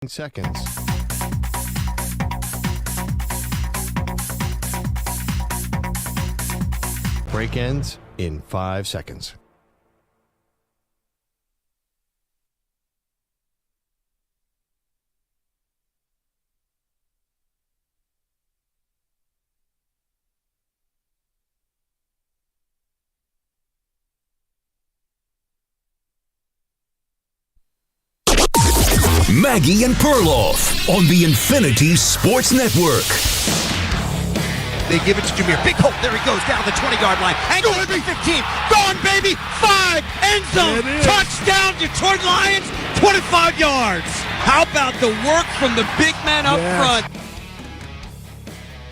Seconds. Break ends in 5 seconds. Maggie and Perloff on the Infinity Sports Network. They give it to Jameer. Big hope. There he goes down the 20-yard line. Angle 15. Gone, baby. 5. End zone. Touchdown, Detroit Lions. 25 yards. How about the work from the big man up front?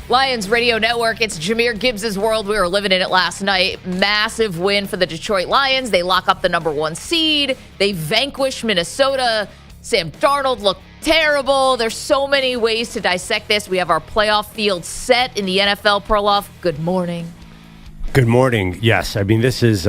Lions Radio Network, it's Jahmyr Gibbs' world. We were living in it last night. Massive win for the Detroit Lions. They lock up the number 1 seed. They vanquish Minnesota. Sam Darnold looked terrible. There's so many ways to dissect this. We have our playoff field set in the NFL. Perloff, good morning. Good morning. Yes, I mean, this is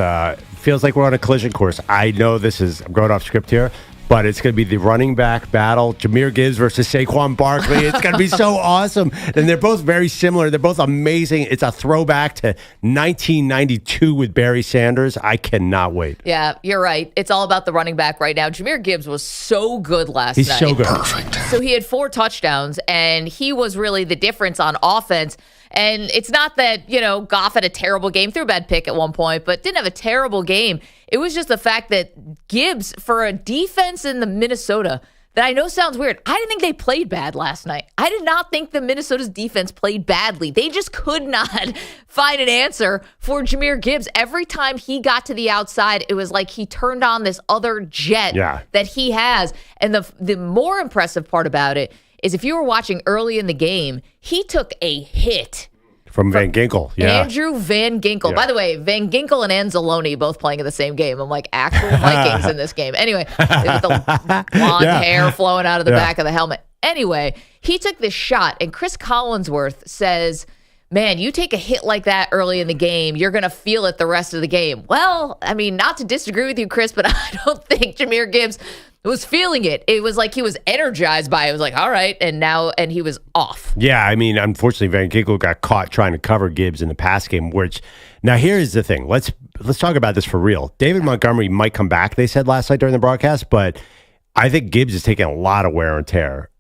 feels like we're on a collision course. I know I'm going off script here, but it's going to be the running back battle. Jahmyr Gibbs versus Saquon Barkley. It's going to be so awesome. And they're both very similar. They're both amazing. It's a throwback to 1992 with Barry Sanders. I cannot wait. Yeah, you're right. It's all about the running back right now. Jahmyr Gibbs was so good last night. He's so good. Perfect. So he had 4 touchdowns, and he was really the difference on offense. And it's not that, Goff had a terrible game, threw a bad pick at one point, but didn't have a terrible game. It was just the fact that Gibbs, for a defense in the Minnesota, that I know sounds weird, I didn't think they played bad last night. I did not think the Minnesota's defense played badly. They just could not find an answer for Jahmyr Gibbs. Every time he got to the outside, it was like he turned on this other jet that he has. And the more impressive part about it is if you were watching early in the game, he took a hit from Van Ginkel. Yeah. Andrew Van Ginkel. By the way, Van Ginkel and Anzalone both playing in the same game. I'm like, actual Vikings in this game. Anyway, with the blonde hair flowing out of the back of the helmet. Anyway, he took this shot, and Chris Collinsworth says, man, you take a hit like that early in the game, you're going to feel it the rest of the game. Well, I mean, not to disagree with you, Chris, but I don't think Jahmyr Gibbs was feeling it. It was like he was energized by it. It was like, all right, and he was off. Yeah, I mean, unfortunately, Van Ginkel got caught trying to cover Gibbs in the pass game, which, now here's the thing. Let's talk about this for real. David Montgomery might come back, they said last night during the broadcast, but I think Gibbs is taking a lot of wear and tear.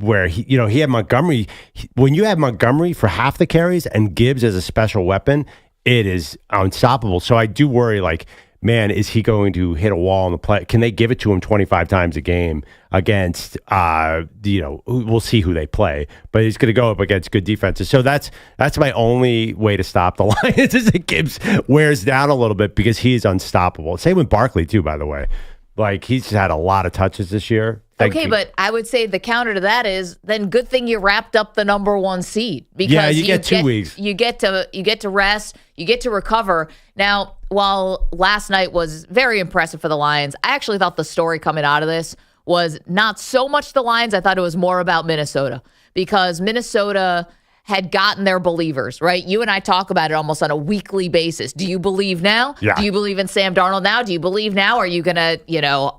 Where he had Montgomery. When you have Montgomery for half the carries and Gibbs as a special weapon, it is unstoppable. So I do worry, like, man, is he going to hit a wall on the play? Can they give it to him 25 times a game against, we'll see who they play, but he's going to go up against good defenses. So that's my only way to stop the Lions is that Gibbs wears down a little bit because he is unstoppable. Same with Barkley too, by the way. Like, he's had a lot of touches this year. But I would say the counter to that is then good thing you wrapped up the number 1 seed because you get 2 weeks. You get to rest, you get to recover. Now, while last night was very impressive for the Lions, I actually thought the story coming out of this was not so much the Lions. I thought it was more about Minnesota because Minnesota had gotten their believers, right? You and I talk about it almost on a weekly basis. Do you believe now? Yeah. Do you believe in Sam Darnold now? Do you believe now? Are you going to,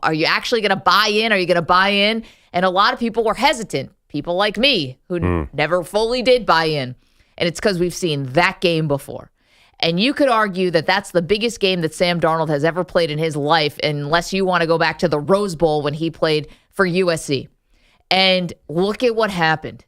are you actually going to buy in? Are you going to buy in? And a lot of people were hesitant. People like me who never fully did buy in. And it's because we've seen that game before. And you could argue that that's the biggest game that Sam Darnold has ever played in his life, unless you want to go back to the Rose Bowl when he played for USC. And look at what happened.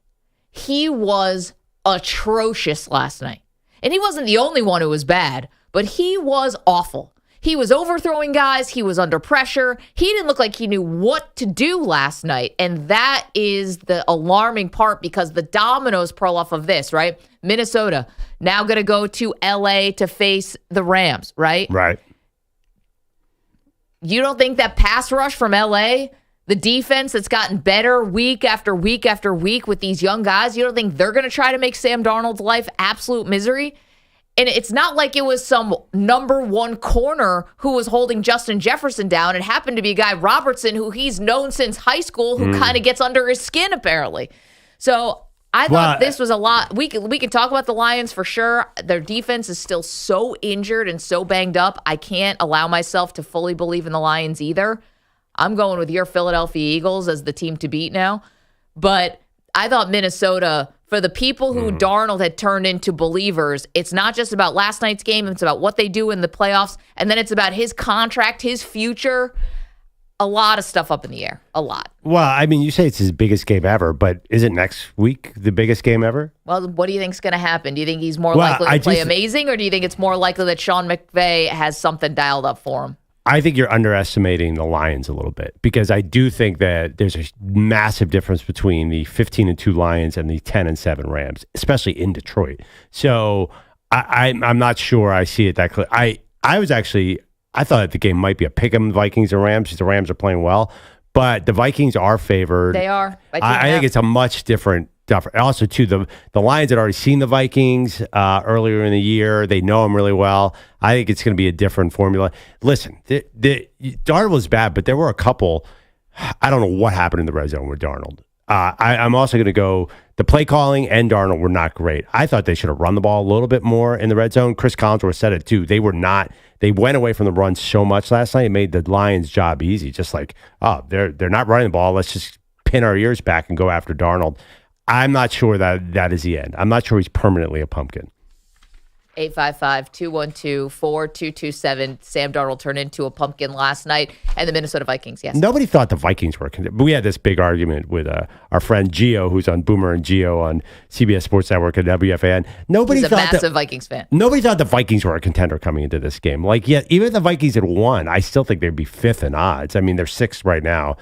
He was atrocious last night. And he wasn't the only one who was bad, but he was awful. He was overthrowing guys. He was under pressure. He didn't look like he knew what to do last night. And that is the alarming part because the dominoes Perloff of this, right? Minnesota now going to go to LA to face the Rams, right? Right. You don't think that pass rush from LA, the defense that's gotten better week after week after week with these young guys, you don't think they're going to try to make Sam Darnold's life absolute misery? And it's not like it was some number 1 corner who was holding Justin Jefferson down. It happened to be a guy, Robertson, who he's known since high school, who kind of gets under his skin, apparently. So I thought this was a lot. We can talk about the Lions for sure. Their defense is still so injured and so banged up. I can't allow myself to fully believe in the Lions either. I'm going with your Philadelphia Eagles as the team to beat now. But I thought Minnesota, for the people who Darnold had turned into believers, it's not just about last night's game. It's about what they do in the playoffs. And then it's about his contract, his future. A lot of stuff up in the air. A lot. Well, I mean, you say it's his biggest game ever, but isn't next week the biggest game ever? Well, what do you think's going to happen? Do you think he's more likely to play amazing, or do you think it's more likely that Sean McVay has something dialed up for him? I think you're underestimating the Lions a little bit, because I do think that there's a massive difference between the 15-2 Lions and the 10-7 Rams, especially in Detroit. So I'm not sure I see it that clear. I thought the game might be a pick'em, Vikings and Rams, because the Rams are playing well, but the Vikings are favored. They are. I think it's a much different. Also, too, the Lions had already seen the Vikings earlier in the year. They know them really well. I think it's going to be a different formula. Listen, Darnold was bad, but there were a couple. I don't know what happened in the red zone with Darnold. I'm also going to go, the play calling and Darnold were not great. I thought they should have run the ball a little bit more in the red zone. Chris Collinsworth said it too. They went away from the run so much last night. It made the Lions' job easy. Just like, they're not running the ball. Let's just pin our ears back and go after Darnold. I'm not sure that is the end. I'm not sure he's permanently a pumpkin. 855-212-4227. Sam Darnold turned into a pumpkin last night, and the Minnesota Vikings, yes. Nobody thought the Vikings were. We had this big argument with our friend Gio, who's on Boomer and Gio on CBS Sports Network and WFAN. He's a massive Vikings fan. Nobody thought the Vikings were a contender coming into this game. Like, yet, even if the Vikings had won, I still think they'd be fifth in odds. I mean, they're sixth right now.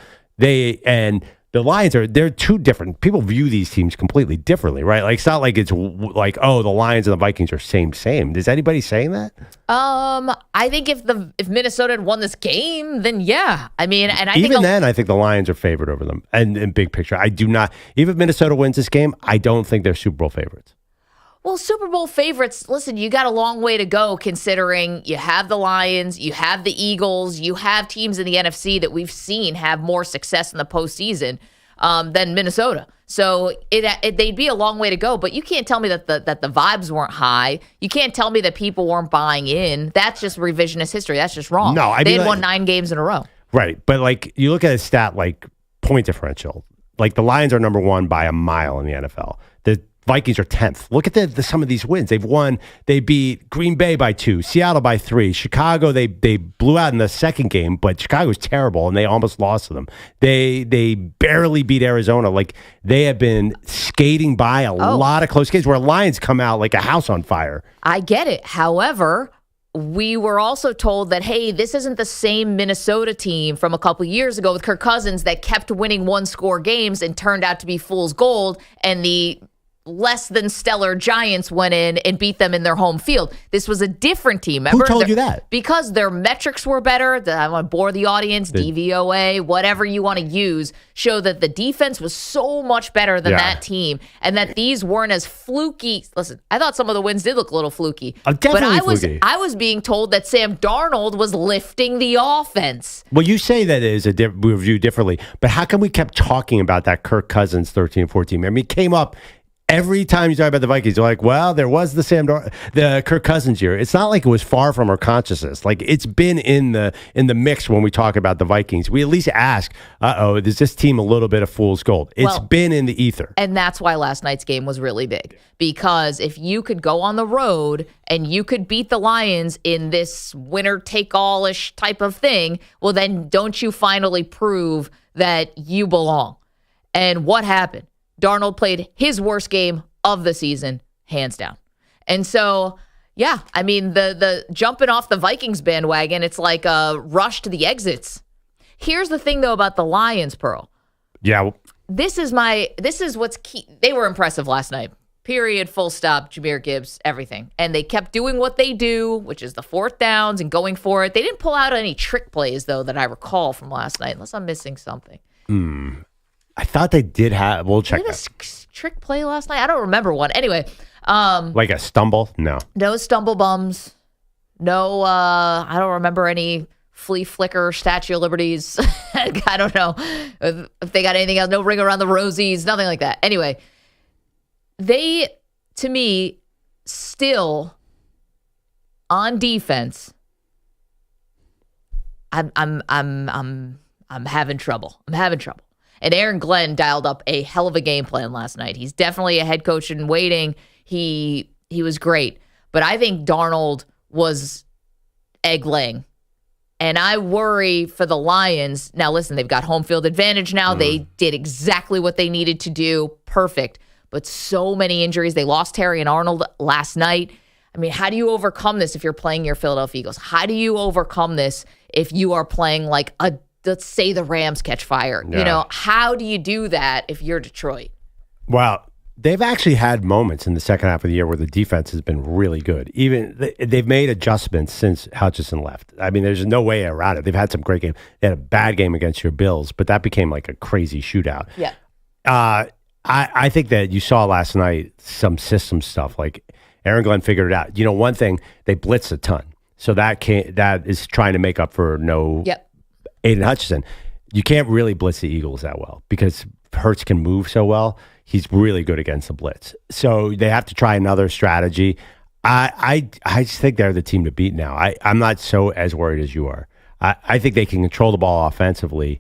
The Lions they're two different. People view these teams completely differently, right? Like, it's not like it's like, the Lions and the Vikings are same. Is anybody saying that? I think if Minnesota had won this game, then yeah. I mean, and I think the Lions are favored over them. And in big picture, I do not. Even if Minnesota wins this game, I don't think they're Super Bowl favorites. Well, Super Bowl favorites, listen, you got a long way to go considering you have the Lions, you have the Eagles, you have teams in the NFC that we've seen have more success in the postseason than Minnesota. So they'd be a long way to go, but you can't tell me that the vibes weren't high. You can't tell me that people weren't buying in. That's just revisionist history. That's just wrong. No, they had won 9 games in a row. Right, but like you look at a stat like point differential. Like the Lions are number 1 by a mile in the NFL. The Vikings are 10th. Look at some of these wins. They've won. They beat Green Bay by 2, Seattle by 3, Chicago. They blew out in the second game, but Chicago's terrible and they almost lost to them. They barely beat Arizona. Like, they have been skating by a lot of close games where Lions come out like a house on fire. I get it. However, we were also told that, hey, this isn't the same Minnesota team from a couple years ago with Kirk Cousins that kept winning one-score games and turned out to be fool's gold, and the less than stellar Giants went in and beat them in their home field. This was a different team. Remember? Who told you that? Because their metrics were better. I want to bore the audience. DVOA, whatever you want to use, show that the defense was so much better than that team, and that these weren't as fluky. Listen, I thought some of the wins did look a little fluky. Definitely fluky. I was being told that Sam Darnold was lifting the offense. Well, you say that it is we view differently, but how come we kept talking about that Kirk Cousins 13-14? I mean, it came up every time you talk about the Vikings. You're like, well, there was the Kirk Cousins year. It's not like it was far from our consciousness. Like, it's been in the mix when we talk about the Vikings. We at least ask, is this team a little bit of fool's gold? It's been in the ether. And that's why last night's game was really big. Because if you could go on the road and you could beat the Lions in this winner-take-all-ish type of thing, well, then don't you finally prove that you belong? And what happened? Darnold played his worst game of the season, hands down. And so, yeah, I mean, the jumping off the Vikings bandwagon, it's like a rush to the exits. Here's the thing, though, about the Lions, Pearl. Yeah. This is what's key. They were impressive last night. Period, full stop, Jahmyr Gibbs, everything. And they kept doing what they do, which is the fourth downs and going for it. They didn't pull out any trick plays, though, that I recall from last night, unless I'm missing something. I thought they did have. We'll check that. Trick play last night? I don't remember one. Anyway. Like a stumble? No. No stumble bums. No, I don't remember any flea flicker, Statue of Liberties. I don't know if they got anything else. No ring around the rosies, nothing like that. Anyway, they, to me, still on defense. I'm I'm having trouble. And Aaron Glenn dialed up a hell of a game plan last night. He's definitely a head coach in waiting. He was great. But I think Darnold was egg-laying. And I worry for the Lions. Now, listen, they've got home field advantage now. They did exactly what they needed to do. Perfect. But so many injuries. They lost Terry and Arnold last night. I mean, how do you overcome this if you're playing your Philadelphia Eagles? How do you overcome this if you are playing like let's say the Rams catch fire? Yeah. How do you do that if you're Detroit? Well, they've actually had moments in the second half of the year where the defense has been really good. Even they've made adjustments since Hutchinson left. I mean, there's no way around it. They've had some great games. They had a bad game against your Bills, but that became like a crazy shootout. Yeah. I think that you saw last night some system stuff. Like Aaron Glenn figured it out. One thing, they blitz a ton. So that is trying to make up for no Aiden Hutchinson. You can't really blitz the Eagles that well because Hurts can move so well. He's really good against the blitz. So they have to try another strategy. I just think they're the team to beat now. I'm not so as worried as you are. I think they can control the ball offensively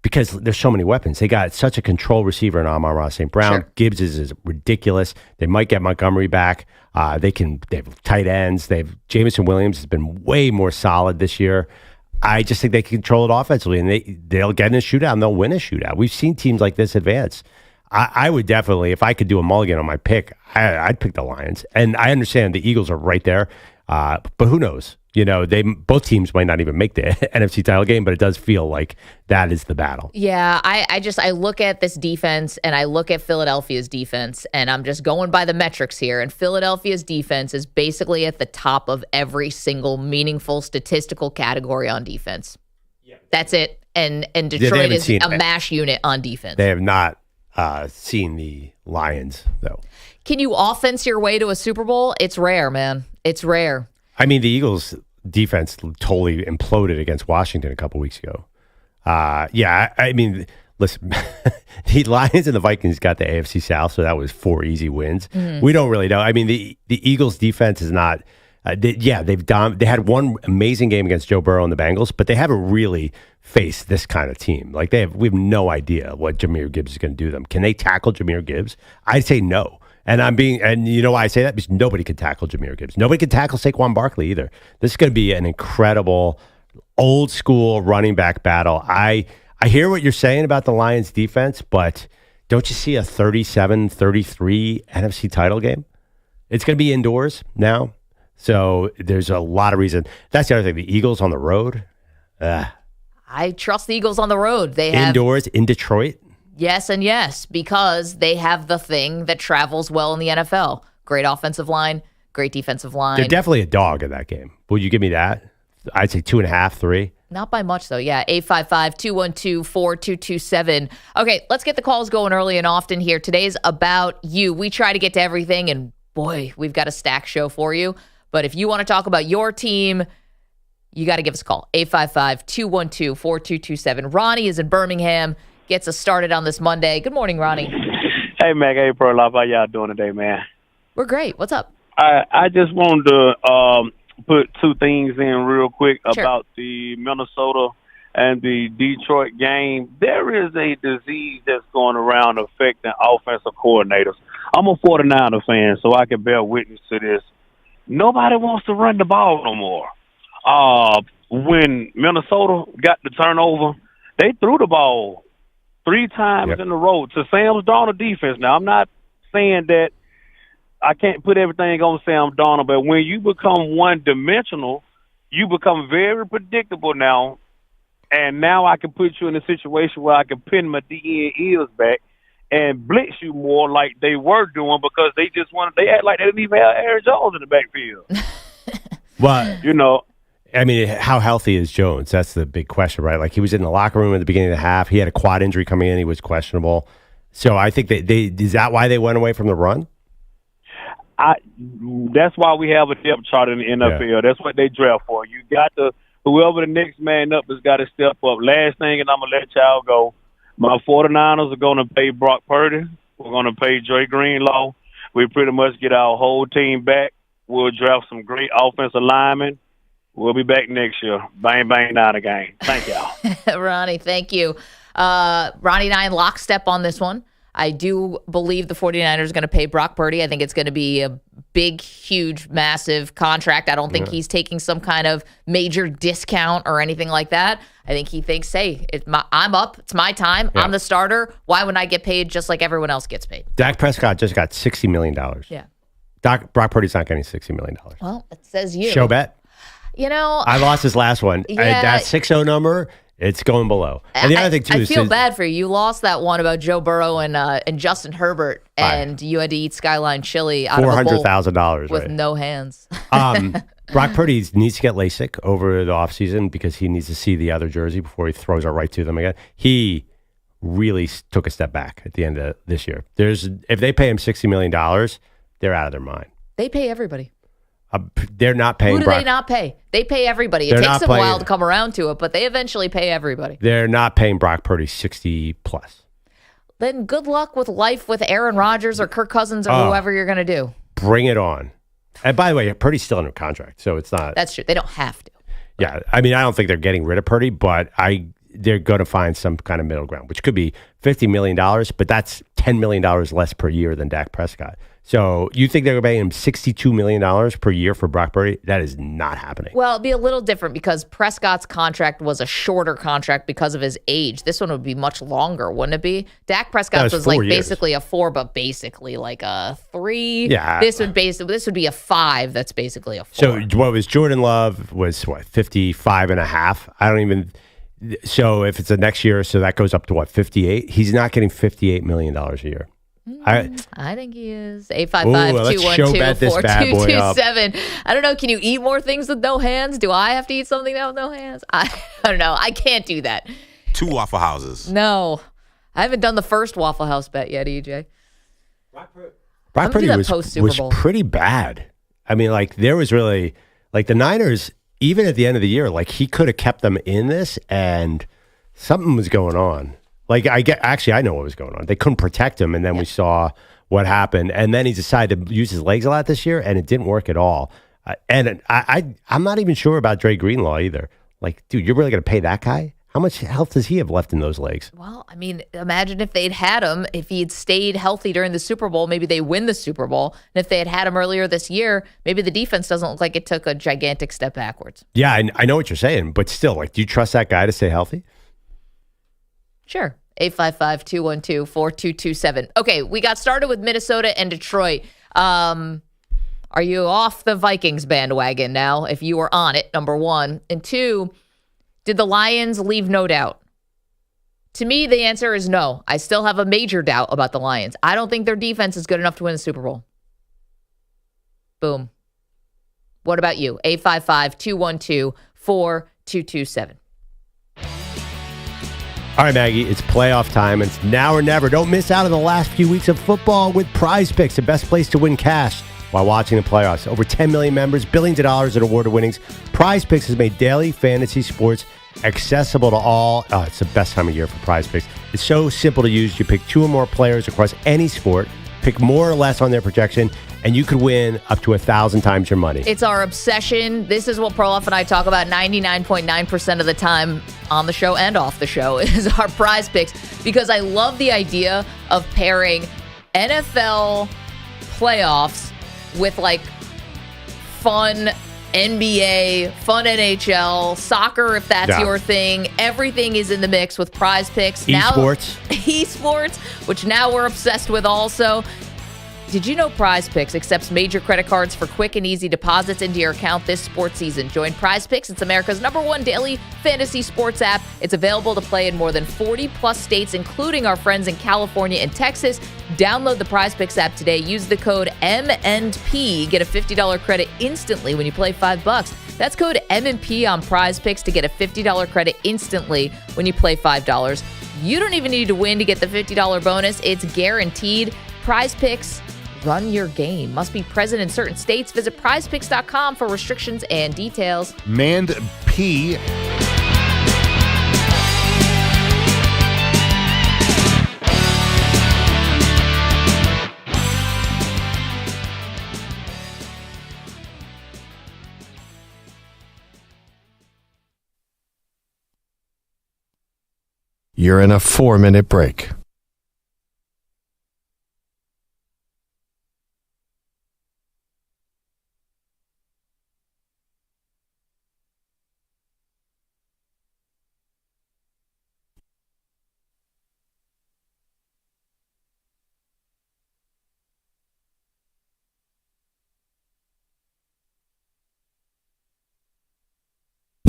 because there's so many weapons. They got such a control receiver in Amon-Ra St. Brown. Sure. Gibbs is ridiculous. They might get Montgomery back. They have tight ends. Jameson Williams has been way more solid this year. I just think they can control it offensively, and they'll get in a shootout and they'll win a shootout. We've seen teams like this advance. I would definitely, if I could do a mulligan on my pick, I'd pick the Lions. And I understand the Eagles are right there, but who knows? Both teams might not even make the NFC title game, but it does feel like that is the battle. Yeah, I look at this defense and I look at Philadelphia's defense, and I'm just going by the metrics here. And Philadelphia's defense is basically at the top of every single meaningful statistical category on defense. Yeah. That's it. And Detroit is a MASH unit on defense. They have not seen the Lions, though. Can you offense your way to a Super Bowl? It's rare, man. It's rare. I mean, the Eagles' defense totally imploded against Washington a couple weeks ago. I mean, listen, the Lions and the Vikings got the AFC South, so that was 4 easy wins. Mm-hmm. We don't really know. I mean, the Eagles' defense is not. They had one amazing game against Joe Burrow and the Bengals, but they haven't really faced this kind of team. Like we have no idea what Jahmyr Gibbs is going to do to them. Can they tackle Jahmyr Gibbs? I'd say no. And you know why I say that? Because nobody can tackle Jahmyr Gibbs. Nobody can tackle Saquon Barkley either. This is going to be an incredible old school running back battle. I hear what you're saying about the Lions defense, but don't you see a 37-33 NFC title game? It's going to be indoors now. So there's a lot of reason. That's the other thing. The Eagles on the road. I trust the Eagles on the road. They have indoors in Detroit. Yes and yes, because they have the thing that travels well in the NFL. Great offensive line, great defensive line. They're definitely a dog in that game. Will you give me that? I'd say 2.5, 3. Not by much, though. Yeah, 855-212-4227. Okay, let's get the calls going early and often here. Today's about you. We try to get to everything, and boy, we've got a stack show for you. But if you want to talk about your team, you got to give us a call. 855-212-4227. Ronnie is in Birmingham. Gets us started on this Monday. Good morning, Ronnie. Hey, Maggie. Hey, Perloff. How y'all doing today, man? We're great. What's up? I just wanted to put two things in real quick about the Minnesota and the Detroit game. There is a disease that's going around affecting offensive coordinators. I'm a 49er fan, so I can bear witness to this. Nobody wants to run the ball no more. When Minnesota got the turnover, they threw the ball 3 times in a row to Sam Darnold defense. Now, I'm not saying that I can't put everything on Sam Darnold, but when you become one-dimensional, you become very predictable now. And now I can put you in a situation where I can pin my DN ears back and blitz you more like they were doing because they act like they didn't even have Aaron Jones in the backfield. Well, I mean, how healthy is Jones? That's the big question, right? Like, he was in the locker room at the beginning of the half. He had a quad injury coming in. He was questionable. So I think is that why they went away from the run? That's why we have a depth chart in the NFL. Yeah. That's what they draft for. You got whoever the next man up has got to step up. Last thing, and I'm going to let y'all go. My 49ers are going to pay Brock Purdy. We're going to pay Dre Greenlaw. We pretty much get our whole team back. We'll draft some great offensive linemen. We'll be back next year. Bang, bang, Niner gang. Thank y'all. Ronnie, thank you. Ronnie and I in lockstep on this one. I do believe the 49ers are going to pay Brock Purdy. I think it's going to be a big, huge, massive contract. I don't think he's taking some kind of major discount or anything like that. I think he thinks, hey, I'm up. It's my time. Yeah. I'm the starter. Why wouldn't I get paid just like everyone else gets paid? Dak Prescott just got $60 million. Yeah. Brock Purdy's not getting $60 million. Well, it says you. Show bet. I lost his last one. Yeah. That 6-0 number, it's going below. And the other thing, too, I is feel bad for you. You lost that one about Joe Burrow and Justin Herbert, and you had to eat Skyline chili out of a bowl $400,000 with no hands. Brock Purdy needs to get LASIK over the offseason because he needs to see the other jersey before he throws it right to them again. He really took a step back at the end of this year. If they pay him $60 million, they're out of their mind. They pay everybody. They're not paying Who do they not pay? They pay everybody. It takes them a while to come around to it, but they eventually pay everybody. They're not paying Brock Purdy 60 plus. Then good luck with life with Aaron Rodgers or Kirk Cousins or whoever you're going to do. Bring it on. And by the way, Purdy's still under contract, so it's not. That's true. They don't have to. Yeah, I mean, I don't think they're getting rid of Purdy, but they're going to find some kind of middle ground, which could be $50 million, but that's $10 million less per year than Dak Prescott. So you think they're going to pay him $62 million per year for Brock Purdy? That is not happening. Well, it'd be a little different because Prescott's contract was a shorter contract because of his age. This one would be much longer, wouldn't it be? Dak Prescott's was like basically a 4, but basically like a 3. Yeah. This would be a 5. That's basically a 4. So what was Jordan Love was 55 and a half. I don't even. So if it's the next year, so that goes up to 58. He's not getting $58 million a year. I think he is. 855-212-4227. I don't know. Can you eat more things with no hands? Do I have to eat something now with no hands? I don't know. I can't do that. 2 Waffle Houses. No. I haven't done the first Waffle House bet yet, EJ. Brock Purdy was pretty bad. I mean, like, there was really, like, the Niners, even at the end of the year, like, he could have kept them in this, and something was going on. Like, I know what was going on. They couldn't protect him, and then we saw what happened. And then he decided to use his legs a lot this year, and it didn't work at all. And I'm not even sure about Dre Greenlaw either. Like, dude, you're really going to pay that guy? How much health does he have left in those legs? Well, I mean, imagine if they'd had him, if he had stayed healthy during the Super Bowl, maybe they win the Super Bowl. And if they had him earlier this year, maybe the defense doesn't look like it took a gigantic step backwards. Yeah, I know what you're saying, but still, like, do you trust that guy to stay healthy? Sure. 855-212-4227. Okay, we got started with Minnesota and Detroit. Are you off the Vikings bandwagon now? If you were on it, number 1. And 2, did the Lions leave no doubt? To me, the answer is no. I still have a major doubt about the Lions. I don't think their defense is good enough to win the Super Bowl. Boom. What about you? 855-212-4227. All right, Maggie, it's playoff time. It's now or never. Don't miss out on the last few weeks of football with Prize Picks, the best place to win cash while watching the playoffs. Over 10 million members, billions of dollars in award winnings. Prize Picks has made daily fantasy sports accessible to all. Oh, it's the best time of year for Prize Picks. It's so simple to use. You pick 2 or more players across any sport, pick more or less on their projection, and you could win up to 1,000 times your money. It's our obsession. This is what Perloff and I talk about 99.9% of the time on the show and off the show is our Prize Picks, because I love the idea of pairing NFL playoffs with like fun NBA, fun NHL, soccer if that's your thing. Everything is in the mix with Prize Picks. Esports, which now we're obsessed with also. Did you know Prize Picks accepts major credit cards for quick and easy deposits into your account this sports season? Join Prize Picks. It's America's #1 daily fantasy sports app. It's available to play in more than 40-plus states, including our friends in California and Texas. Download the Prize Picks app today. Use the code M&P. Get a $50 credit instantly when you play $5. That's code M&P on Prize Picks to get a $50 credit instantly when you play $5. You don't even need to win to get the $50 bonus. It's guaranteed. Prize Picks. Run your game. Must be present in certain states. Visit prizepicks.com for restrictions and details. Mand P. You're in a 4-minute break.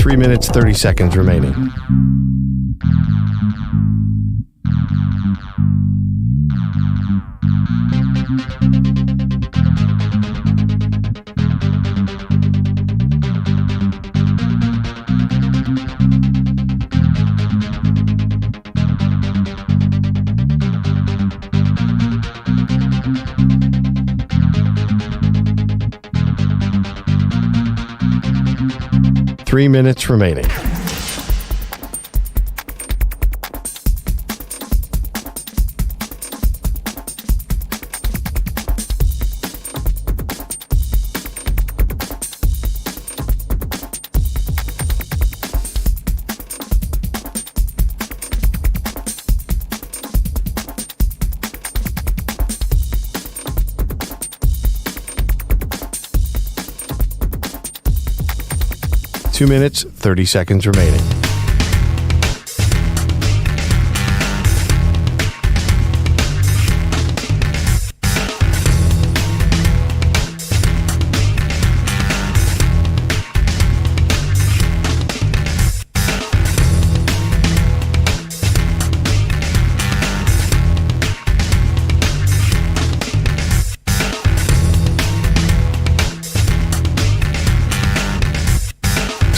Three minutes, 30 seconds remaining. Three minutes remaining. Two minutes, 30 seconds remaining.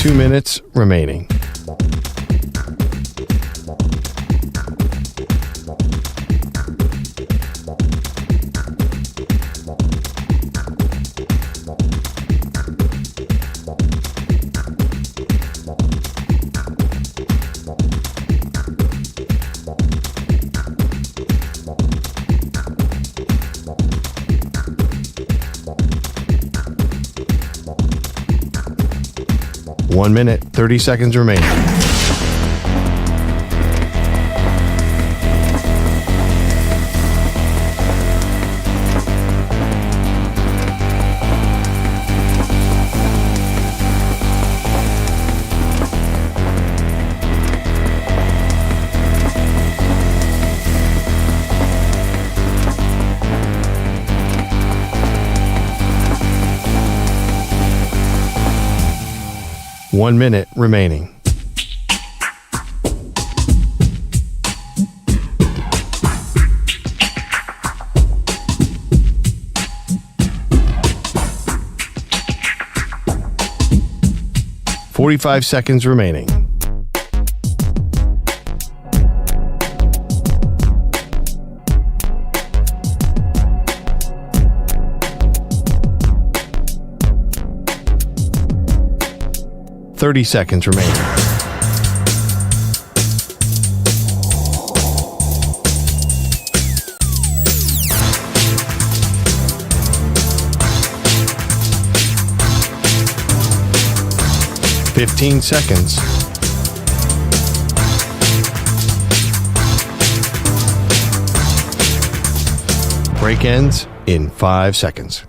Two minutes remaining. One minute, 30 seconds remaining. One minute remaining. Forty-five seconds remaining. Thirty seconds remaining. Fifteen seconds. Break ends in 5 seconds.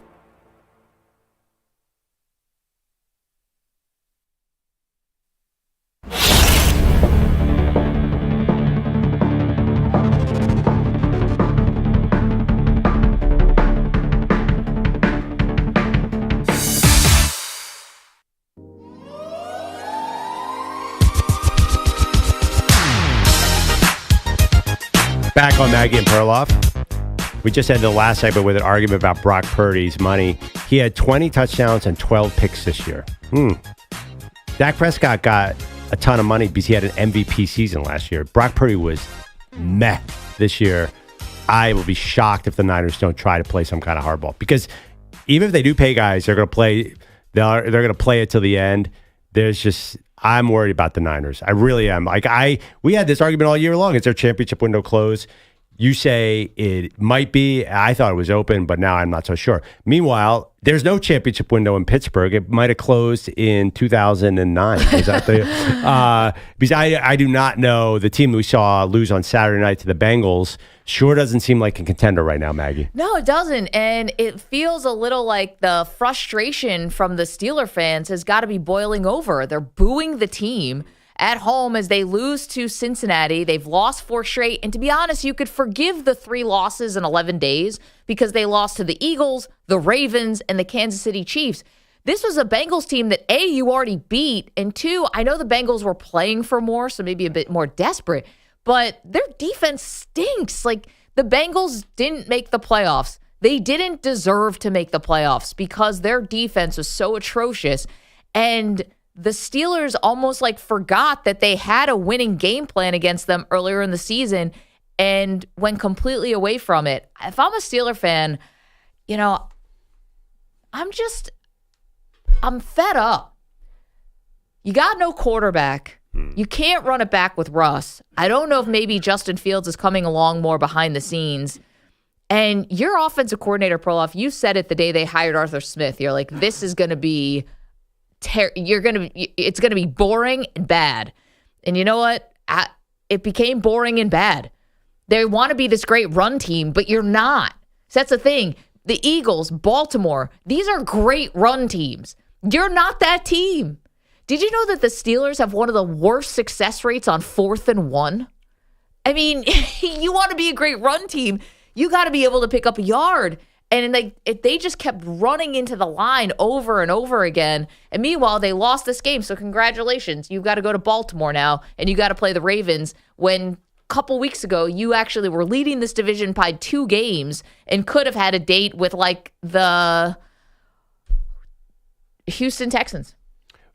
Back on Maggie and Perloff. We just had the last segment with an argument about Brock Purdy's money. He had 20 touchdowns and 12 picks this year. Dak Prescott got a ton of money because he had an MVP season last year. Brock Purdy was meh this year. I will be shocked if the Niners don't try to play some kind of hardball, because even if they do pay guys, they're going to play. They're going to play it till the end. I'm worried about the Niners. I really am. We had this argument all year long. Is their championship window closed? You say it might be. I thought it was open, but now I'm not so sure. Meanwhile, There's no championship window in Pittsburgh. It might have closed in 2009. Is that because I do not know the team we saw lose on Saturday night to the Bengals. Sure doesn't seem like a contender right now, Maggie. No, it doesn't. And it feels a little like the frustration from the Steeler fans has got to be boiling over. They're booing the team at home as they lose to Cincinnati. They've lost 4 straight. And to be honest, you could forgive the 3 losses in 11 days because they lost to the Eagles, the Ravens, and the Kansas City Chiefs. This was a Bengals team that, A, you already beat, and 2, I know the Bengals were playing for more, so maybe a bit more desperate, but their defense stinks. Like, the Bengals didn't make the playoffs. They didn't deserve to make the playoffs because their defense was so atrocious, and the Steelers almost like forgot that they had a winning game plan against them earlier in the season and went completely away from it. If I'm a Steeler fan, I'm fed up. You got no quarterback. You can't run it back with Russ. I don't know if maybe Justin Fields is coming along more behind the scenes. And your offensive coordinator, Perloff, you said it the day they hired Arthur Smith. You're like, this is going to be it's going to be boring and bad. And you know what? It became boring and bad. They want to be this great run team, but you're not. So that's the thing. The Eagles, Baltimore, these are great run teams. You're not that team. Did you know that the Steelers have one of the worst success rates on 4th and 1? I mean, you want to be a great run team, you got to be able to pick up a yard. And they just kept running into the line over and over again. And meanwhile, they lost this game. So congratulations. You've got to go to Baltimore now, and you got to play the Ravens when a couple weeks ago you actually were leading this division by 2 games and could have had a date with like the Houston Texans.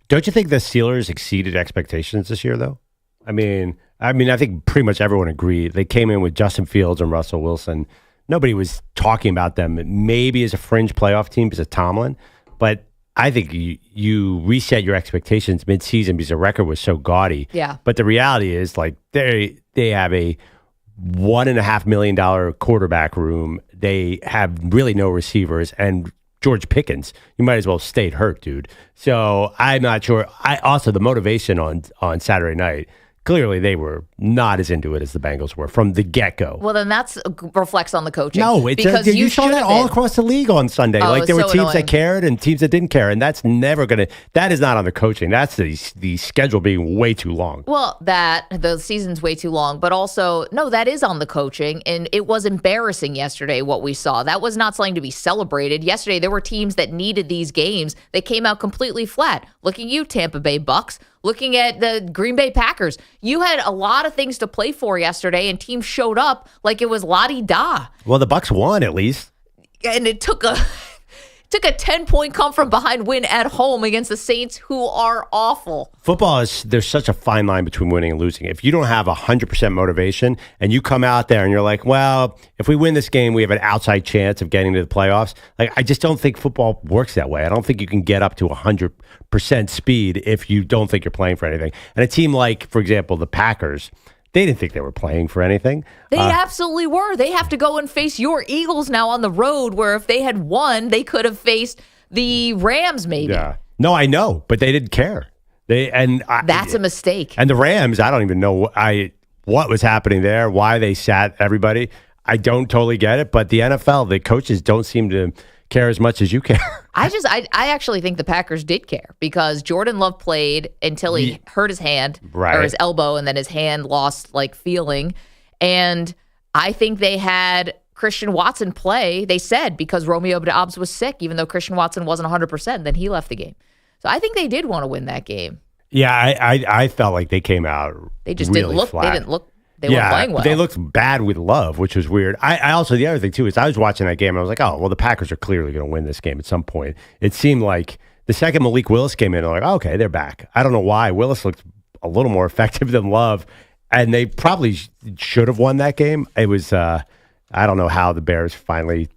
Don't you think the Steelers exceeded expectations this year, though? I mean, I think pretty much everyone agreed. They came in with Justin Fields and Russell Wilson. Nobody was talking about them maybe as a fringe playoff team because of Tomlin, but I think you reset your expectations midseason because the record was so gaudy. Yeah. But the reality is, like, they have a $1.5 million quarterback room. They have really no receivers, and George Pickens, you might as well stayed hurt, dude. So I'm not sure. Also the motivation on Saturday night. Clearly, they were not as into it as the Bengals were from the get-go. Well, then that reflects on the coaching. No, you saw that all across the league on Sunday. Oh, like there were teams annoying. that cared and teams that didn't care, and that's never going to. That is not on the coaching. That's the schedule being way too long. Well, the season's way too long, but also no, that is on the coaching, and it was embarrassing yesterday what we saw. That was not something to be celebrated. Yesterday, there were teams that needed these games. They came out completely flat. Look at you, Tampa Bay Bucs. Looking at the Green Bay Packers, you had a lot of things to play for yesterday, and teams showed up like it was la-di-da. Well, the Bucs won at least, and it took a 10-point come-from-behind win at home against the Saints, who are awful. Football there's such a fine line between winning and losing. If you don't have 100% motivation and you come out there and you're like, well, if we win this game, we have an outside chance of getting to the playoffs. Like, I just don't think football works that way. I don't think you can get up to 100% speed if you don't think you're playing for anything. And a team like, for example, the Packers, they didn't think they were playing for anything. They absolutely were. They have to go and face your Eagles now on the road, where if they had won, they could have faced the Rams maybe. Yeah. No, I know, but they didn't care. That's a mistake. And the Rams, I don't even know what was happening there, why they sat everybody. I don't totally get it, but the NFL, the coaches don't seem to care as much as you care. I actually think the Packers did care because Jordan Love played until he hurt his hand or his elbow, and then his hand lost like feeling. And I think they had Christian Watson play, they said, because Romeo Doubs was sick, even though Christian Watson wasn't 100%, then he left the game. So I think they did want to win that game. Yeah, I felt like they came out They just really didn't look flat. They weren't playing well. They looked bad with Love, which was weird. I also, the other thing too, is I was watching that game and I was like, oh, well, the Packers are clearly going to win this game at some point. It seemed like the second Malik Willis came in, I'm like, oh, okay, they're back. I don't know why. Willis looked a little more effective than Love, and they probably should have won that game. It was, I don't know how the Bears finally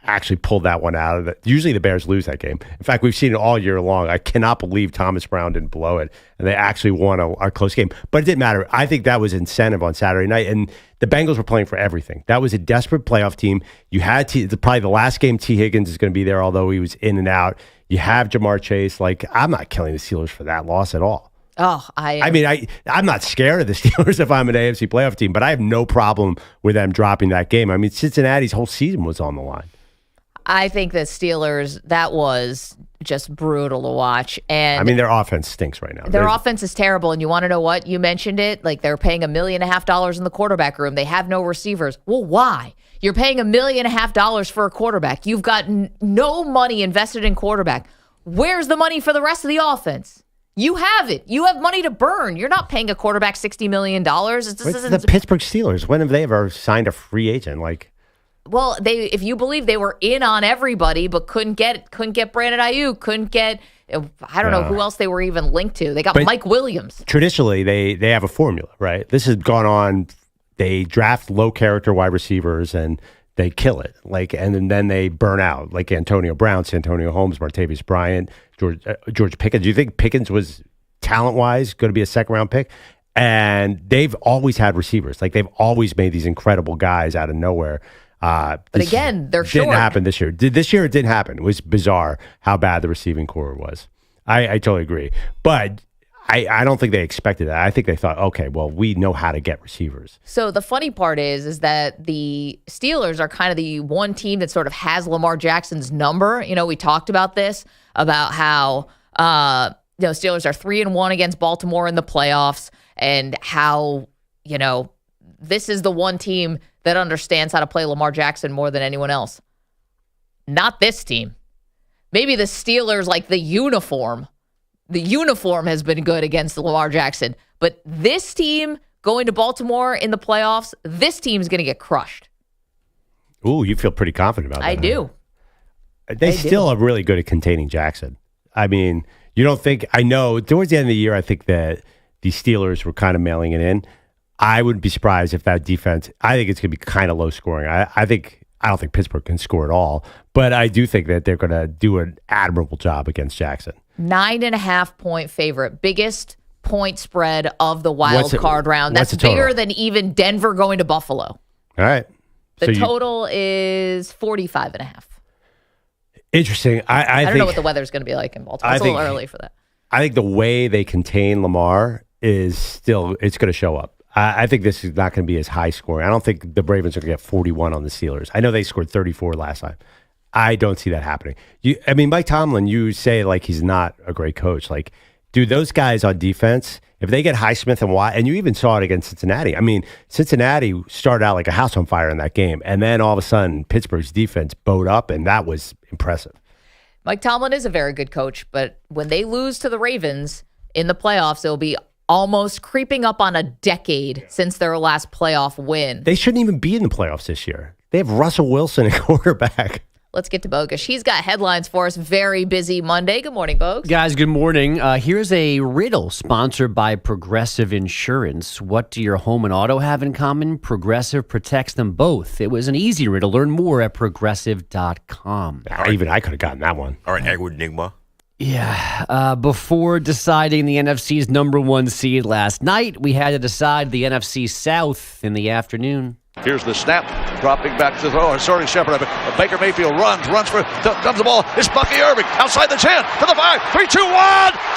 actually pulled that one out of it. Usually the Bears lose that game. In fact, we've seen it all year long. I cannot believe Thomas Brown didn't blow it, and they actually won a close game. But it didn't matter. I think that was incentive on Saturday night, and the Bengals were playing for everything. That was a desperate playoff team. You had probably the last game T. Higgins is going to be there, although he was in and out. You have Jamar Chase. Like, I'm not killing the Steelers for that loss at all. Oh, I'm not scared of the Steelers if I'm an AFC playoff team, but I have no problem with them dropping that game. I mean, Cincinnati's whole season was on the line. I think the Steelers, that was just brutal to watch. And I mean, their offense stinks right now. Their offense is terrible. And you want to know what? You mentioned it. Like, they're paying $1.5 million in the quarterback room. They have no receivers. Well, why? You're paying $1.5 million for a quarterback. You've got no money invested in quarterback. Where's the money for the rest of the offense? You have it. You have money to burn. You're not paying a quarterback $60 million. It's the Pittsburgh Steelers. When have they ever signed a free agent? Well, if you believe they were in on everybody, but couldn't get Brandon Ayuk, couldn't get, I don't know who else they were even linked to. They got Mike Williams. Traditionally, they have a formula, right? This has gone on. They draft low character wide receivers and they kill it, and then they burn out, like Antonio Brown, Santonio Holmes, Martavis Bryant, George Pickens. Do you think Pickens was talent-wise going to be a second-round pick? And they've always had receivers. Like, they've always made these incredible guys out of nowhere. But again, they're short. Didn't happen this year. This year it didn't happen. It was bizarre how bad the receiving core was. I totally agree. But I don't think they expected that. I think they thought, okay, well, we know how to get receivers. So the funny part is that the Steelers are kind of the one team that sort of has Lamar Jackson's number. You know, we talked about this, about how Steelers are 3-1 against Baltimore in the playoffs, and how, this is the one team that understands how to play Lamar Jackson more than anyone else. Not this team. Maybe the Steelers, like the uniform. The uniform has been good against Lamar Jackson. But this team going to Baltimore in the playoffs, this team's going to get crushed. Ooh, you feel pretty confident about that. I do. They still are really good at containing Jackson. I mean, you don't think, I know towards the end of the year, I think that the Steelers were kind of mailing it in. I wouldn't be surprised if that defense, I think it's going to be kind of low scoring. I don't think Pittsburgh can score at all, but I do think that they're going to do an admirable job against Jackson. 9.5-point favorite, biggest point spread of the wild card round. That's bigger than even Denver going to Buffalo. All right. The total is 45.5. Interesting. I don't know what the weather's going to be like in Baltimore. It's a little early for that. I think the way they contain Lamar is still, it's going to show up. I think this is not going to be as high scoring. I don't think the Ravens are going to get 41 on the Steelers. I know they scored 34 last time. I don't see that happening. Mike Tomlin, you say like he's not a great coach. Like, dude, those guys on defense, if they get Highsmith and Watt, and you even saw it against Cincinnati. I mean, Cincinnati started out like a house on fire in that game, and then all of a sudden Pittsburgh's defense bowed up, and that was impressive. Mike Tomlin is a very good coach, but when they lose to the Ravens in the playoffs, it'll be almost creeping up on a decade since their last playoff win. They shouldn't even be in the playoffs this year. They have Russell Wilson at quarterback. Let's get to Bogusch. He's got headlines for us. Very busy Monday. Good morning, Bogusch. Guys, good morning. Here's a riddle sponsored by Progressive Insurance. What do your home and auto have in common? Progressive protects them both. It was an easy riddle. Learn more at progressive.com. Even I could have gotten that one. All right, Edward Nigma. Yeah. Before deciding the NFC's number one seed last night, we had to decide the NFC South in the afternoon. Here's the snap, dropping back to the throw. Sorry, Shepard. Baker Mayfield runs comes the ball. It's Bucky Irving outside the 10 to the 5. 3, 2, 1.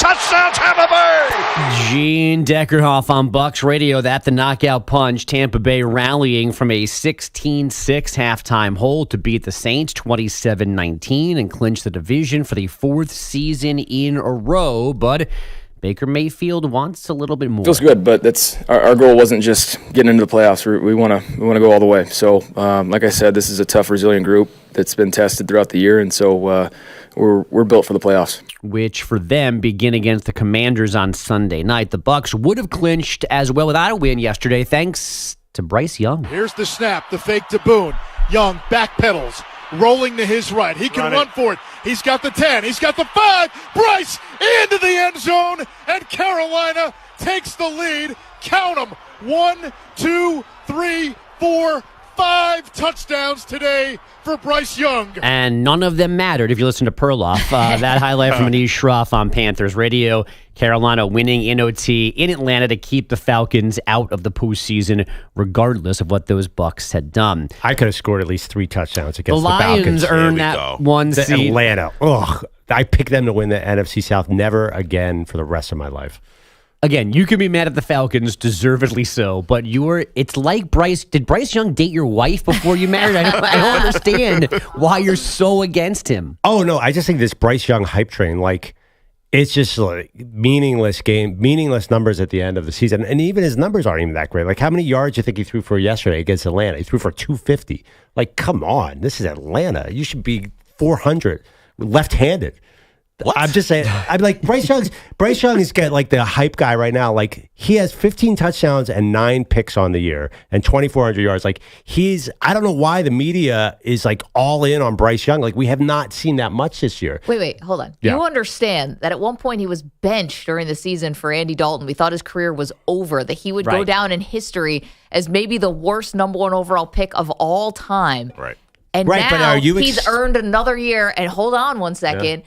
Touchdown, Tampa Bay. Gene Deckerhoff on Bucs Radio. That the knockout punch. Tampa Bay rallying from a 16-6 halftime hold to beat the Saints 27-19 and clinch the division for the fourth season in a row. But Baker Mayfield wants a little bit more. Feels good, but that's our goal wasn't just getting into the playoffs. We want to go all the way. So, like I said, this is a tough, resilient group that's been tested throughout the year, and so we're built for the playoffs. Which for them begin against the Commanders on Sunday night. The Bucs would have clinched as well without a win yesterday, thanks to Bryce Young. Here's the snap, the fake to Boone. Young backpedals, rolling to his right. He can run for it. He's got the 10. He's got the 5. Bryce into the end zone, and Carolina takes the lead. Count them. 1, 2, 3, 4, 5 touchdowns today for Bryce Young. And none of them mattered if you listen to Perloff. That highlight from Anish Shroff on Panthers Radio. Carolina winning in OT in Atlanta to keep the Falcons out of the postseason, regardless of what those Bucs had done. I could have scored at least 3 touchdowns against the Lions. Earned that one seed. Atlanta. Ugh. I picked them to win the NFC South. Never again for the rest of my life. Again, you can be mad at the Falcons, deservedly so, but it's like did Bryce Young date your wife before you married? I don't understand why you're so against him. Oh, no, I just think this Bryce Young hype train, like, it's just like meaningless numbers at the end of the season. And even his numbers aren't even that great. Like, how many yards do you think he threw for yesterday against Atlanta? He threw for 250. Like, come on, this is Atlanta. You should be 400, left-handed. What? I'm just saying. I'm like Bryce Young is got like the hype guy right now. Like he has 15 touchdowns and 9 picks on the year and 2,400 yards. Like I don't know why the media is like all in on Bryce Young. Like we have not seen that much this year. Wait, hold on. Yeah. You understand that at one point he was benched during the season for Andy Dalton. We thought his career was over, that he would go down in history as maybe the worst number 1 overall pick of all time. Right. And right, now but are you he's earned another year. And hold on one second. Yeah.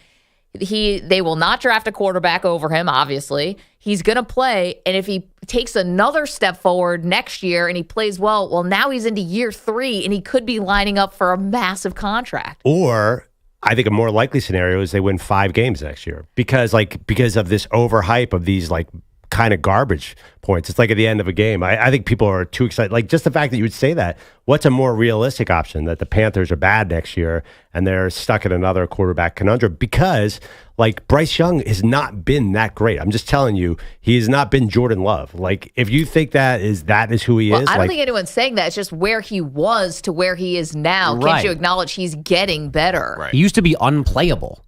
They will not draft a quarterback over him, obviously. He's going to play, and if he takes another step forward next year and he plays well, now he's into year 3, and he could be lining up for a massive contract. Or I think a more likely scenario is they win 5 games next year because of this overhype of these like kind of garbage points. It's like at the end of a game. I think people are too excited. Like just the fact that you would say that, what's a more realistic option? That the Panthers are bad next year and they're stuck in another quarterback conundrum because like Bryce Young has not been that great. I'm just telling you, he has not been Jordan Love. Like if you think that is who he is. I don't think anyone's saying that. It's just where he was to where he is now. Right. Can't you acknowledge he's getting better? Right. He used to be unplayable.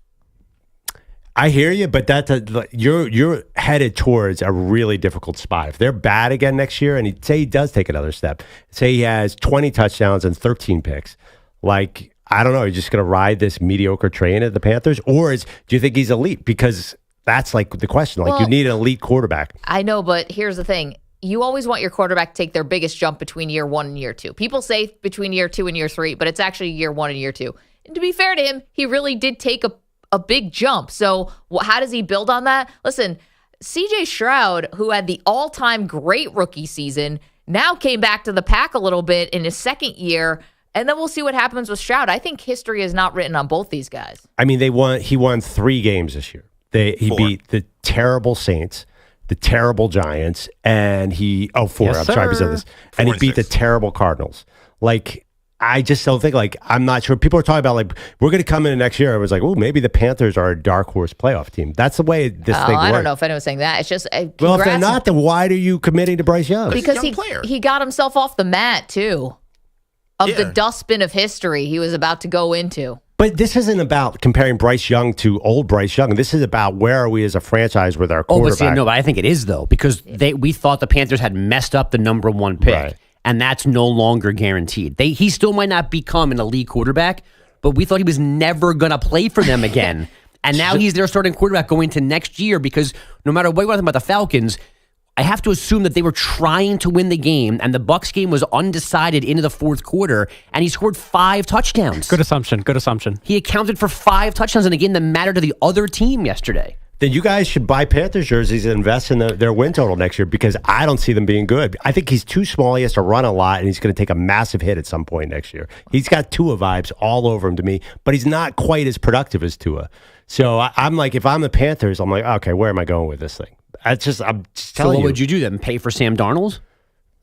I hear you, but you're headed towards a really difficult spot. If they're bad again next year, and he does take another step, say he has 20 touchdowns and 13 picks, like I don't know, you're just going to ride this mediocre train at the Panthers, or do you think he's elite? Because that's like the question. Like you need an elite quarterback. I know, but here's the thing: you always want your quarterback to take their biggest jump between year 1 and year 2. People say between year 2 and year 3, but it's actually year 1 and year 2. And to be fair to him, he really did take a big jump. So how does he build on that? Listen, CJ Stroud, who had the all-time great rookie season, now came back to the pack a little bit in his second year, and then we'll see what happens with Stroud. I think history is not written on both these guys. I mean, he won 3 games this year. He beat the terrible Saints, the terrible Giants, and 4. I'm sorry, I said this. And he beat the terrible Cardinals. Like, I just don't think, like, I'm not sure. People are talking about, like, we're going to come in next year. I was like, oh, maybe the Panthers are a dark horse playoff team. That's the way this thing works. I don't know if anyone's saying that. It's just, well, if they're not, then why are you committing to Bryce Young? Because he got himself off the mat, too, of the dustbin of history he was about to go into. But this isn't about comparing Bryce Young to old Bryce Young. This is about where are we as a franchise with our quarterback. But I think it is, though, because we thought the Panthers had messed up the number 1 pick. Right. And that's no longer guaranteed. He still might not become an elite quarterback, but we thought he was never going to play for them again. And now he's their starting quarterback going into next year because no matter what you want to think about the Falcons, I have to assume that they were trying to win the game, and the Bucs game was undecided into the fourth quarter, and he scored 5 touchdowns. Good assumption. He accounted for 5 touchdowns in a game that mattered to the other team yesterday. Then you guys should buy Panthers jerseys and invest in their win total next year because I don't see them being good. I think he's too small. He has to run a lot, and he's going to take a massive hit at some point next year. He's got Tua vibes all over him to me, but he's not quite as productive as Tua. So I'm like, if I'm the Panthers, I'm like, okay, where am I going with this thing? I'm just telling you. So what would you do then? Pay for Sam Darnold?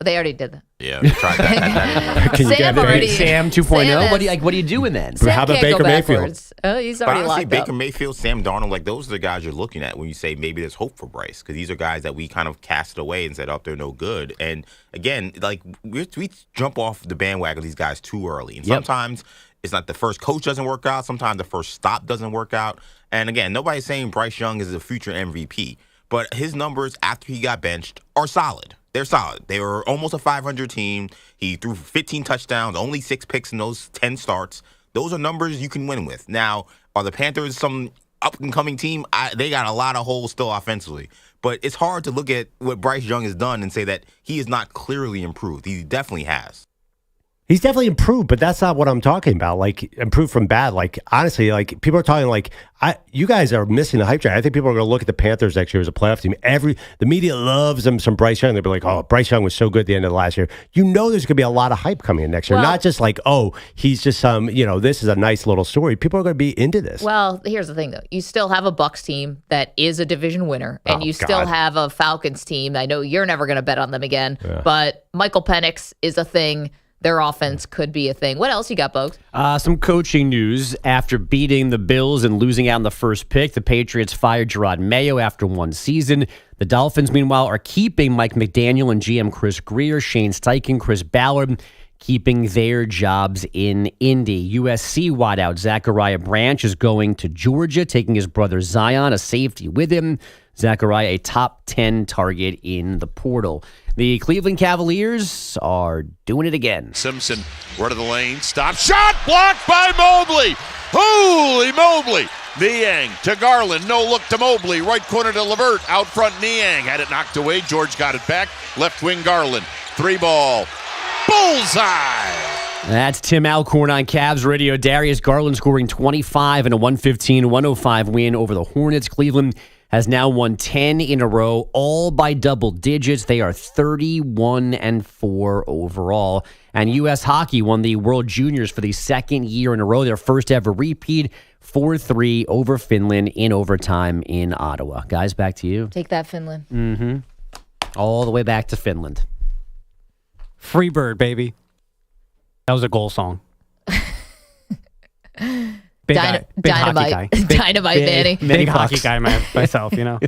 They already did that. Yeah, we tried that. Can you get Sam 2.0? What are you doing then? Sam how about Baker Mayfield? Oh, he's already honestly, locked Baker up. Mayfield, Sam Darnold, like those are the guys you're looking at when you say maybe there's hope for Bryce, because these are guys that we kind of cast away and said, oh, they're no good. And again, like we jump off the bandwagon of these guys too early, and sometimes it's not the first coach doesn't work out. Sometimes the first stop doesn't work out. And again, nobody's saying Bryce Young is a future MVP, but his numbers after he got benched are solid. They're solid. They were almost a 500 team. He threw 15 touchdowns, only 6 picks in those 10 starts. Those are numbers you can win with. Now, are the Panthers some up-and-coming team? They got a lot of holes still offensively. But it's hard to look at what Bryce Young has done and say that he is not clearly improved. He definitely has. He's definitely improved, but that's not what I'm talking about. Like, improved from bad. Like, honestly, like, people are talking like, you guys are missing the hype train. I think people are going to look at the Panthers next year as a playoff team. The media loves them some Bryce Young. They'll be like, oh, Bryce Young was so good at the end of the last year. You know there's going to be a lot of hype coming in next year. Not just like, oh, he's just some, this is a nice little story. People are going to be into this. Well, here's the thing, though. You still have a Bucs team that is a division winner, and you still have a Falcons team. I know you're never going to bet on them again, but Michael Penix is a thing. Their offense could be a thing. What else you got, Bogusch? Some coaching news. After beating the Bills and losing out in the first pick, the Patriots fired Jerod Mayo after one season. The Dolphins, meanwhile, are keeping Mike McDaniel and GM Chris Greer, Shane Steichen, Chris Ballard, keeping their jobs in Indy. USC wideout Zachariah Branch is going to Georgia, taking his brother Zion, a safety, with him. Zachariah, a top 10 target in the portal. The Cleveland Cavaliers are doing it again. Simpson, right of the lane, stop, shot, blocked by Mobley. Holy Mobley. Niang to Garland, no look to Mobley, right corner to LeVert, out front Niang, had it knocked away, George got it back, left wing Garland, 3-ball, bullseye. That's Tim Alcorn on Cavs Radio. Darius Garland scoring 25 in a 115-105 win over the Hornets. Cleveland has now won 10 in a row, all by double digits. They are 31-4 overall. And U.S. Hockey won the World Juniors for the second year in a row, their first ever repeat, 4-3 over Finland in overtime in Ottawa. Guys, back to you. Take that, Finland. Mm-hmm. All the way back to Finland. Freebird, baby. That was a goal song. Big Dynamite, guy. Dynamite, Manny. Big hockey guy myself, You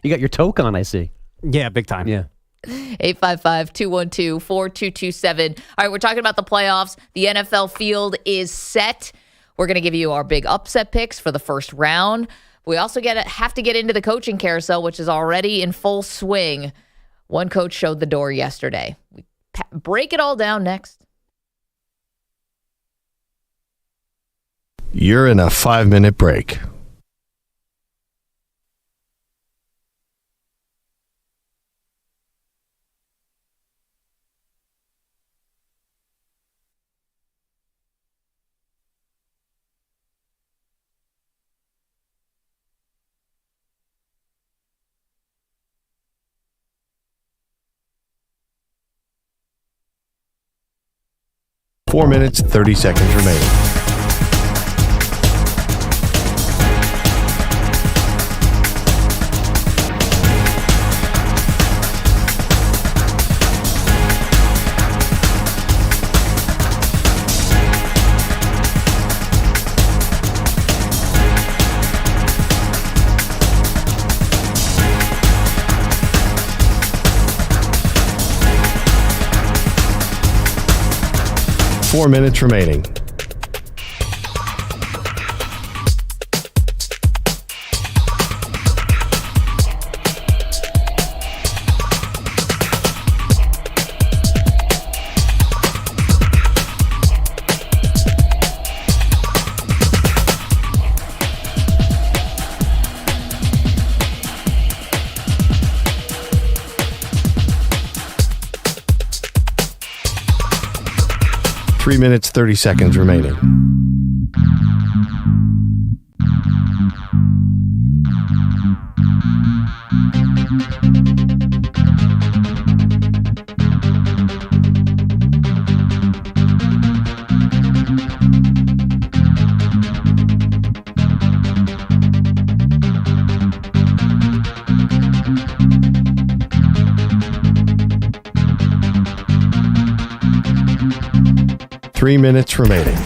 got your toque on, I see. Yeah, big time. Yeah. 855-212-4227. All right, we're talking about the playoffs. The NFL field is set. We're going to give you our big upset picks for the first round. We also have to get into the coaching carousel, which is already in full swing. One coach showed the door yesterday. We break it all down next. You're in a 5-minute break. Four minutes, 30 seconds remaining. Four minutes remaining. Three minutes, 30 seconds remaining. Three minutes remaining.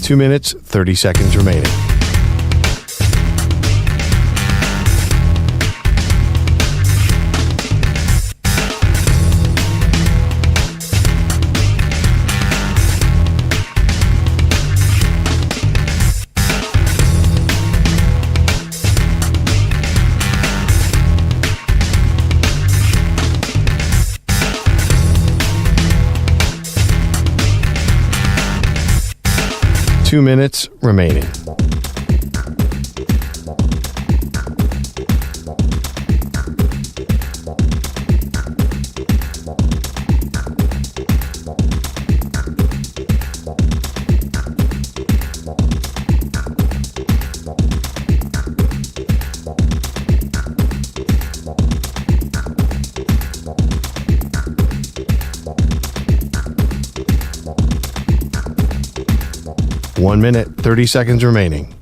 Two minutes, 30 seconds remaining. 2 minutes remaining. One minute, 30 seconds remaining.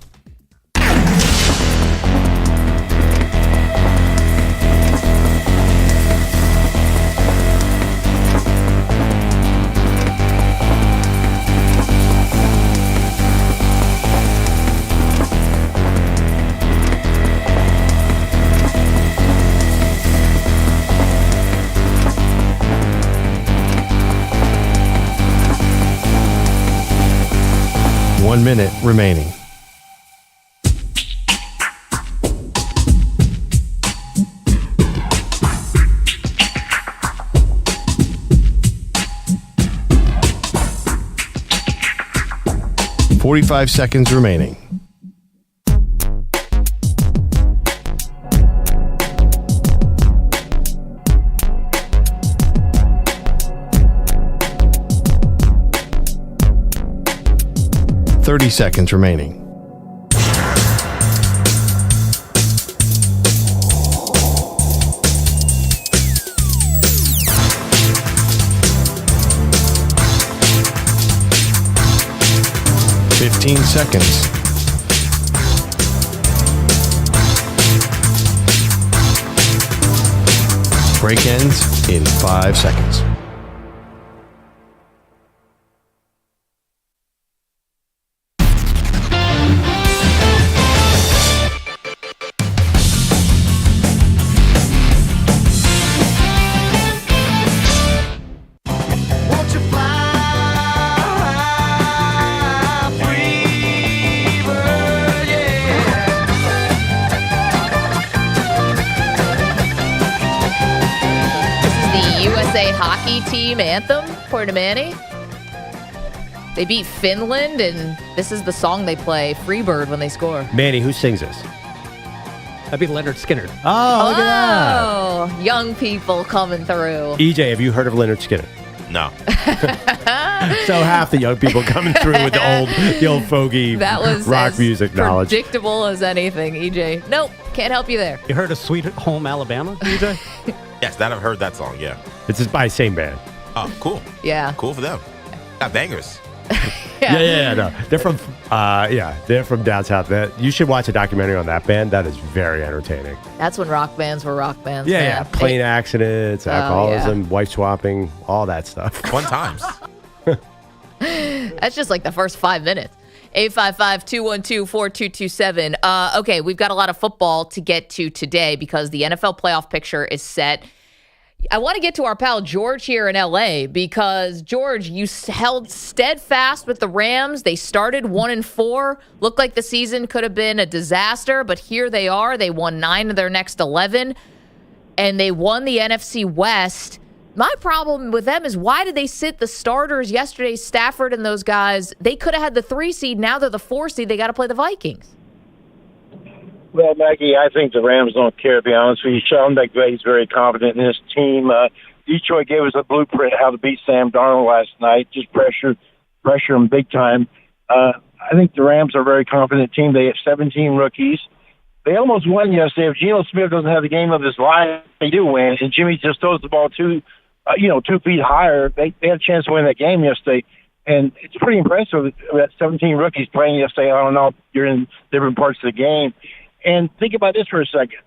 One minute remaining. $45 seconds remaining. $30 seconds remaining. $15 seconds. Break ends in 5 seconds. Hockey team anthem for Manny. They beat Finland, and this is the song they play, Freebird, when they score. Manny, who sings this? That'd be Leonard Skinner. Oh, look at that. Oh, young people coming through. EJ, have you heard of Leonard Skinner? No. So half the young people coming through with the old fogey That was rock as music knowledge. predictable as anything, EJ. Nope, can't help you there. You heard of Sweet Home Alabama, EJ? Yes, that I've heard that song, yeah. It's just by the same band. Oh, cool. Yeah. Cool for them. Got bangers. Yeah, no. They're from down south. You should watch a documentary on that band. That is very entertaining. That's when rock bands were rock bands. Yeah. Plane accidents, alcoholism, yeah. wife swapping, all that stuff. Fun times. That's just like the first 5 minutes. 855-212-4227. Okay, we've got a lot of football to get to today because the NFL playoff picture is set. I want to get to our pal George here in LA because, George, you held steadfast with the Rams. They started 1-4. Looked like the season could have been a disaster, but here they are. They won 9 of their next 11, and they won the NFC West. My problem with them is, why did they sit the starters yesterday, Stafford and those guys? They could have had the 3 seed. Now they're the 4 seed. They got to play the Vikings. Well, Maggie, I think the Rams don't care, to be honest with you. Sean McVay's very confident in his team. Detroit gave us a blueprint how to beat Sam Darnold last night. Just pressure him big time. I think the Rams are a very confident team. They have 17 rookies. They almost won yesterday. If Geno Smith doesn't have the game of his life, they do win. And Jimmy just throws the ball 2 feet higher. They had a chance to win that game yesterday. And it's pretty impressive that 17 rookies playing yesterday. I don't know if you're in different parts of the game. And think about this for a second.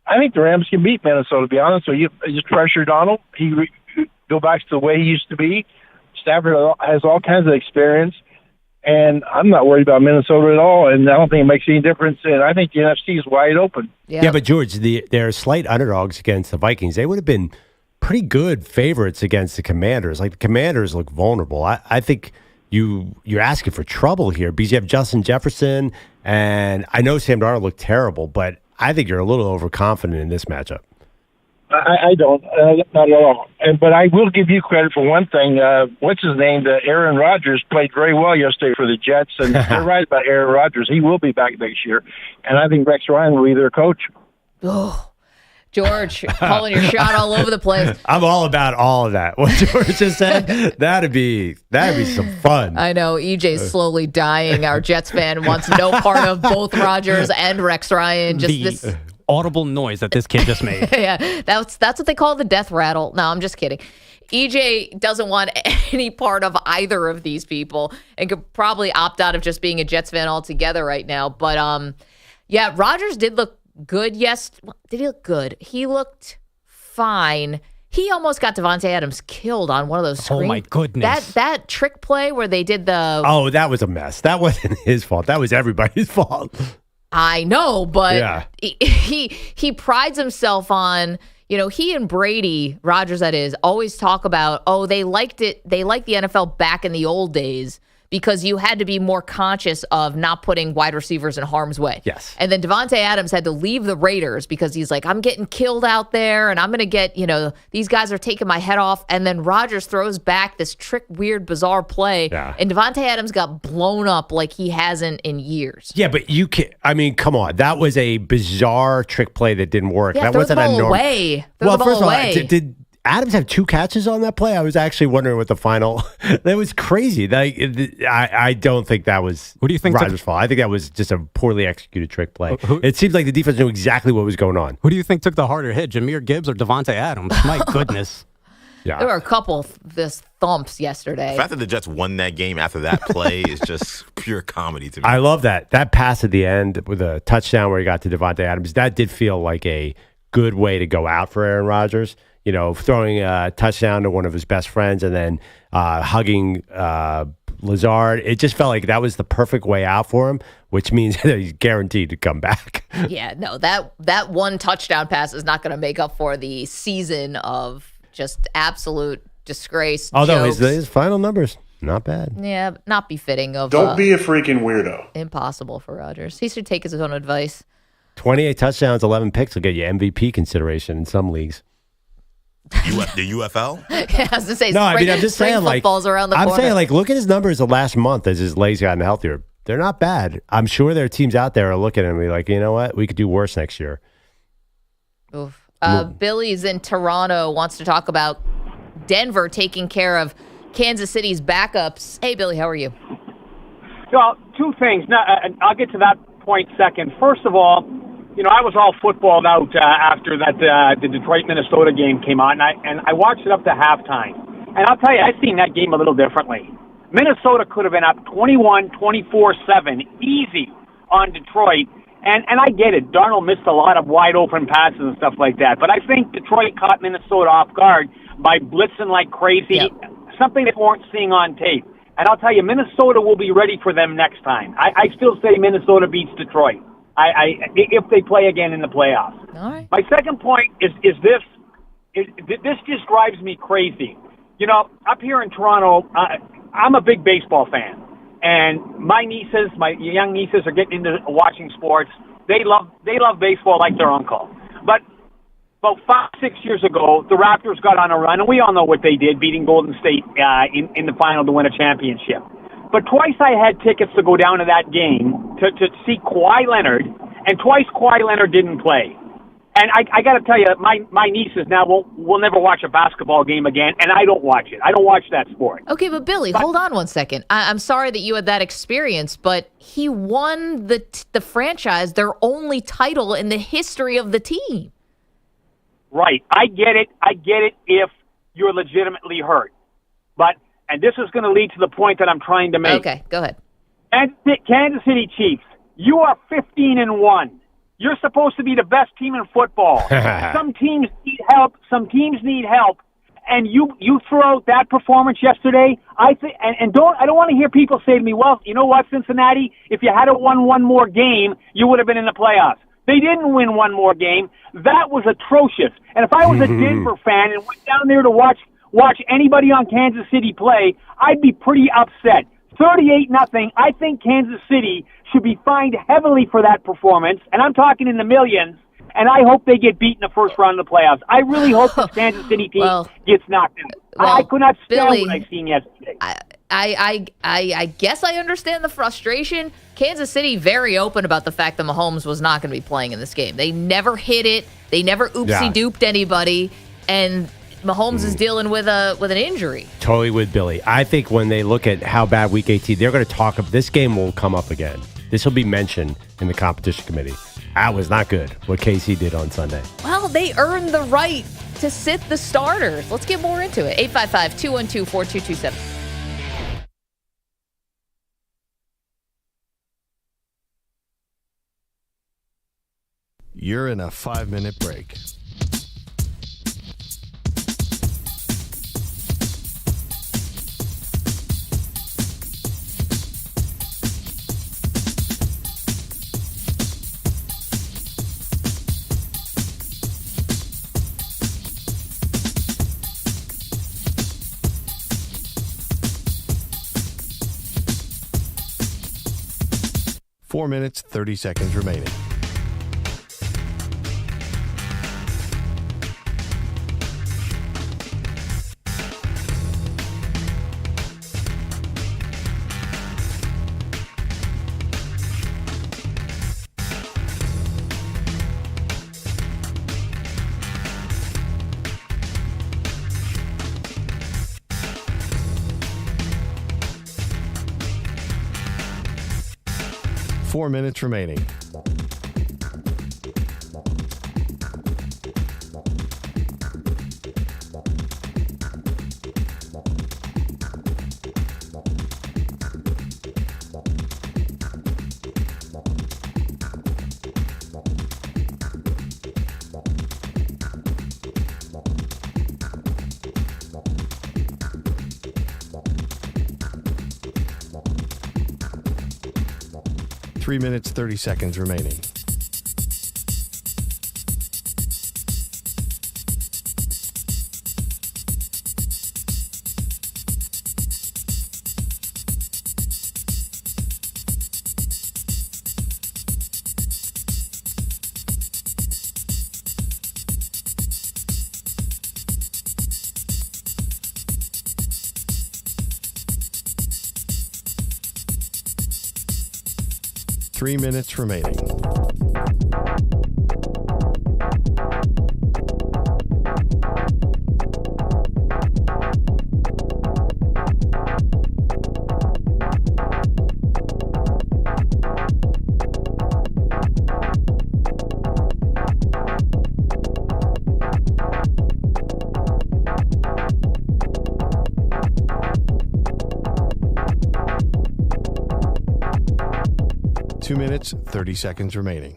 I think the Rams can beat Minnesota, to be honest with you. Just pressure Donald. Go back to the way he used to be. Stafford has all kinds of experience. And I'm not worried about Minnesota at all, and I don't think it makes any difference. And I think the NFC is wide open. Yeah, but George, they're slight underdogs against the Vikings. They would have been pretty good favorites against the Commanders. Like, the Commanders look vulnerable. I think you're asking for trouble here because you have Justin Jefferson, and I know Sam Darnold looked terrible, but I think you're a little overconfident in this matchup. I don't, not at all. But I will give you credit for one thing. What's his name? Aaron Rodgers played very well yesterday for the Jets, and you're right about Aaron Rodgers. He will be back next year, and I think Rex Ryan will be their coach. Oh, George, calling your shot all over the place. I'm all about all of that. What George just said, that'd be some fun. I know EJ's slowly dying. Our Jets fan wants no part of both Rodgers and Rex Ryan. Just this audible noise that this kid just made. Yeah, that's what they call the death rattle. No, I'm just kidding. EJ doesn't want any part of either of these people and could probably opt out of just being a Jets fan altogether right now. But yeah, Rodgers did look good. Yes, did he look good? He looked fine. He almost got Davante Adams killed on one of those screens. Oh my goodness! That trick play where they did the that was a mess. That wasn't his fault. That was everybody's fault. I know, but yeah. he prides himself on, he and Brady, Rodgers that is, always talk about, they liked it. They liked the NFL back in the old days because you had to be more conscious of not putting wide receivers in harm's way. Yes. And then Davante Adams had to leave the Raiders because he's like, I'm getting killed out there and I'm going to get, these guys are taking my head off. And then Rodgers throws back this trick, weird, bizarre play. Yeah. And Davante Adams got blown up like he hasn't in years. Yeah, but come on. That was a bizarre trick play that didn't work. Yeah, that throw wasn't the ball a normal. away. Well, throw the first ball of all, away. did Adams have 2 catches on that play? I was actually wondering what the final. That was crazy. I don't think that was Who do you think Rodgers' fault. I think that was just a poorly executed trick play. It seems like the defense knew exactly what was going on. Who do you think took the harder hit, Jahmyr Gibbs or Davante Adams? My goodness. Yeah. There were a couple of this thumps yesterday. The fact that the Jets won that game after that play is just pure comedy to me. I love that. That pass at the end with a touchdown where he got to Davante Adams, that did feel like a good way to go out for Aaron Rodgers. Throwing a touchdown to one of his best friends and then hugging Lazard. It just felt like that was the perfect way out for him, which means that he's guaranteed to come back. Yeah, no, that one touchdown pass is not going to make up for the season of just absolute disgrace. Although jokes. his final numbers, not bad. Yeah, not befitting of. Don't be a freaking weirdo. Impossible for Rodgers. He should take his own advice. 28 touchdowns, 11 picks will get you MVP consideration in some leagues. The UFL? Yeah, I was gonna say. No, I mean, I'm just saying, football's around the corner. I'm saying, look at his numbers the last month as his legs gotten healthier. They're not bad. I'm sure there are teams out there are looking at him and be like, you know what? We could do worse next year. Oof. Billy's in Toronto wants to talk about Denver taking care of Kansas City's backups. Hey, Billy, how are you? Well, 2 things. Now, I'll get to that point second. First of all, I was all footballed out after that the Detroit-Minnesota game came on, and I watched it up to halftime. And I'll tell you, I've seen that game a little differently. Minnesota could have been up 21, 24-7, easy on Detroit. And I get it. Darnold missed a lot of wide-open passes and stuff like that. But I think Detroit caught Minnesota off guard by blitzing like crazy, something they weren't seeing on tape. And I'll tell you, Minnesota will be ready for them next time. I still say Minnesota beats Detroit. If they play again in the playoffs. All right. My second point is this. This just drives me crazy. Up here in Toronto, I'm a big baseball fan. And my young nieces are getting into watching sports. They love baseball like their uncle. But about 5-6 years ago, the Raptors got on a run, and we all know what they did, beating Golden State in the final to win a championship. But twice I had tickets to go down to that game to see Kawhi Leonard, and twice Kawhi Leonard didn't play. And I got to tell you, my nieces now will never watch a basketball game again, and I don't watch it. I don't watch that sport. Okay, but Billy, hold on one second. I'm sorry that you had that experience, but he won the franchise, their only title in the history of the team. Right. I get it if you're legitimately hurt. And this is going to lead to the point that I'm trying to make. Okay, go ahead. Kansas City Chiefs, you are 15-1. You're supposed to be the best team in football. Some teams need help. And you throw out that performance yesterday. I don't want to hear people say to me, "Well, you know what, Cincinnati? If you had won one more game, you would have been in the playoffs." They didn't win one more game. That was atrocious. And if I was a Denver fan and went down there to watch anybody on Kansas City play, I'd be pretty upset. 38-0. I think Kansas City should be fined heavily for that performance, and I'm talking in the millions. and I hope they get beat in the first round of the playoffs. I really hope the Kansas City team gets knocked in. I could not stand Billy, what I've seen yesterday. I guess I understand the frustration. Kansas City very open about the fact that Mahomes was not going to be playing in this game. They never hit it. They never oopsie-dooped anybody. And Mahomes is dealing with an injury. Totally with Billy. I think when they look at how bad Week 18, they're going to talk of this game will come up again. This will be mentioned in the competition committee. That was not good, what KC did on Sunday. Well, they earned the right to sit the starters. Let's get more into it. 855-212-4227. You're in a 5-minute break. Four minutes, 30 seconds remaining. Four minutes remaining. Three minutes, 30 seconds remaining. Three minutes remaining. Two minutes, 30 seconds remaining.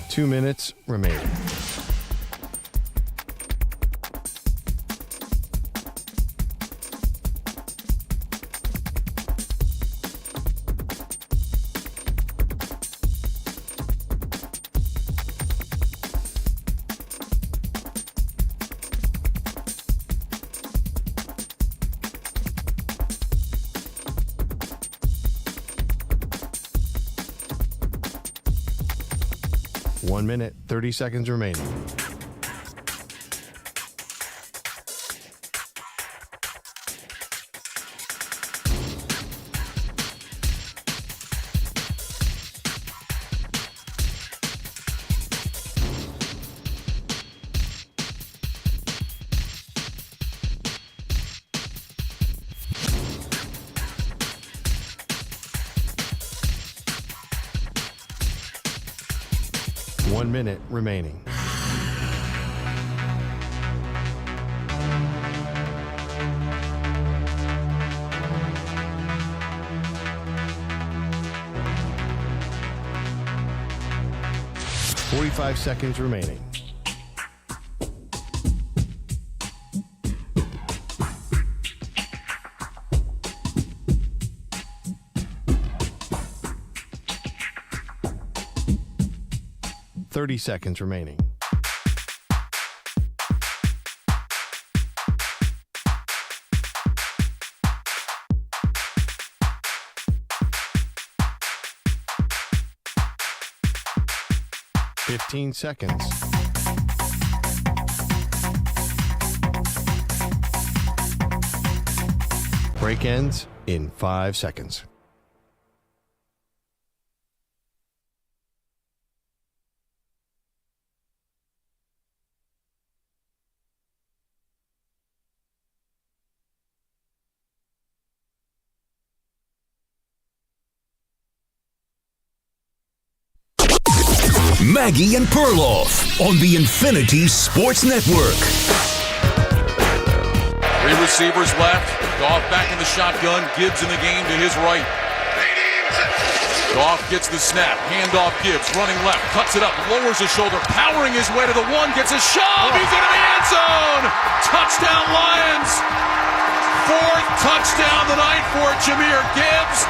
Two minutes remaining. One minute, 30 seconds remaining. One minute remaining. .45 seconds remaining. 30 seconds remaining. Fifteen seconds. Break ends in 5 seconds. Maggie and Perloff on the Infinity Sports Network. 3 receivers left. Goff back in the shotgun. Gibbs in the game to his right. Goff gets the snap. Handoff Gibbs. Running left. Cuts it up. Lowers his shoulder. Powering his way to the 1. Gets a shove. He's into the end zone. Touchdown Lions. 4th touchdown tonight for Jahmyr Gibbs.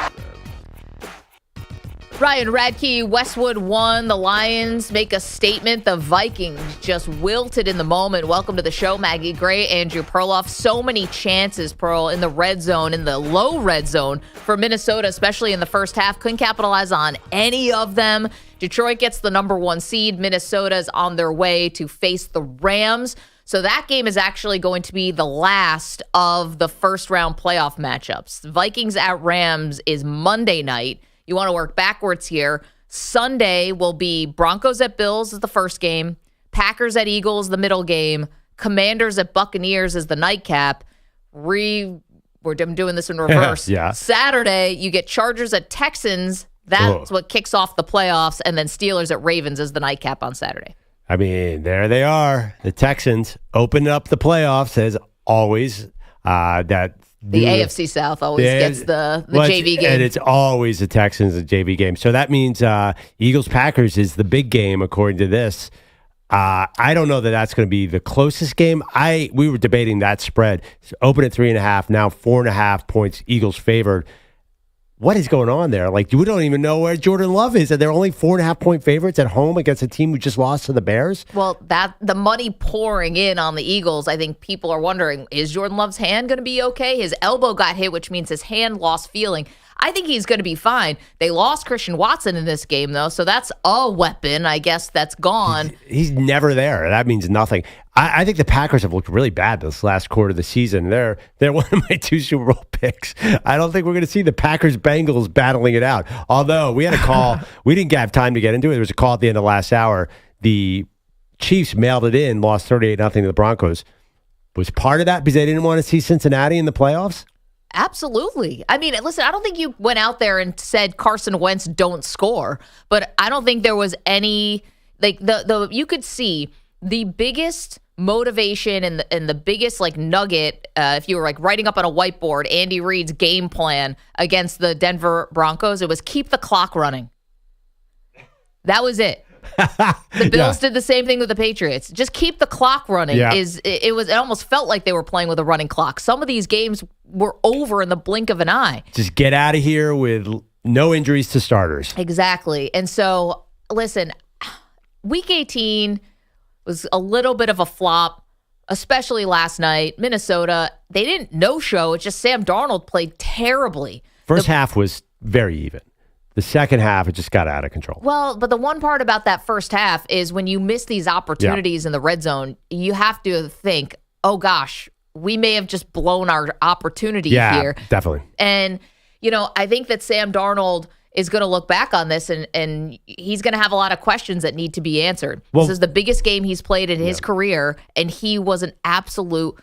Ryan Radke, Westwood won. The Lions make a statement. The Vikings just wilted in the moment. Welcome to the show, Maggie Gray, Andrew Perloff. So many chances, Pearl, in the red zone, in the low red zone for Minnesota, especially in the first half. Couldn't capitalize on any of them. Detroit gets the number 1 seed. Minnesota's on their way to face the Rams. So that game is actually going to be the last of the first-round playoff matchups. Vikings at Rams is Monday night. You want to work backwards here. Sunday will be Broncos at Bills is the first game. Packers at Eagles, the middle game. Commanders at Buccaneers is the nightcap. We're doing this in reverse. Yeah. Saturday, you get Chargers at Texans. That's what kicks off the playoffs. And then Steelers at Ravens is the nightcap on Saturday. I mean, there they are. The Texans open up the playoffs as always. The AFC South always gets the JV game. And it's always the Texans, the JV game. So that means Eagles-Packers is the big game, according to this. I don't know that that's going to be the closest game. We were debating that spread. It's open at 3.5, now 4.5 points, Eagles favored. What is going on there? Like, we don't even know where Jordan Love is. And they're only 4.5-point favorites at home against a team who just lost to the Bears. Well, the money pouring in on the Eagles, I think people are wondering, is Jordan Love's hand going to be okay? His elbow got hit, which means his hand lost feeling. I think he's going to be fine. They lost Christian Watson in this game, though, so that's a weapon, I guess, that's gone. He's never there. That means nothing. I think the Packers have looked really bad this last quarter of the season. They're one of my 2 Super Bowl picks. I don't think we're going to see the Packers-Bengals battling it out. Although, we had a call. We didn't have time to get into it. There was a call at the end of last hour. The Chiefs mailed it in, lost 38-0 to the Broncos. Was part of that because they didn't want to see Cincinnati in the playoffs? Absolutely. I mean, listen, I don't think you went out there and said Carson Wentz don't score, but I don't think there was any, like, you could see the biggest motivation and the biggest, like, nugget, if you were, like, writing up on a whiteboard, Andy Reid's game plan against the Denver Broncos, it was keep the clock running. That was it. The Bills did the same thing with the Patriots. Just keep the clock running. Yeah. It almost felt like they were playing with a running clock. Some of these games were over in the blink of an eye. Just get out of here with no injuries to starters. Exactly. And so, listen, Week 18 was a little bit of a flop, especially last night. Minnesota, they didn't no-show. It's just Sam Darnold played terribly. First half was very even. The second half, it just got out of control. Well, but the one part about that first half is when you miss these opportunities in the red zone, you have to think, oh, gosh, we may have just blown our opportunity here. Yeah, definitely. And, I think that Sam Darnold is going to look back on this and he's going to have a lot of questions that need to be answered. Well, this is the biggest game he's played in his career, and he was an absolute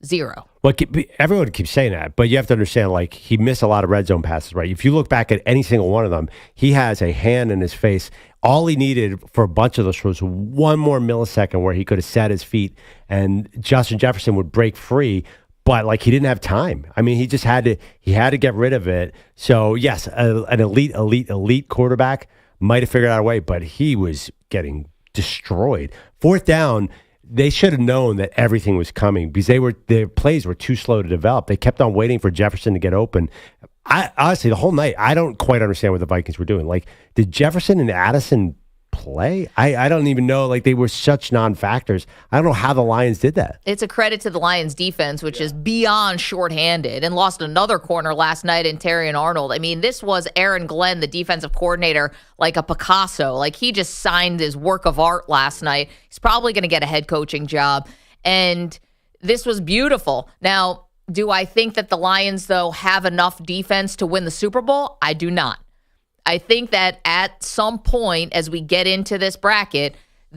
zero. Well, everyone keeps saying that, but you have to understand, like, he missed a lot of red zone passes, right? If you look back at any single one of them, he has a hand in his face. All he needed for a bunch of those was one more millisecond where he could have set his feet and Justin Jefferson would break free, but, like, he didn't have time. I mean, he just had to get rid of it. So, yes, an elite quarterback might have figured out a way, but he was getting destroyed. Fourth down, they should have known that everything was coming because their plays were too slow to develop. They kept on waiting for Jefferson to get open. Honestly, the whole night, I don't quite understand what the Vikings were doing. Like, did Jefferson and Addison play. I don't even know. Like, they were such non-factors. I don't know how the Lions did that. It's a credit to the Lions defense, which is beyond shorthanded, and lost another corner last night in Terry and Arnold. I mean, this was Aaron Glenn, the defensive coordinator, like a Picasso. Like, he just signed his work of art last night. He's probably going to get a head coaching job. And this was beautiful. Now, do I think that the Lions, though, have enough defense to win the Super Bowl? I do not. I think that at some point, as we get into this bracket,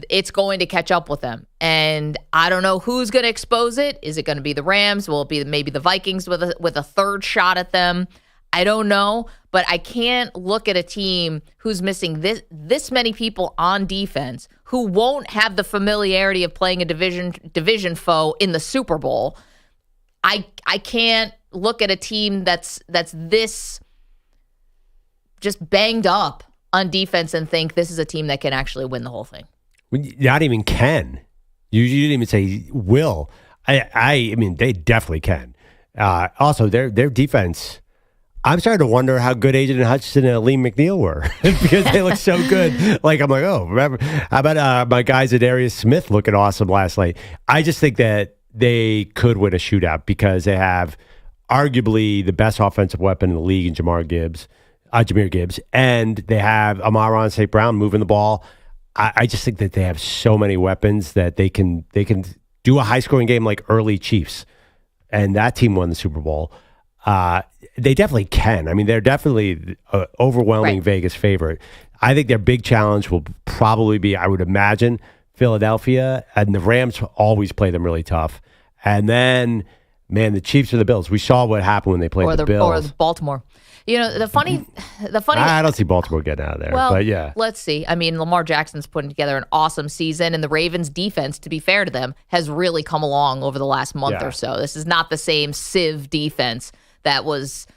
it's going to catch up with them. And I don't know who's going to expose it. Is it going to be the Rams? Will it be maybe the Vikings with a third shot at them? I don't know. But I can't look at a team who's missing this many people on defense, who won't have the familiarity of playing a division foe in the Super Bowl. I can't look at a team that's this just banged up on defense and think this is a team that can actually win the whole thing. Not even can. You didn't even say will. I mean, they definitely can. Also, their defense, I'm starting to wonder how good Aiden Hutchinson and Lee McNeil were because they look so good. Like, I'm like, oh, remember, how about my guys at Darius Smith looking awesome last night? I just think that they could win a shootout because they have arguably the best offensive weapon in the league in Jahmyr Gibbs, and they have Amon-Ra St. Brown moving the ball. I just think that they have so many weapons that they can do a high-scoring game like early Chiefs, and that team won the Super Bowl. They definitely can. I mean, they're definitely an overwhelming Vegas favorite. I think their big challenge will probably be, I would imagine, Philadelphia, and the Rams always play them really tough. And then, man, the Chiefs or the Bills. We saw what happened when they played the Bills. Or Baltimore. You know, the funny. I don't see Baltimore getting out of there, well, but yeah. Let's see. I mean, Lamar Jackson's putting together an awesome season, and the Ravens' defense, to be fair to them, has really come along over the last month or so. This is not the same Civ defense that was,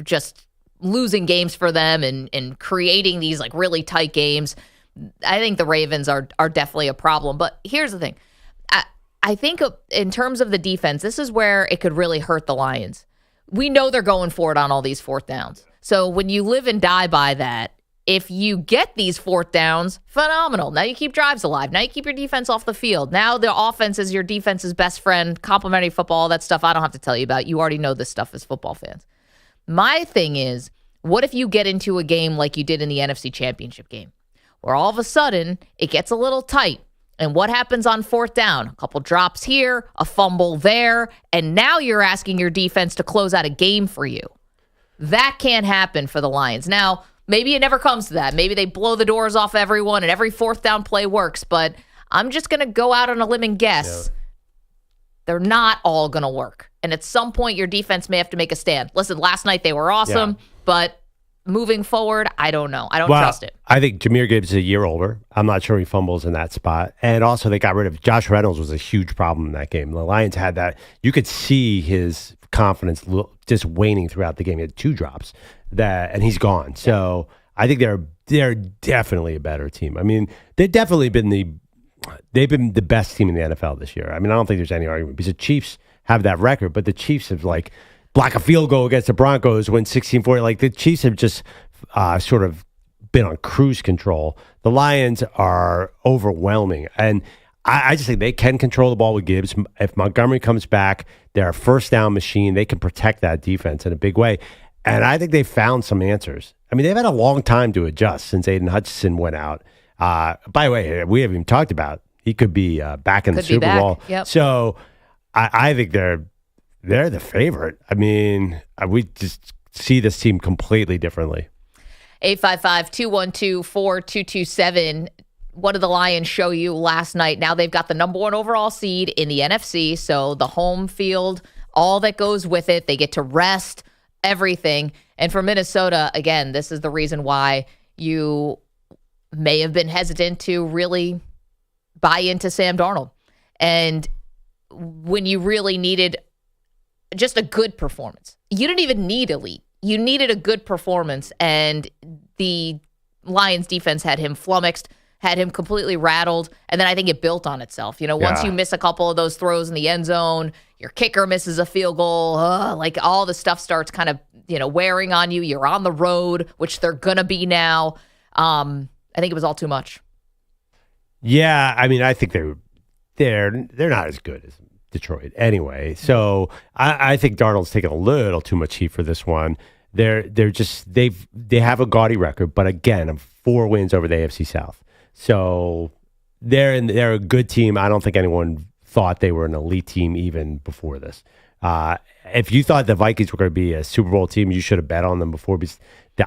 just losing games for them and creating these like really tight games. I think the Ravens are definitely a problem. But here's the thing. I think in terms of the defense, this is where it could really hurt the Lions. We know they're going for it on all these fourth downs. So when you live and die by that, if you get these fourth downs, phenomenal. Now you keep drives alive. Now you keep your defense off the field. Now the offense is your defense's best friend, complimentary football, all that stuff I don't have to tell you about. You already know this stuff as football fans. My thing is, what if you get into a game like you did in the NFC Championship game, where all of a sudden it gets a little tight? And what happens on fourth down? A couple drops here, a fumble there, and now you're asking your defense to close out a game for you. That can't happen for the Lions. Now, maybe it never comes to that. Maybe they blow the doors off everyone and every fourth down play works, but I'm just going to go out on a limb and guess they're not all going to work. And at some point, your defense may have to make a stand. Listen, last night they were awesome, but moving forward, I don't know. I don't trust it. I think Jahmyr Gibbs is a year older. I'm not sure he fumbles in that spot. And also, they got rid of Josh Reynolds was a huge problem in that game. The Lions had that. You could see his confidence just waning throughout the game. He had 2 drops, and he's gone. So I think they're definitely a better team. I mean, they've definitely been the best team in the NFL this year. I mean, I don't think there's any argument because the Chiefs have that record, but the Chiefs have block a field goal against the Broncos, win 16-40. Like, the Chiefs have just sort of been on cruise control. The Lions are overwhelming. And I just think they can control the ball with Gibbs. If Montgomery comes back, they're a first down machine. They can protect that defense in a big way. And I think they've found some answers. I mean, they've had a long time to adjust since Aiden Hutchinson went out. By the way, we haven't even talked about he could be back in the Super Bowl. Yep. So I think they're the favorite. I mean, we just see this team completely differently. 855-212-4227. What did the Lions show you last night? Now they've got the number 1 overall seed in the NFC, so the home field, all that goes with it. They get to rest, everything. And for Minnesota, again, this is the reason why you may have been hesitant to really buy into Sam Darnold. And when you really needed just a good performance. You didn't even need elite. You needed a good performance, and the Lions defense had him flummoxed, had him completely rattled, and then I think it built on itself. Once you miss a couple of those throws in the end zone, your kicker misses a field goal, like all the stuff starts kind of, wearing on you. You're on the road, which they're going to be now. I think it was all too much. Yeah, I mean, I think they're not as good as Detroit anyway. So I think Darnold's taking a little too much heat for this one. They have a gaudy record, but again, 4 wins over the AFC South. So they're a good team. I don't think anyone thought they were an elite team even before this. If you thought the Vikings were going to be a Super Bowl team, you should have bet on them before, because the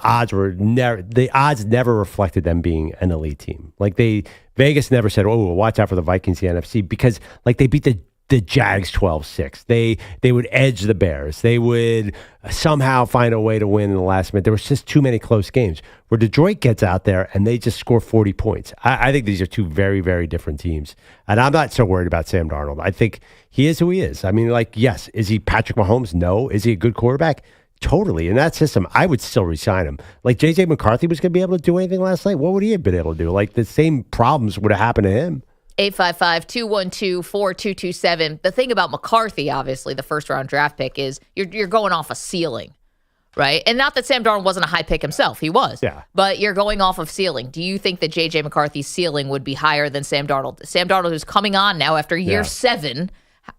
odds never reflected them being an elite team. Like Vegas never said, "Oh, watch out for the Vikings, the NFC," because like they beat the Jags 12-6. They would edge the Bears. They would somehow find a way to win in the last minute. There was just too many close games where Detroit gets out there and they just score 40 points. I think these are two very, very different teams. And I'm not so worried about Sam Darnold. I think he is who he is. I mean, like, yes, is he Patrick Mahomes? No. Is he a good quarterback? Totally. In that system, I would still re-sign him. Like, J.J. McCarthy was going to be able to do anything last night. What would he have been able to do? Like, the same problems would have happened to him. 855-212-4227. The thing about McCarthy, obviously, the first-round draft pick, is you're going off a ceiling, right? And not that Sam Darnold wasn't a high pick himself. He was. Yeah. But you're going off of ceiling. Do you think that J.J. McCarthy's ceiling would be higher than Sam Darnold? Sam Darnold, who's coming on now after year 7,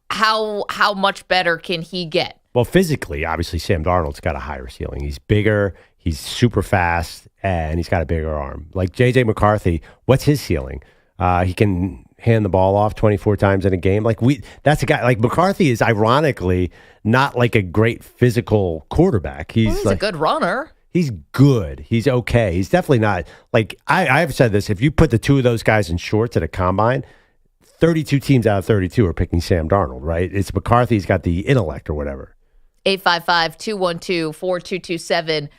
how much better can he get? Well, physically, obviously, Sam Darnold's got a higher ceiling. He's bigger, he's super fast, and he's got a bigger arm. Like J.J. McCarthy, what's his ceiling? He can hand the ball off 24 times in a game. That's a guy like McCarthy is ironically not like a great physical quarterback. He's a good runner. He's good. He's okay. He's definitely not like I've said this. If you put the two of those guys in shorts at a combine, 32 teams out of 32 are picking Sam Darnold, right? It's McCarthy. He's got the intellect or whatever. 855-212-4227.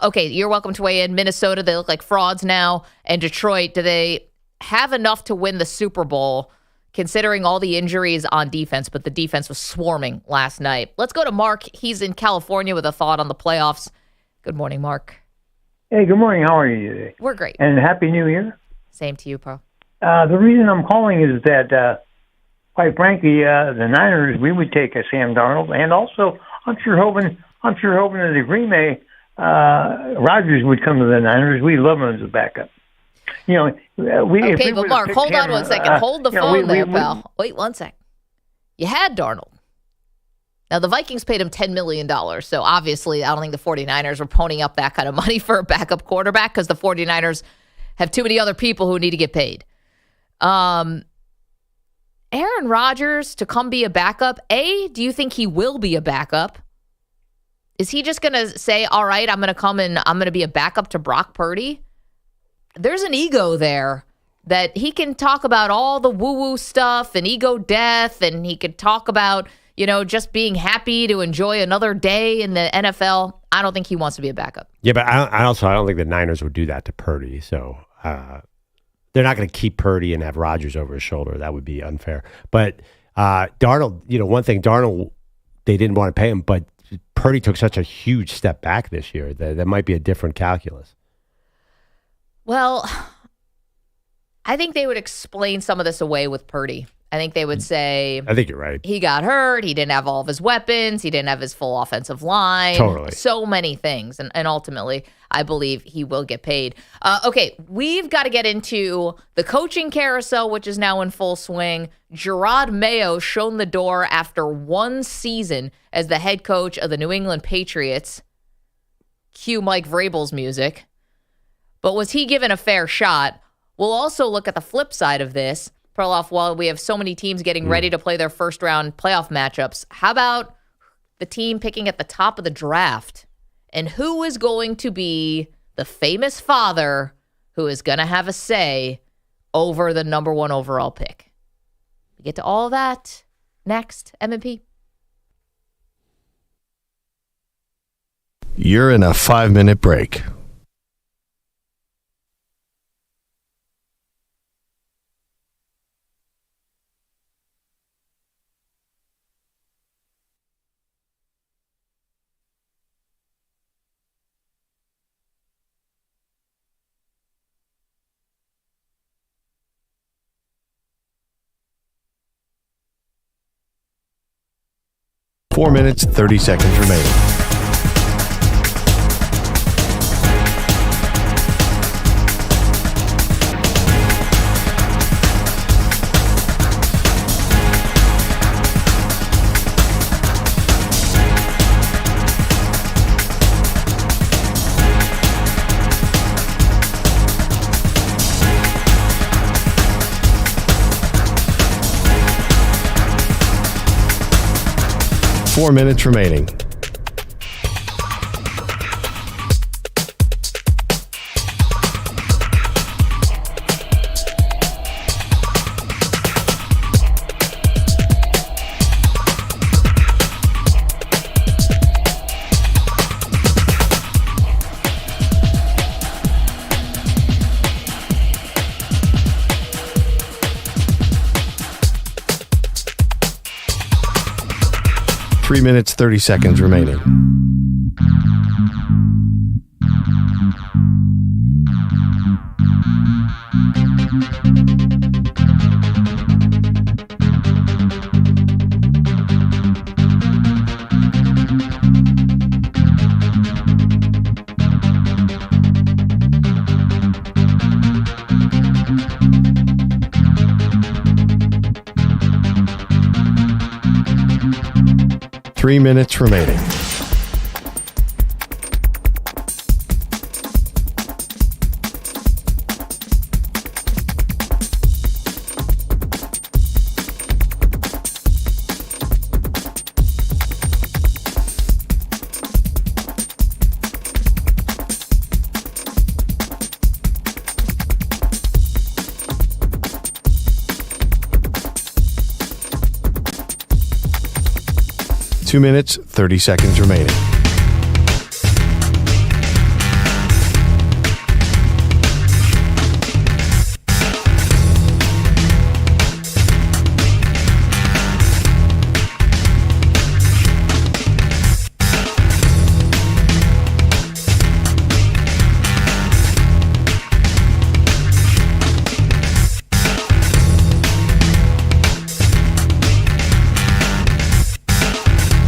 Okay, you're welcome to weigh in. Minnesota, they look like frauds now. And Detroit, do they have enough to win the Super Bowl, considering all the injuries on defense? But the defense was swarming last night. Let's go to Mark. He's in California with a thought on the playoffs. Good morning, Mark. Hey, good morning. How are you today? We're great. And Happy New Year. Same to you, Pro. The reason I'm calling is that, quite frankly, the Niners, we would take a Sam Darnold, and also I'm sure hoping that the Green Bay Rodgers would come to the Niners. We love him as a backup. But Mark, hold on one second. Hold the phone there, pal. Wait 1 sec. You had Darnold. Now, the Vikings paid him $10 million, so obviously I don't think the 49ers were ponying up that kind of money for a backup quarterback because the 49ers have too many other people who need to get paid. Aaron Rodgers to come be a backup, do you think he will be a backup? Is he just going to say, all right, I'm going to come and I'm going to be a backup to Brock Purdy? There's an ego there that he can talk about all the woo-woo stuff and ego death, and he could talk about, just being happy to enjoy another day in the NFL. I don't think he wants to be a backup. Yeah, but I don't think the Niners would do that to Purdy. So they're not going to keep Purdy and have Rodgers over his shoulder. That would be unfair. But Darnold, one thing, Darnold, they didn't want to pay him, but Purdy took such a huge step back this year that might be a different calculus. Well, I think they would explain some of this away with Purdy. I think they would say, I think you're right. He got hurt. He didn't have all of his weapons. He didn't have his full offensive line. Totally. So many things. And ultimately, I believe he will get paid. Okay, we've got to get into the coaching carousel, which is now in full swing. Jerod Mayo shown the door after 1 season as the head coach of the New England Patriots. Cue Mike Vrabel's music. But was he given a fair shot? We'll also look at the flip side of this. Perloff, while we have so many teams getting ready to play their first-round playoff matchups, how about the team picking at the top of the draft? And who is going to be the famous father who is going to have a say over the number 1 overall pick? We get to all that next, M&P. You're in a 5-minute break. Four minutes, 30 seconds remaining. 4 minutes remaining. Three minutes, 30 seconds remaining. Three minutes remaining. Two minutes, 30 seconds remaining.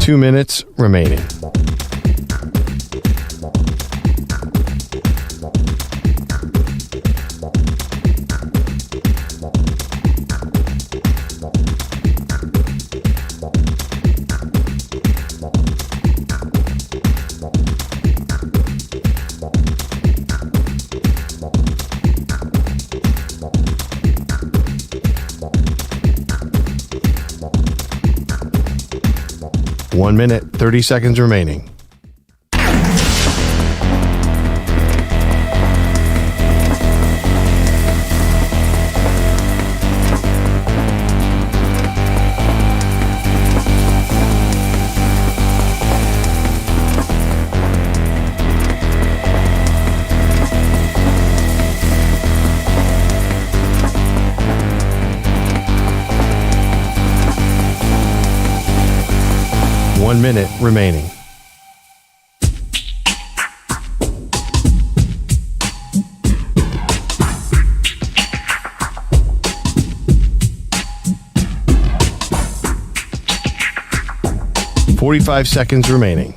Two minutes remaining. One minute, 30 seconds remaining. One minute remaining. $45 seconds remaining.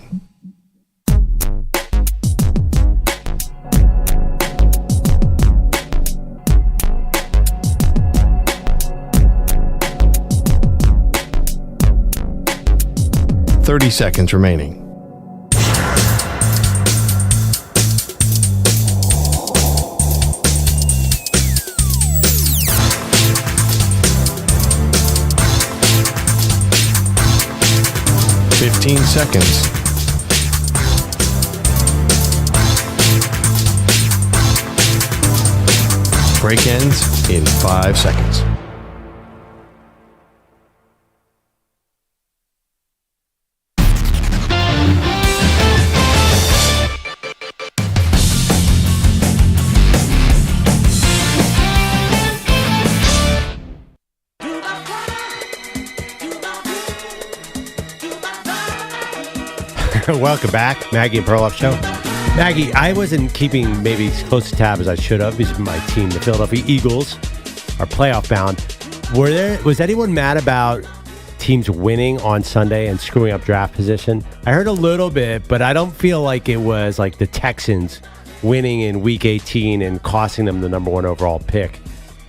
$30 seconds remaining. $15 seconds. Break ends in 5 seconds. Welcome back, Maggie and Perloff Show. Maggie, I wasn't keeping maybe as close a tab as I should have because my team, the Philadelphia Eagles, are playoff bound. Was anyone mad about teams winning on Sunday and screwing up draft position? I heard a little bit, but I don't feel like it was like the Texans winning in Week 18 and costing them the number 1 overall pick.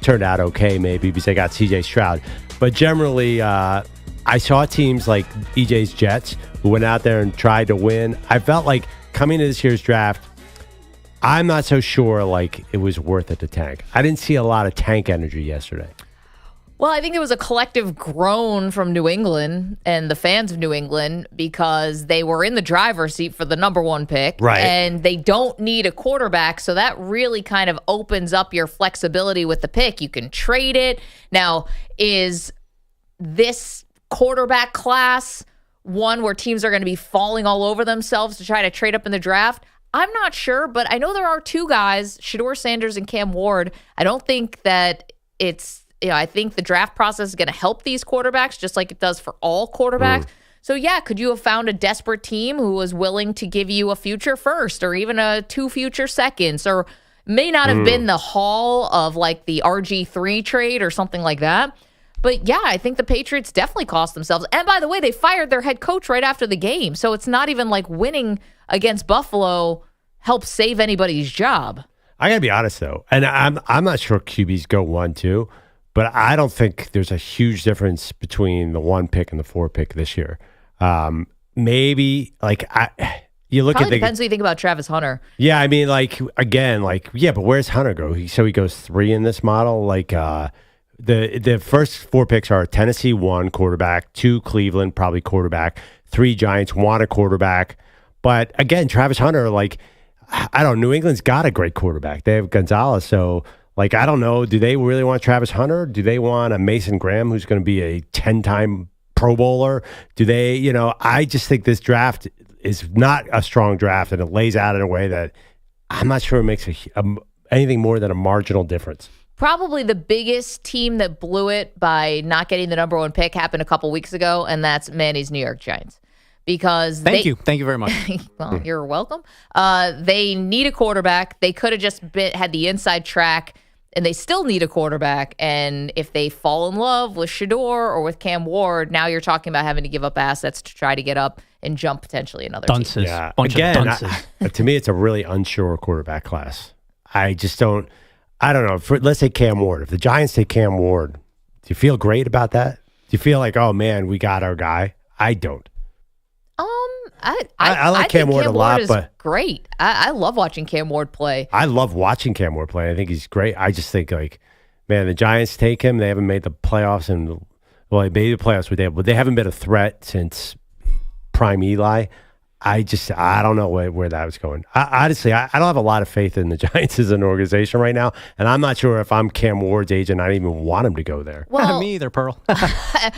Turned out okay, maybe, because they got C.J. Stroud. But generally, I saw teams like EJ's Jets who went out there and tried to win. I felt like coming to this year's draft, I'm not so sure like it was worth it to tank. I didn't see a lot of tank energy yesterday. Well, I think there was a collective groan from New England and the fans of New England because they were in the driver's seat for the number 1 pick. Right. And they don't need a quarterback. So that really kind of opens up your flexibility with the pick. You can trade it. Now, is this quarterback class one where teams are going to be falling all over themselves to try to trade up in the draft? I'm not sure, but I know there are 2 guys, Shedeur Sanders and Cam Ward. I don't think that it's, I think the draft process is going to help these quarterbacks just like it does for all quarterbacks. So, yeah, could you have found a desperate team who was willing to give you a future first or even a 2 future seconds, or may not have been the haul of like the RG3 trade or something like that? But, yeah, I think the Patriots definitely cost themselves. And, by the way, they fired their head coach right after the game. So it's not even like winning against Buffalo helps save anybody's job. I got to be honest, though, and I'm not sure QBs go 1-2. But I don't think there's a huge difference between the 1 pick and the 4 pick this year. Maybe you look Probably at the depends what you think about Travis Hunter. Yeah, I mean, but where's Hunter go? He goes 3 in this model. The first 4 picks are Tennessee 1 quarterback, 2 Cleveland probably quarterback, 3 Giants want a quarterback. But again, Travis Hunter, New England's got a great quarterback. They have Gonzalez, so. I don't know. Do they really want Travis Hunter? Do they want a Mason Graham who's going to be a 10-time Pro Bowler? Do they, I just think this draft is not a strong draft, and it lays out in a way that I'm not sure it makes anything more than a marginal difference. Probably the biggest team that blew it by not getting the number 1 pick happened a couple weeks ago, and that's Manny's New York Giants. Because Thank you very much. Well, you're welcome. They need a quarterback. They could have just had the inside track, and they still need a quarterback. And if they fall in love with Shedeur or with Cam Ward, now you're talking about having to give up assets to try to get up and jump potentially another dunces. team. Yeah. Bunch Again, of dunces. To me, it's a really unsure quarterback class. I just don't. I don't know. Let's say Cam Ward. If the Giants take Cam Ward, do you feel great about that? Do you feel like, oh man, we got our guy? I don't. I like Cam Ward a lot, but great. I love watching Cam Ward play. I love watching Cam Ward play. I think he's great. I just think man, the Giants take him. They haven't made the playoffs, they made the playoffs with them, but they haven't been a threat since prime Eli. I don't know where that was going. Honestly, I don't have a lot of faith in the Giants as an organization right now, and I'm not sure if I'm Cam Ward's agent, I don't even want him to go there. Well, me either, Pearl.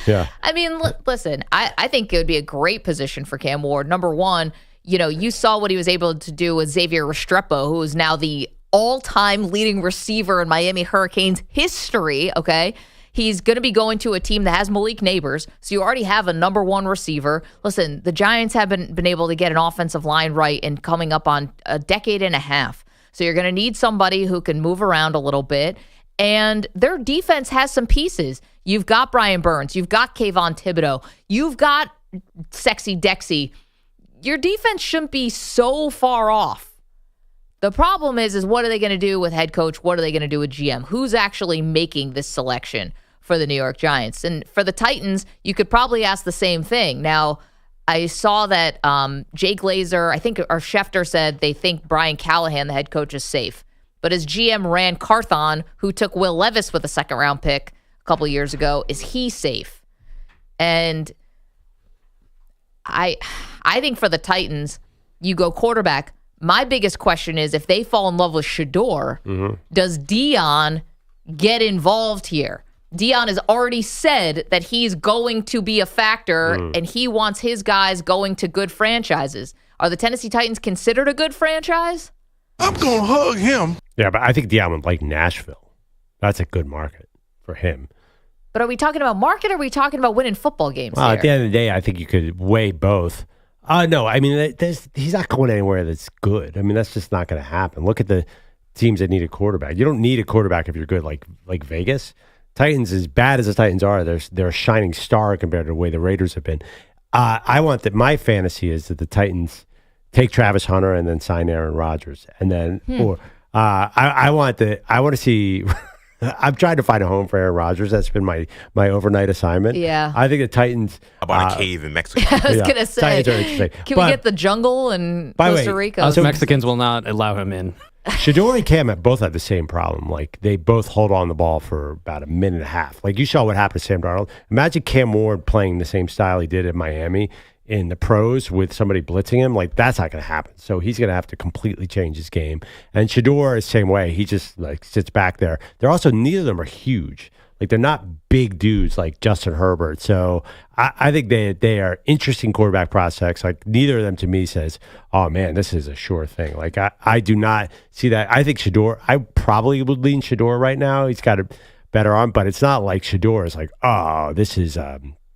Yeah. I mean, listen, I think it would be a great position for Cam Ward. Number 1, you saw what he was able to do with Xavier Restrepo, who is now the all-time leading receiver in Miami Hurricanes history, okay? He's going to be going to a team that has Malik Neighbors, so you already have a number 1 receiver. Listen, the Giants haven't been able to get an offensive line right in coming up on a decade and a half. So you're going to need somebody who can move around a little bit. And their defense has some pieces. You've got Brian Burns. You've got Kayvon Thibodeau. You've got Sexy Dexy. Your defense shouldn't be so far off. The problem is what are they going to do with head coach? What are they going to do with GM? Who's actually making this selection for the New York Giants? And for the Titans, you could probably ask the same thing. Now, I saw that Jay Glazer, I think, or Schefter said they think Brian Callahan, the head coach, is safe. But as GM Rand Carthon, who took Will Levis with a second-round pick a couple years ago, is he safe? And I think for the Titans, you go quarterback. My biggest question is if they fall in love with Shedeur, does Dion get involved here? Dion has already said that he's going to be a factor and he wants his guys going to good franchises. Are the Tennessee Titans considered a good franchise? I'm going to hug him. Yeah, but I think Dion would like Nashville. That's a good market for him. But are we talking about market or are we talking about winning football games Well, here? at the end of the day, I think you could weigh both. No, I mean, he's not going anywhere that's good. I mean, that's just not going to happen. Look at the teams that need a quarterback. You don't need a quarterback if you're good, like Vegas. Titans, as bad as the Titans are, they're a shining star compared to the way the Raiders have been. I want that. My fantasy is that the Titans take Travis Hunter and then sign Aaron Rodgers, and then I want to see. I'm trying to find a home for Aaron Rodgers. That's been my overnight assignment. Yeah. I think the Titans. About a cave in Mexico. I was going to say, Titans are interesting. can we get the jungle in Costa Rica? Us Mexicans will not allow him in. Shador and Cam both have the same problem. Like, they both hold on the ball for about a minute and a half. Like, you saw what happened to Sam Darnold. Imagine Cam Ward playing the same style he did in Miami in the pros with somebody blitzing him. Like, that's not going to happen. So he's going to have to completely change his game. And Shador is the same way. He just, like, sits back there. They're also, neither of them are huge. Like, they're not big dudes like Justin Herbert. So I think they are interesting quarterback prospects. Like, neither of them to me says, oh, man, this is a sure thing. Like, I do not see that. I think Shador, I probably would lean Shador right now. He's got a better arm, but it's not like Shador is like, oh, this is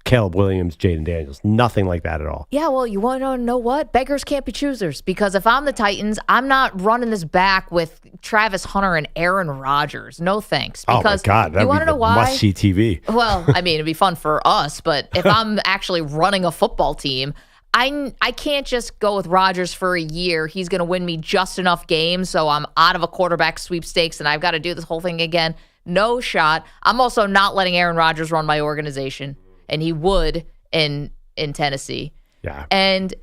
Caleb Williams, Jaden Daniels. Nothing like that at all. Yeah, well, you want to know what? Beggars can't be choosers, because if I'm the Titans, I'm not running this back with Travis Hunter and Aaron Rodgers. No thanks. Because oh, my God. That you want to know why? Must-see TV. Well, I mean, it'd be fun for us, but if I'm actually running a football team, I can't just go with Rodgers for a year. He's going to win me just enough games, so I'm out of a quarterback sweepstakes, and I've got to do this whole thing again. No shot. I'm also not letting Aaron Rodgers run my organization. And he would in Tennessee. Yeah. And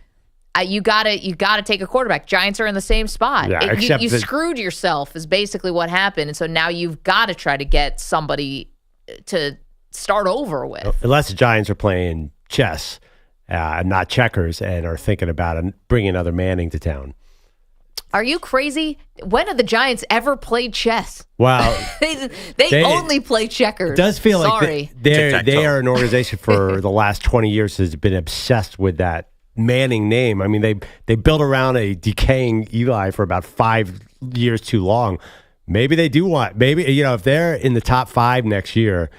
you gotta take a quarterback. Giants are in the same spot. Yeah, You screwed yourself is basically what happened. And so now you've got to try to get somebody to start over with. Unless the Giants are playing chess, not checkers, and are thinking about bringing another Manning to town. Are you crazy? When have the Giants ever played chess? Wow. they only play checkers. It does feel Sorry. like they are an organization for the last 20 years has been obsessed with that Manning name. I mean, they built around a decaying Eli for about 5 years too long. Maybe they do want, if they're in the top 5 next year,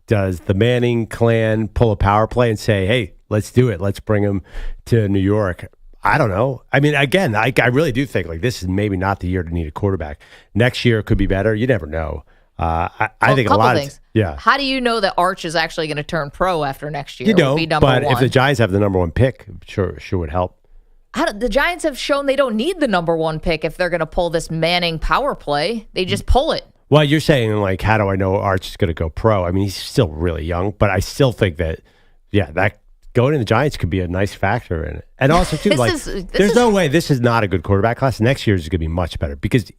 does the Manning clan pull a power play and say, hey, let's do it. Let's bring them to New York. I don't know. I mean, again, I really do think like this is maybe not the year to need a quarterback. Next year could be better. You never know. I think a lot of things. Yeah. How do you know that Arch is actually going to turn pro after next year? You don't. Be number but one? If the Giants have the number 1 pick, sure would help. The Giants have shown they don't need the number 1 pick if they're going to pull this Manning power play. They just pull it. Well, you're saying like, how do I know Arch is going to go pro? I mean, he's still really young, but I still think that, that. Going to the Giants could be a nice factor in it. And also, too, there's no way this is not a good quarterback class. Next year is going to be much better because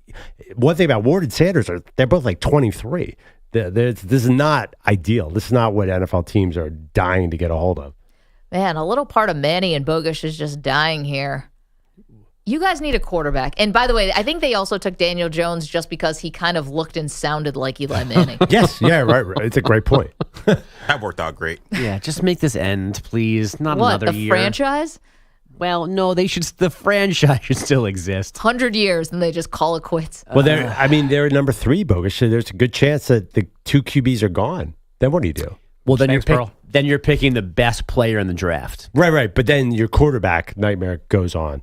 one thing about Ward and Sanders they're both like 23. This is not ideal. This is not what NFL teams are dying to get a hold of. Man, a little part of Manny and Bogusch is just dying here. You guys need a quarterback. And by the way, I think they also took Daniel Jones just because he kind of looked and sounded like Eli Manning. Yes, yeah, right. It's a great point. That worked out great. Yeah, just make this end, please. Not another year. What, the franchise? Well, no, the franchise should still exist. 100 years, and they just call it quits. Well, they're number 3, Bogusch. So there's a good chance that the 2 QBs are gone. Then what do you do? Well, then you're picking the best player in the draft. Right. But then your quarterback nightmare goes on.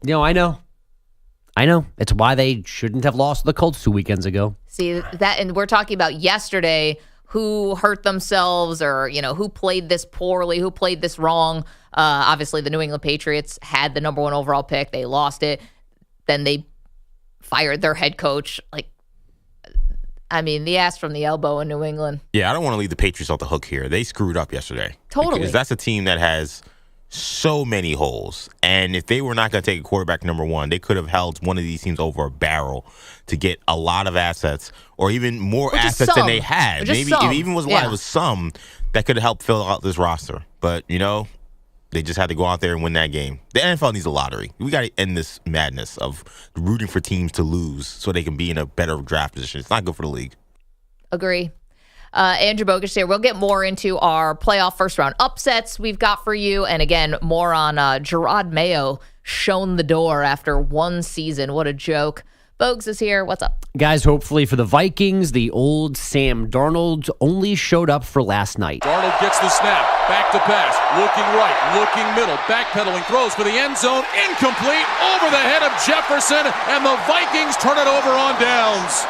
I know. It's why they shouldn't have lost to the Colts 2 weekends ago. See, that, and we're talking about yesterday who hurt themselves or, who played this poorly, who played this wrong. Obviously, the New England Patriots had the number 1 overall pick. They lost it. Then they fired their head coach. The ass from the elbow in New England. Yeah, I don't want to leave the Patriots off the hook here. They screwed up yesterday. Totally. Because that's a team that has so many holes. And if they were not going to take a quarterback number 1, they could have held one of these teams over a barrel to get a lot of assets or even more assets than they had. Maybe it even was a lot. It was some that could have helped fill out this roster. But, they just had to go out there and win that game. The NFL needs a lottery. We got to end this madness of rooting for teams to lose so they can be in a better draft position. It's not good for the league. Agree. Andrew Bogusch here. We'll get more into our playoff first-round upsets we've got for you. And again, more on Jerod Mayo shown the door after 1 season. What a joke. Bogusch is here. What's up? Guys, hopefully for the Vikings, the old Sam Darnold only showed up for last night. Darnold gets the snap. Back to pass. Looking right. Looking middle. Backpedaling. Throws for the end zone. Incomplete. Over the head of Jefferson. And the Vikings turn it over on downs.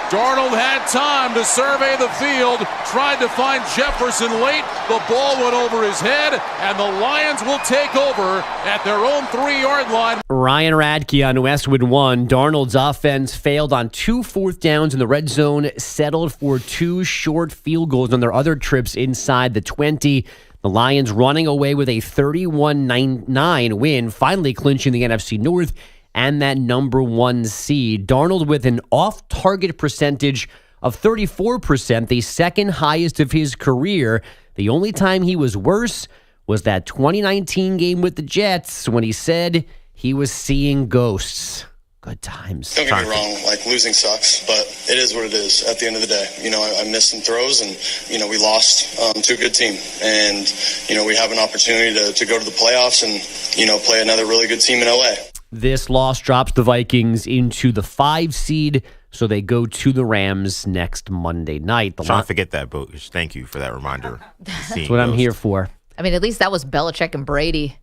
Darnold had time to survey the field, tried to find Jefferson late. The ball went over his head, and the Lions will take over at their own 3-yard line. Ryan Radke on Westwood 1. Darnold's offense failed on 2 4th downs in the red zone, settled for 2 short field goals on their other trips inside the 20. The Lions running away with a 31-9 win, finally clinching the NFC North and that number 1 seed. Darnold with an off-target percentage of 34%, the second highest of his career. The only time he was worse was that 2019 game with the Jets when he said he was seeing ghosts. Good times. Don't get me wrong, like losing sucks, but it is what it is at the end of the day. You know, I missed some throws and, you know, we lost to a good team. And, you know, we have an opportunity to go to the playoffs and, you know, play another really good team in LA. This loss drops the Vikings into the 5 seed, so they go to the Rams next Monday night. Don't forget that, Bogusch. Thank you for that reminder. That's what I'm here for. I mean, at least that was Belichick and Brady.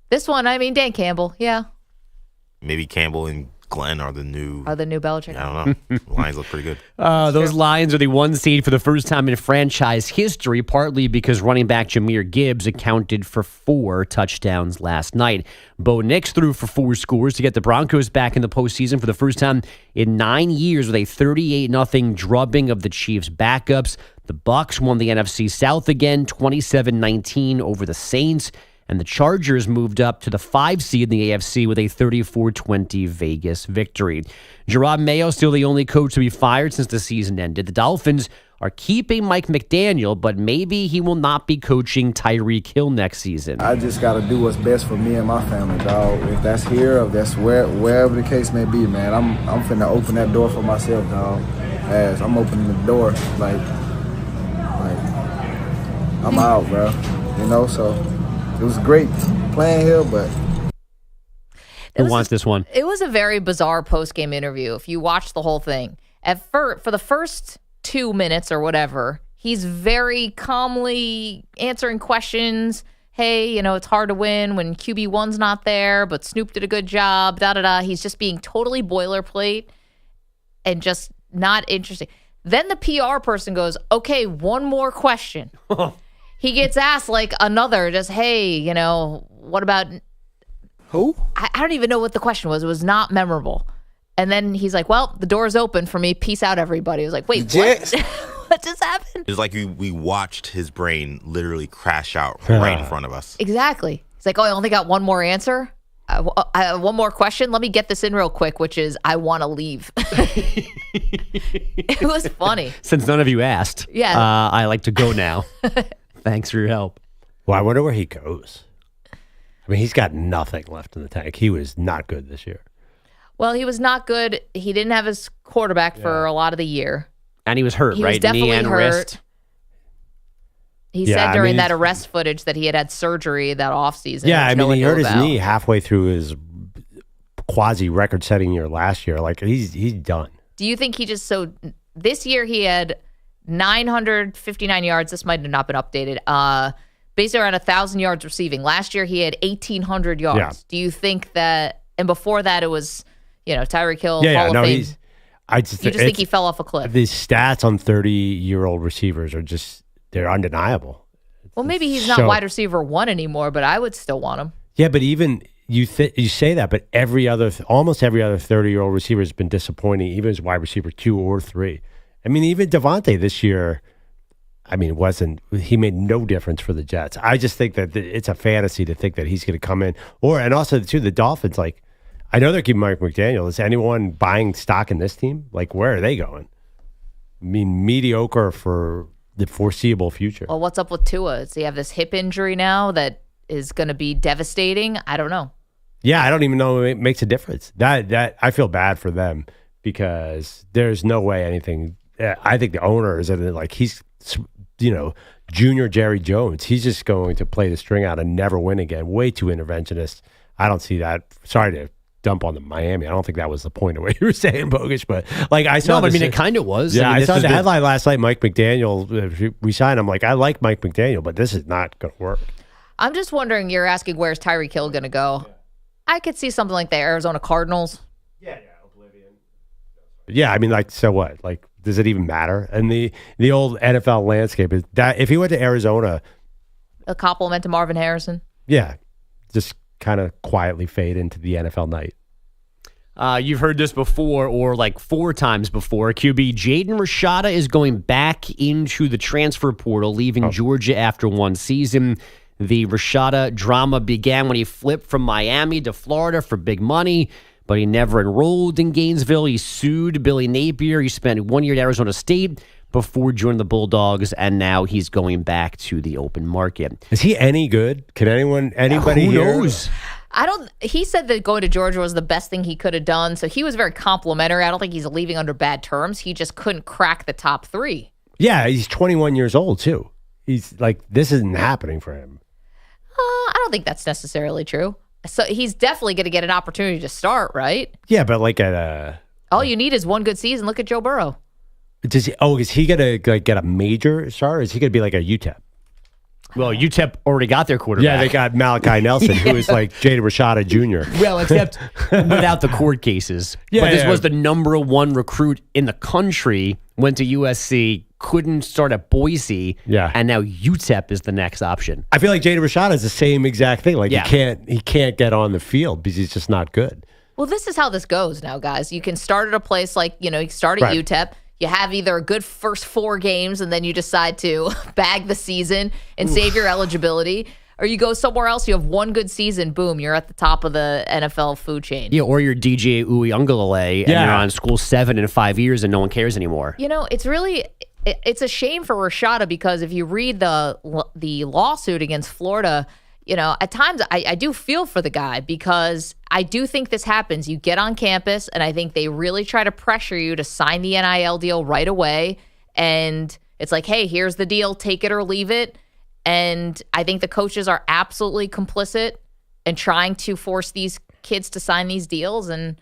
This one, I mean, Dan Campbell, yeah. Maybe Campbell and Glenn are the new Belichick. I don't know. Lions look pretty good. Those Lions are the 1 seed for the first time in franchise history, partly because running back Jahmyr Gibbs accounted for 4 touchdowns last night. Bo Nix threw for 4 scores to get the Broncos back in the postseason for the first time in 9 years with a 38-0 drubbing of the Chiefs' backups. The Bucs won the NFC South again, 27-19 over the Saints. And the Chargers moved up to the 5 seed in the AFC with a 34-20 Vegas victory. Jerod Mayo still the only coach to be fired since the season ended. The Dolphins are keeping Mike McDaniel, but maybe he will not be coaching Tyreek Hill next season. I just got to do what's best for me and my family, dog. If that's here, if that's wherever the case may be, man, I'm finna open that door for myself, dog. As I'm opening the door, like I'm out, bro. You know, so. It was great playing here, but... Who wants this one? It was a very bizarre post-game interview, if you watch the whole thing. For the first 2 minutes or whatever, he's very calmly answering questions. Hey, you know, it's hard to win when QB1's not there, but Snoop did a good job, da-da-da. He's just being totally boilerplate and just not interesting. Then the PR person goes, okay, one more question. He gets asked like another, just, hey, you know, what about who? I don't even know what the question was. It was not memorable. And then he's like, well, the door's open for me. Peace out, everybody. I was like, wait, what? What just happened? It was like we watched his brain literally crash out right in front of us. Exactly. He's like, oh, I only got one more answer. One more question. Let me get this in real quick, which is, I want to leave. It was funny. Since none of you asked, I like to go now. Thanks for your help. Well, I wonder where he goes. I mean, he's got nothing left in the tank. He was not good this year. Well, he was not good. He didn't have his quarterback for a lot of the year. And he was hurt, right? Was definitely knee and hurt. Wrist. He said during that arrest footage that he had surgery that offseason. Yeah, I mean, he hurt his knee halfway through his quasi record-setting year last year. Like, he's done. Do you think he just this year he had 959 yards. This might have not been updated. Basically around 1,000 yards receiving. Last year he had 1,800 yards. Yeah. Do you think that? And before that it was, you know, Tyreek Hill, Hall of Fame. I just think he fell off a cliff. These stats on 30-year-old receivers are they're undeniable. Well, maybe he's not wide receiver 1 anymore, but I would still want him. Yeah, but even you say that, but almost every other 30-year-old receiver has been disappointing, even as wide receiver 2 or 3. I mean, even Devontae this year, I mean, he made no difference for the Jets. I just think that it's a fantasy to think that he's going to come in. And also, too, the Dolphins, like, I know they're keeping Mike McDaniel. Is anyone buying stock in this team? Like, where are they going? I mean, mediocre for the foreseeable future. Well, what's up with Tua? Does he have this hip injury now that is going to be devastating? I don't know. Yeah, I don't even know if it makes a difference. That I feel bad for them because there's no way anything. I think the owner is like he's, you know, junior Jerry Jones. He's just going to play the string out and never win again. Way too interventionist. I don't see that. Sorry to dump on the Miami. I don't think that was the point of what you were saying, Bogusch. But like I saw, I mean, it kind of was. Yeah, I saw the headline last night. Mike McDaniel. We signed him. Like I like Mike McDaniel, but this is not going to work. I'm just wondering. You're asking where's Tyreek Hill going to go? I could see something like the Arizona Cardinals. Yeah, I mean, like, so what? Like, does it even matter? And the old NFL landscape is that if he went to Arizona, a compliment to Marvin Harrison. Yeah, just kind of quietly fade into the NFL night. You've heard this before, or like 4 times before. QB Jaden Rashada is going back into the transfer portal, leaving Georgia after 1 season. The Rashada drama began when he flipped from Miami to Florida for big money. but he never enrolled in Gainesville. He sued Billy Napier. He spent 1 year at Arizona State before joining the Bulldogs, and now he's going back to the open market. Is he any good? Can anybody Who here? knows? He said that going to Georgia was the best thing he could have done. So he was very complimentary. I don't think he's leaving under bad terms. He just couldn't crack the top 3. Yeah, he's 21 years old, too. He's like, this isn't happening for him. I don't think that's necessarily true. So he's definitely going to get an opportunity to start, right? Yeah, but like at a... All you need is one good season. Look at Joe Burrow. is he going to like get a major start, or is he going to be like a UTEP? Well, UTEP already got their quarterback. Yeah, they got Malachi Nelson, who is like Jada Rashada Jr. Well, except without the court cases. Yeah, but this yeah. was the number 1 recruit in the country, went to USC, couldn't start at Boise, and now UTEP is the next option. I feel like Jada Rashada is the same exact thing. Like he can't get on the field because he's just not good. Well, this is how this goes now, guys. You can start at a place like, you start at UTEP. You have either a good first 4 games and then you decide to bag the season and save your eligibility, or you go somewhere else, you have one good season, boom, you're at the top of the NFL food chain. Yeah, or you're DJ Uiagalelei and you're on school 7 in 5 years and no one cares anymore. It's a shame for Rashada because if you read the lawsuit against Florida, at times I do feel for the guy because I do think this happens. You get on campus, and I think they really try to pressure you to sign the NIL deal right away. And it's like, hey, here's the deal. Take it or leave it. And I think the coaches are absolutely complicit in trying to force these kids to sign these deals. And,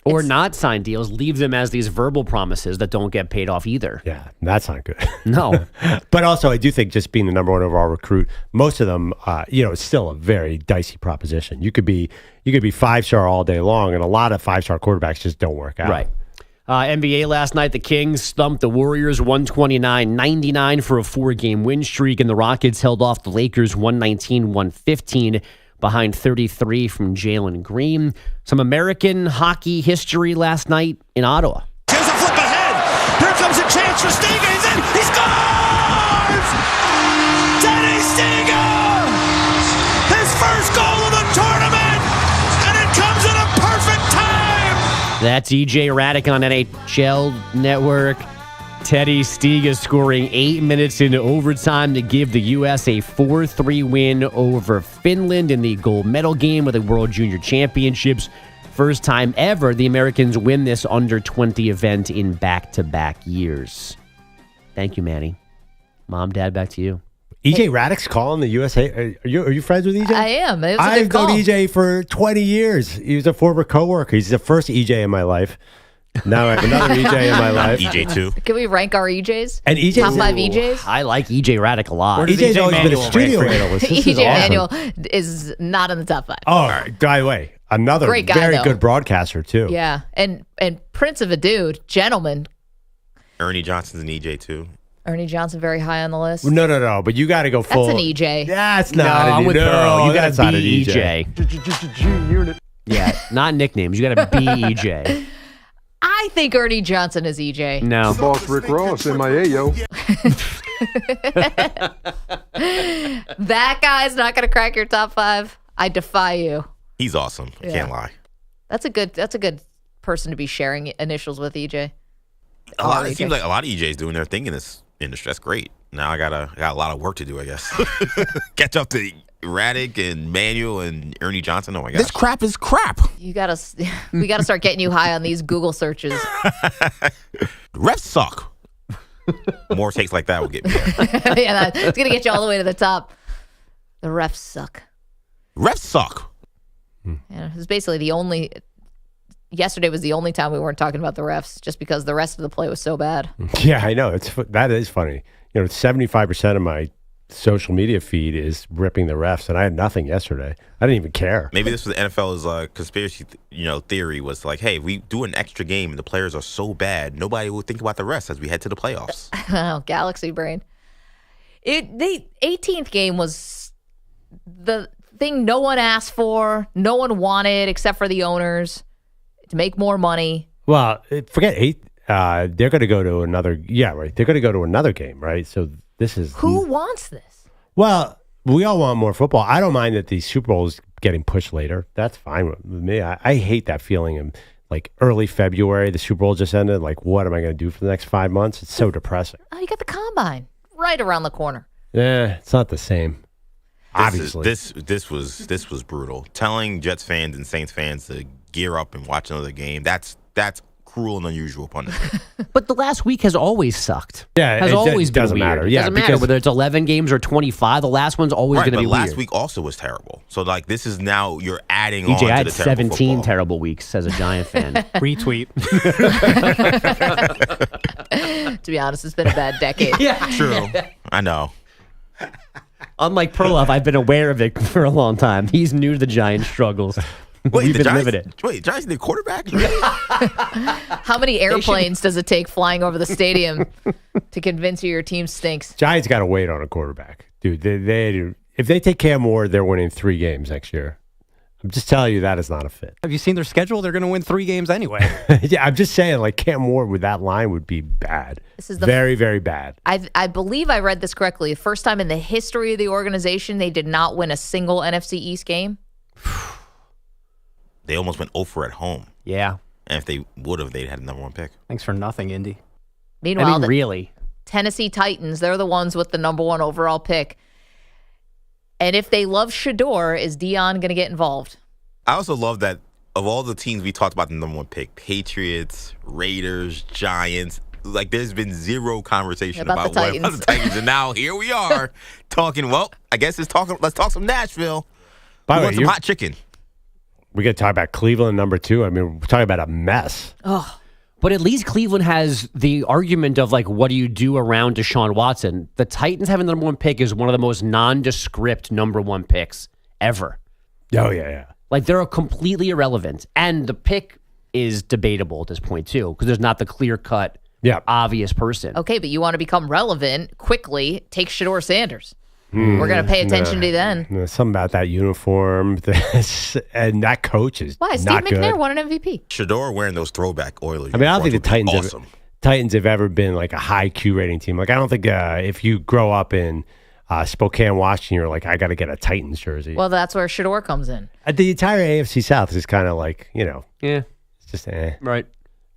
or not sign deals, leave them as these verbal promises that don't get paid off either. Yeah, that's not good. No. But also, I do think just being the number 1 overall recruit, most of them, it's still a very dicey proposition. You could be 5-star all day long, and a lot of 5-star quarterbacks just don't work out. Right. NBA last night, the Kings thumped the Warriors 129-99 for a 4-game win streak, and the Rockets held off the Lakers 119-115. Behind 33 from Jalen Green. Some American hockey history last night in Ottawa. Here's a flip ahead. Here comes a chance for Stiga. He's in. He scores! Teddy Stiga! His first goal of the tournament! And it comes at a perfect time! That's EJ Radic on NHL Network. Teddy Stiga scoring 8 minutes into overtime to give the U.S. a 4-3 win over Finland in the gold medal game of the World Junior Championships. First time ever the Americans win this under-20 event in back-to-back years. Thank you, Manny. Mom, Dad, back to you. EJ Radic's calling the USA. Are you friends with EJ? I am. It was a I've good call. known EJ for 20 years. He was a former coworker. He's the first EJ in my life. Now I have another EJ in my life. EJ2. Can we rank our EJs? And EJ's Top 5 EJs? I like EJ Radic a lot. EJ's always been a studio analyst. This is EJ awesome. Manuel is not in the top 5. Oh, by the way, another Great guy, very though. good broadcaster, too. Yeah. And Prince of a dude, gentleman. Ernie Johnson's an EJ2. Ernie Johnson very high on the list. No. But you got to go full. That's an EJ. That's No, not I'm with Pearl. You got that's to not an be EJ. EJ. Yeah, not nicknames. You got to be EJ. I think Ernie Johnson is EJ. No. Boss Rick Ross, MIA, yo. That guy's not going to crack your top 5. I defy you. He's awesome. I can't lie. That's a good person to be sharing initials with, EJ. It seems like a lot of EJs doing their thing in this industry. That's great. Now I got a lot of work to do, I guess. Catch up to Radic and Manuel and Ernie Johnson. Oh my gosh. This crap is crap. We got to start getting you high on these Google searches. Refs suck. More takes like that will get me there. Yeah, it's going to get you all the way to the top. The refs suck. Refs suck. Yeah, it was basically yesterday was the only time we weren't talking about the refs, just because the rest of the play was so bad. Yeah, I know. That is funny. 75% of my social media feed is ripping the refs, and I had nothing yesterday. I didn't even care. Maybe this was the NFL's conspiracy, theory was like, hey, if we do an extra game and the players are so bad, nobody will think about the refs as we head to the playoffs. Oh, galaxy brain. The 18th game was the thing no one asked for, no one wanted except for the owners to make more money. Well, forget 8. They're going to go to another. Yeah, right. They're going to go to another game, right? So this is who wants this? Well, We all want more football. I don't mind that the Super Bowl is getting pushed later. That's fine with me. I hate that feeling of like early February, the Super Bowl just ended. Like, what am I going to do for the next 5 months? It's so depressing. Oh, you got the combine right around the corner. Yeah, it's not the same. Obviously. This was brutal. Telling Jets fans and Saints fans to gear up and watch another game, that's cruel and unusual punishment. But the last week has always sucked. Yeah, has always been doesn't weird. matter. It Yeah, doesn't matter because whether it's 11 games or 25. The last one's always going to be last weird. week also was terrible. So like this is now you're adding on EJ, to I had the terrible 17 football. terrible weeks as a Giant fan. Retweet. To be honest, it's been a bad decade. True. I know. Unlike Perloff, I've been aware of it for a long time. He's new to the Giant struggles. We've been living it. Wait, Giants need a quarterback? How many airplanes does it take flying over the stadium to convince you your team stinks? Giants got to wait on a quarterback. Dude, they if they take Cam Ward, they're winning 3 games next year. I'm just telling you that is not a fit. Have you seen their schedule? They're going to win 3 games anyway. Yeah, I'm just saying, like, Cam Ward with that line would be bad. This is the very, very bad. I believe I read this correctly. The first time in the history of the organization they did not win a single NFC East game. They almost went 0 at home. Yeah. And if they would have, they'd had a number 1 pick. Thanks for nothing, Indy. Meanwhile, the really, Tennessee Titans, they're the ones with the number 1 overall pick. And if they love Shador, is Dion going to get involved? I also love that of all the teams we talked about the number 1 pick, Patriots, Raiders, Giants, like there's been zero conversation About the about the Titans. And now here we are talking, well, I guess let's talk some Nashville. By We the want way, some hot chicken. We got to talk about Cleveland number 2. I mean, we're talking about a mess. Oh, but at least Cleveland has the argument of like, what do you do around Deshaun Watson? The Titans having the number 1 pick is one of the most nondescript number 1 picks ever. Oh, yeah. Like they're completely irrelevant. And the pick is debatable at this point too, because there's not the clear-cut, obvious person. Okay, but you want to become relevant quickly, take Shador Sanders. We're going to pay attention to you then. Something about that uniform and that coach is Why? Steve not McNair good. won an MVP. Shador wearing those throwback Oilers. I mean, I don't think the uniforms would be Titans have ever been like a high Q rating team. Like, I don't think if you grow up in Spokane, Washington, you're like, I got to get a Titans jersey. Well, that's where Shador comes in. The entire AFC South is kind of like, yeah, it's just right.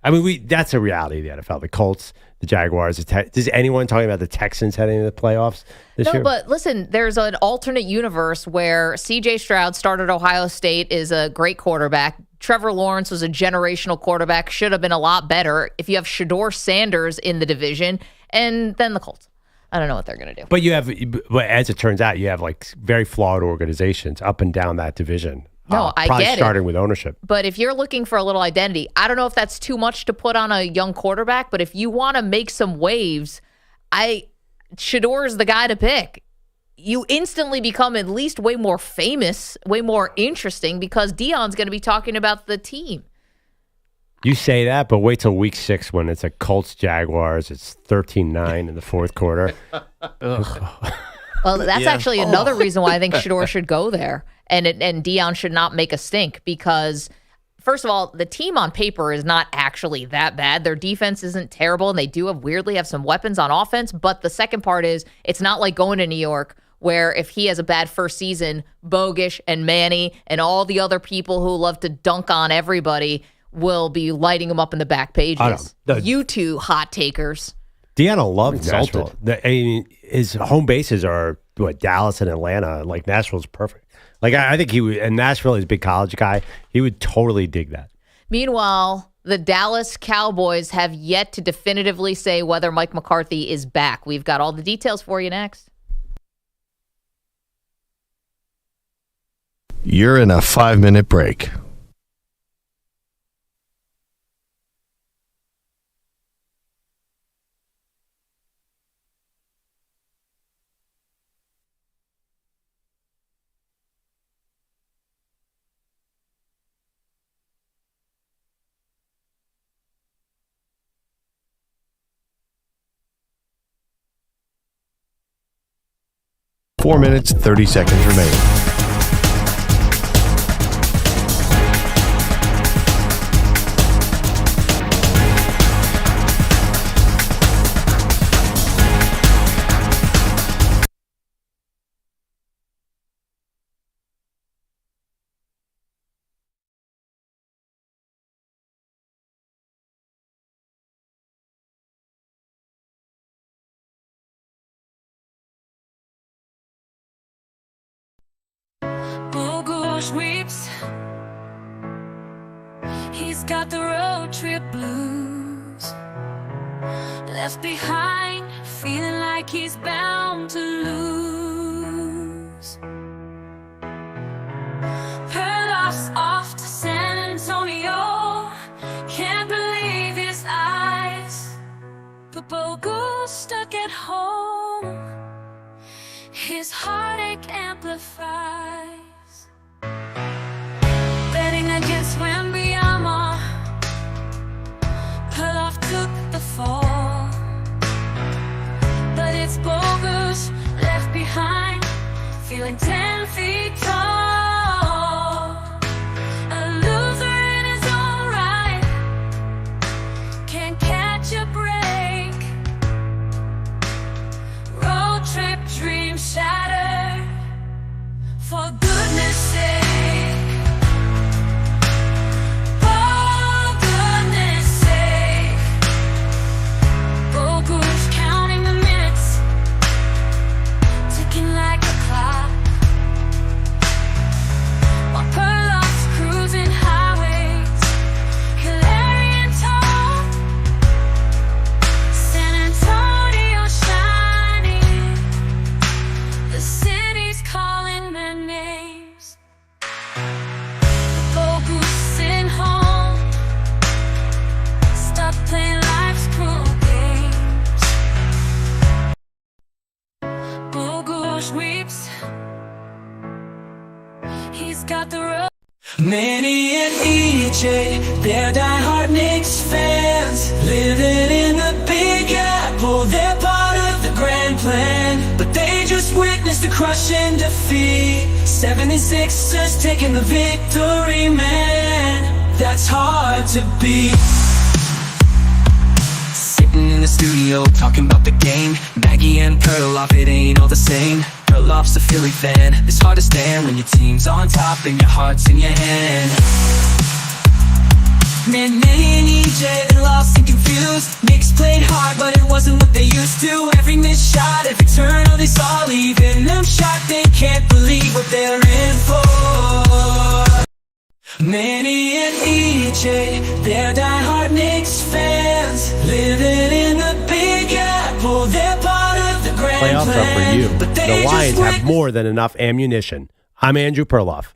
I mean, that's a reality of the NFL. The Colts, the Jaguars. Is anyone talking about the Texans heading into the playoffs this year? No, but listen, there's an alternate universe where C.J. Stroud started Ohio State, is a great quarterback. Trevor Lawrence was a generational quarterback, should have been a lot better. If you have Shador Sanders in the division, and then the Colts. I don't know what they're going to do. But as it turns out, you have like very flawed organizations up and down that division. No, I probably get it. starting with ownership. But if you're looking for a little identity, I don't know if that's too much to put on a young quarterback, but if you want to make some waves, Shador is the guy to pick. You instantly become at least way more famous, way more interesting, because Dion's going to be talking about the team. You say that, but wait till week 6 when it's a Colts Jaguars. It's 13-9 in the fourth quarter. Well, that's actually another reason why I think Shador should go there, and Dion should not make a stink, because first of all, the team on paper is not actually that bad. Their defense isn't terrible, and they do weirdly have some weapons on offense. But the second part is it's not like going to New York, where if he has a bad first season, Bogusch and Manny and all the other people who love to dunk on everybody will be lighting him up in the back pages. You two hot takers. Deanna loved Nashville. His home bases are Dallas and Atlanta. Like, Nashville's perfect. Like, I think he would, and Nashville is a big college guy. He would totally dig that. Meanwhile, the Dallas Cowboys have yet to definitively say whether Mike McCarthy is back. We've got all the details for you next. You're in a 5-minute break. Four minutes, 30 seconds remaining. Bogusch weeps. He's got the road trip blues. Left behind, feeling like he's bound to lose. Perloff's off to San Antonio. Can't believe his eyes. But Bogusch stuck at home. His heartache amplifies. Betting against Wembyama, Perloff took the fall. But it's Bogusch left behind, feeling 10 feet tall. A loser in his own right, can't catch a break. Road trip dreams shattered, for goodness sake. Manny and EJ, they're diehard Knicks fans, living in the Big Apple. They're part of the grand plan, but they just witnessed a crushing defeat. 76ers taking the victory, man. That's hard to beat. Sitting in the studio, talking about the game. Maggie and Perloff, it ain't all the same. Perloff's a Philly fan. It's hard to stand when your team's on top and your heart's in your hand. Man, Manny and EJ, they're lost and confused. Knicks played hard, but it wasn't what they used to. Every missed shot, every turn, oh, they saw leaving them shot. They can't believe what they're in for. Manny and EJ, they're diehard Knicks fans, living in the Big Apple. They're part of the grand Playoffs plan, are for you. but they The Lions just have more than enough ammunition. I'm Andrew Perloff.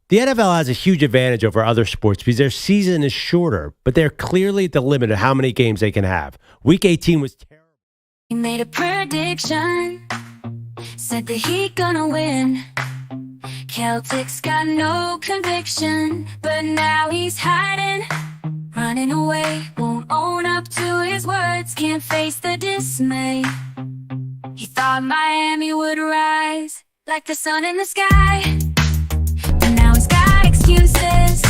The NFL has a huge advantage over other sports because their season is shorter, but they're clearly at the limit of how many games they can have. Week 18 was terrible. He made a prediction, said that he gonna win. Celtics got no conviction, but now he's hiding, running away, won't own up to his words, can't face the dismay. He thought Miami would rise like the sun in the sky, but now he's got excuses,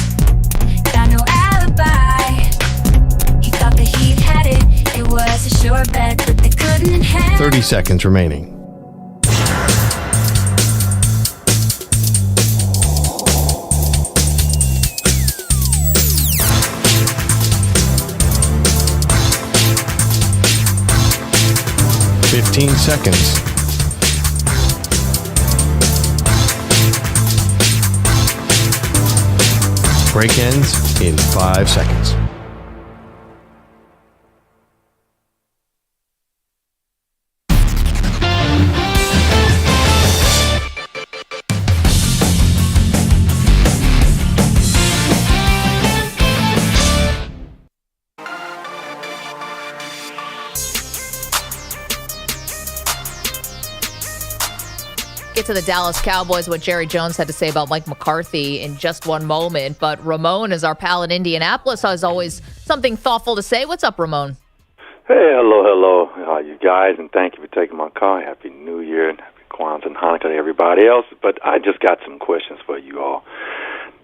got no alibi. He thought the Heat had it, it was a sure bet, but they couldn't have. 30 seconds remaining. Seconds. Break ends in 5 seconds. Get to the Dallas Cowboys, what Jerry Jones had to say about Mike McCarthy in just one moment. But Ramon is our pal in Indianapolis, has always something thoughtful to say. What's up, Ramon? Hey, hello. How are you guys? And thank you for taking my call. Happy New Year and happy Kwanzaa and Hanukkah to everybody else. But I just got some questions for you all.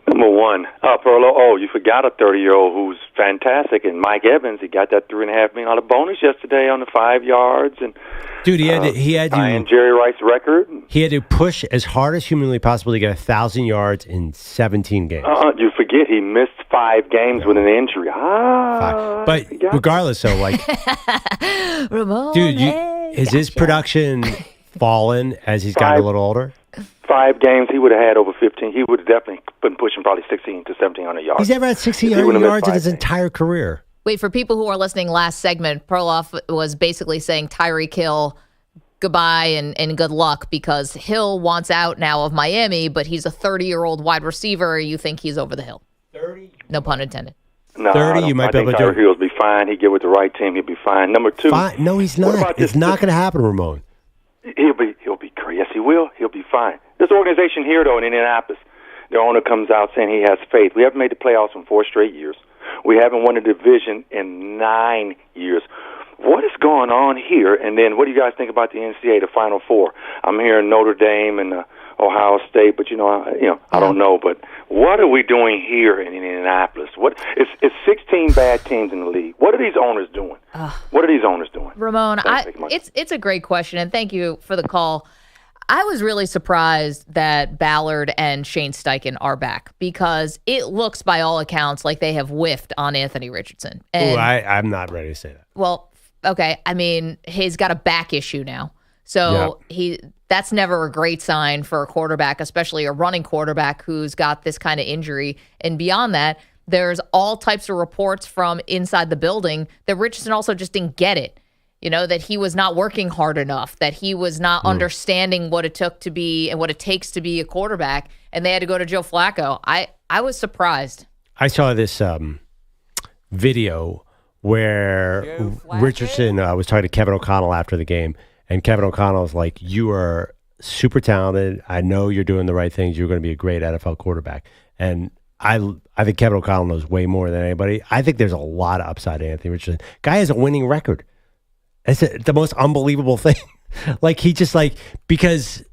Number one, Perloff, you forgot a 30-year-old who's fantastic, and Mike Evans. He got that $3.5 million bonus yesterday on the 5 yards, and dude, he had to Jerry Rice's record. He had to push as hard as humanly possible to get 1,000 yards in 17 games. You forget he missed 5 games with an injury. But regardless, though, like, Ramon, dude, is his production fallen as he's gotten a little older? 5 games, he would have had over 15. He would have definitely been pushing probably 16 to 1,700 yards. He's never had 1,600 yards in his entire career. Wait, for people who are listening last segment, Perloff was basically saying Tyreek Hill, goodbye and good luck, because Hill wants out now of Miami, but he's a 30-year-old wide receiver. You think he's over the hill? 30? No pun intended. No, 30, you might be able to do it. Tyreek Hill will be fine. He get with the right team, he'll be fine. Number 2. Fine. No, he's not. It's not going to happen, Ramon. He'll be great. Yes, he will. He'll be fine. This organization here, though, in Indianapolis, their owner comes out saying he has faith. We haven't made the playoffs in 4 straight years. We haven't won a division in 9 years. What is going on here? And then what do you guys think about the NCAA, the Final Four? I'm hearing Notre Dame and Ohio State, but I don't know. But what are we doing here in Indianapolis? It's 16 bad teams in the league. What are these owners doing? What are these owners doing? Ramon, it's a great question, and thank you for the call. I was really surprised that Ballard and Shane Steichen are back, because it looks, by all accounts, like they have whiffed on Anthony Richardson. And, I'm not ready to say that. Well, okay. I mean, he's got a back issue now. So that's never a great sign for a quarterback, especially a running quarterback who's got this kind of injury. And beyond that, there's all types of reports from inside the building that Richardson also just didn't get it. That he was not working hard enough, that he was not understanding what it took to be and what it takes to be a quarterback, and they had to go to Joe Flacco. I was surprised. I saw this video where Richardson was talking to Kevin O'Connell after the game, and Kevin O'Connell was like, "You are super talented. I know you're doing the right things. You're going to be a great NFL quarterback." And I think Kevin O'Connell knows way more than anybody. I think there's a lot of upside to Anthony Richardson. Guy has a winning record. It's the most unbelievable thing. Because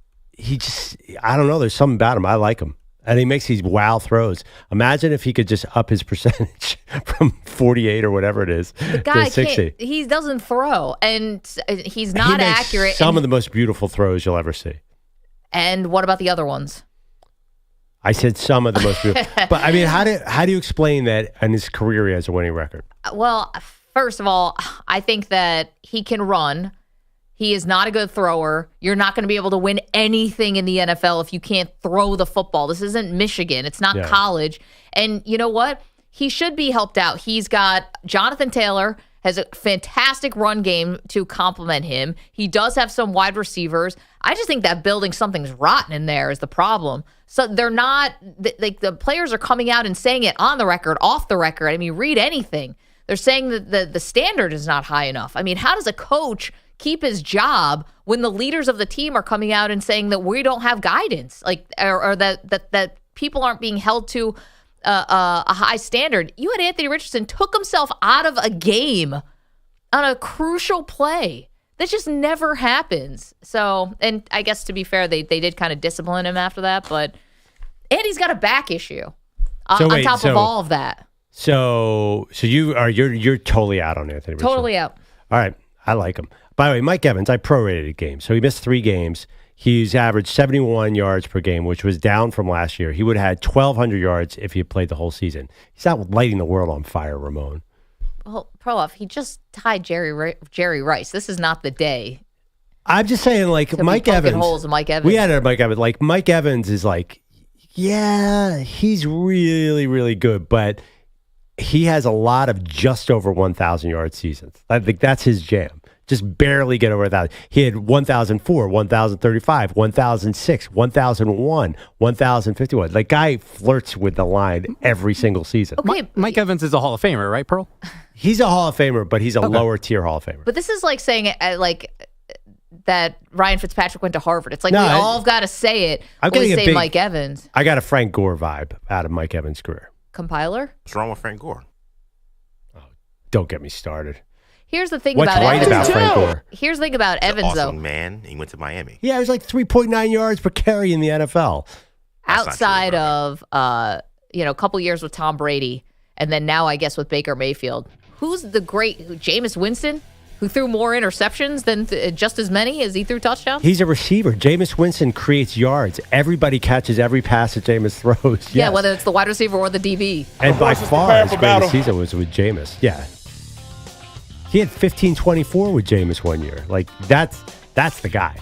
I don't know, there's something about him. I like him. And he makes these wow throws. Imagine if he could just up his percentage from 48 or whatever it is to 60. He doesn't throw, and he's not accurate. Some of the most beautiful throws you'll ever see. And what about the other ones? I said some of the most beautiful. But, I mean, how do you explain that in his career he has a winning record? Well, first of all, I think that he can run. He is not a good thrower. You're not going to be able to win anything in the NFL if you can't throw the football. This isn't Michigan. It's not college. And you know what? He should be helped out. He's got Jonathan Taylor, has a fantastic run game to complement him. He does have some wide receivers. I just think that building, something's rotten in there is the problem. So they're not, like, the players are coming out and saying it on the record, off the record. I mean, read anything. They're saying that the standard is not high enough. I mean, how does a coach keep his job when the leaders of the team are coming out and saying that we don't have guidance, or that people aren't being held to a high standard? You had Anthony Richardson took himself out of a game on a crucial play. That just never happens. So, and I guess to be fair, they did kind of discipline him after that, but Andy's got a back issue on top of all of that. So you're totally out on Anthony Richardson. Totally out. All right, I like him. By the way, Mike Evans, I prorated games, so he missed 3 games. He's averaged 71 yards per game, which was down from last year. He would have had 1,200 yards if he had played the whole season. He's not lighting the world on fire, Ramon. Well, Perloff, he just tied Jerry Rice. This is not the day. I'm just saying, like, Mike Evans. Holes in Mike Evans. We had a Mike Evans. Like, Mike Evans is like, yeah, he's really, really good, but he has a lot of just over 1,000 yard seasons. I think that's his jam. Just barely get over 1,000. He had 1,004, 1,035, 1,006, 1,001, 1,051. Like, guy flirts with the line every single season. Okay, Mike Evans is a Hall of Famer, right, Pearl? He's a Hall of Famer, but he's a lower tier Hall of Famer. But this is like saying that Ryan Fitzpatrick went to Harvard. It's like we all got to say it when we say Mike Evans. I got a Frank Gore vibe out of Mike Evans' career. Compiler? What's wrong with Frank Gore? Oh, don't get me started. Here's the thing What's about right Evans. about Frank Gore? Here's the thing about Evans, awesome though. Man, he went to Miami. Yeah, it was like 3.9 yards per carry in the NFL. Outside of a couple years with Tom Brady, and then now I guess with Baker Mayfield. Who's the great Jameis Winston, who threw more interceptions than just as many as he threw touchdowns? He's a receiver. Jameis Winston creates yards. Everybody catches every pass that Jameis throws. Yes. Yeah, whether it's the wide receiver or the DB. And by far, his greatest season was with Jameis. Yeah. He had 15-24 with Jameis one year. Like, that's the guy.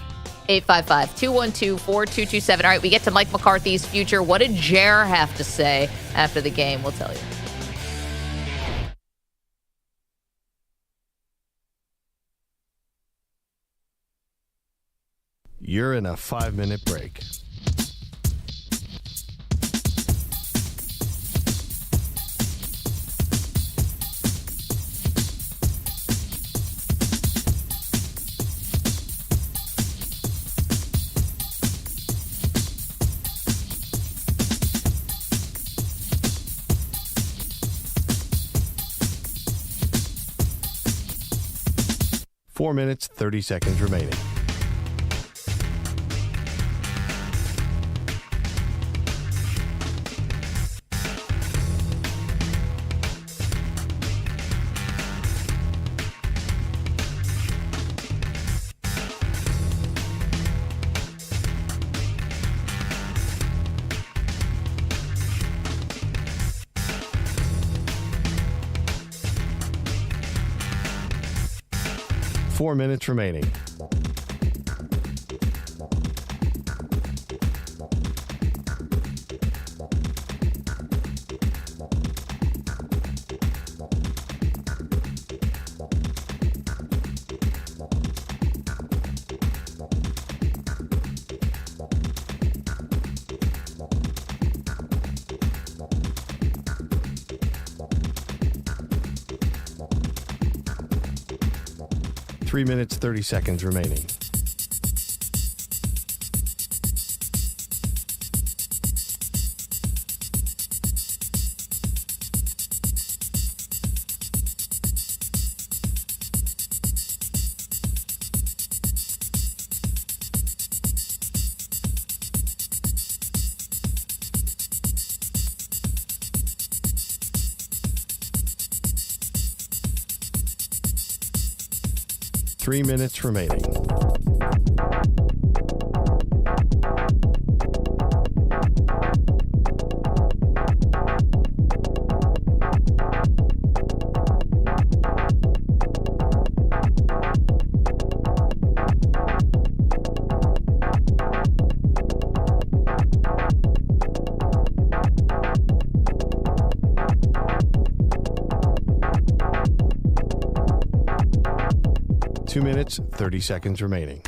855-212-4227. All right, we get to Mike McCarthy's future. What did Jer have to say after the game? We'll tell you. You're in a 5-minute break. Four minutes, 30 seconds remaining. Four minutes remaining. Three minutes, 30 seconds remaining. Three minutes remaining. Two minutes, 30 seconds remaining.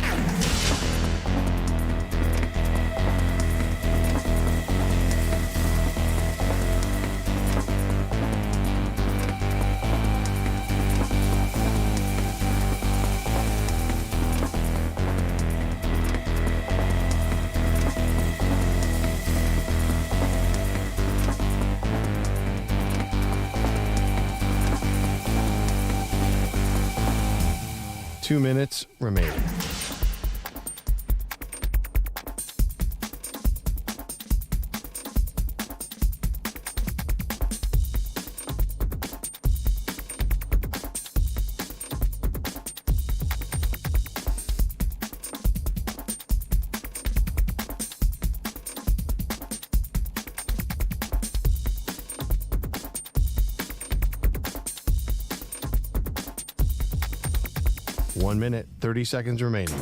Two minutes remaining. One minute, 30 seconds remaining.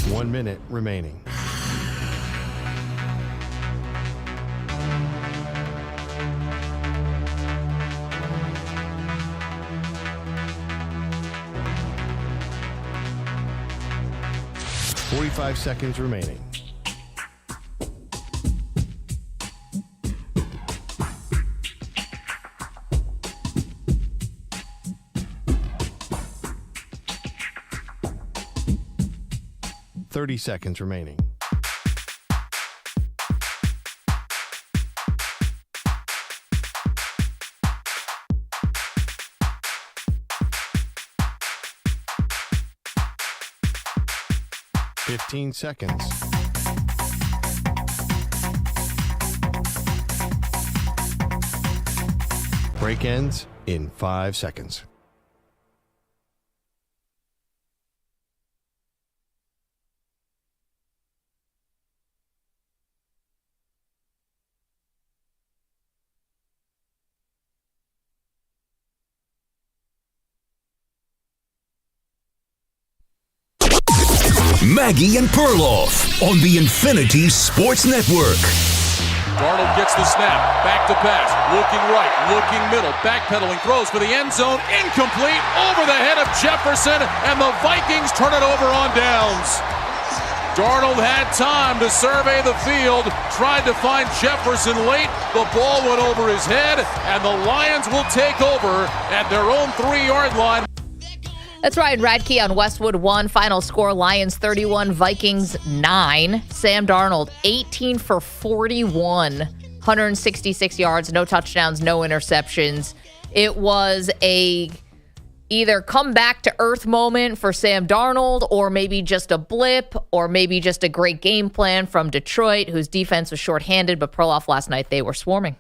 One minute remaining. Forty-five seconds remaining. Thirty seconds remaining. Fifteen seconds. Break ends in 5 seconds. Maggie and Perloff on the Infinity Sports Network. Darnold gets the snap, back to pass, looking right, looking middle, backpedaling, throws for the end zone, incomplete, over the head of Jefferson, and the Vikings turn it over on downs. Darnold had time to survey the field, tried to find Jefferson late, the ball went over his head, and the Lions will take over at their own 3-yard line. That's Ryan Radke on Westwood 1. Final score, Lions 31, Vikings 9. Sam Darnold, 18 for 41, 166 yards, no touchdowns, no interceptions. It was a either come back to earth moment for Sam Darnold, or maybe just a blip, or maybe just a great game plan from Detroit, whose defense was shorthanded, but Perloff last night, they were swarming.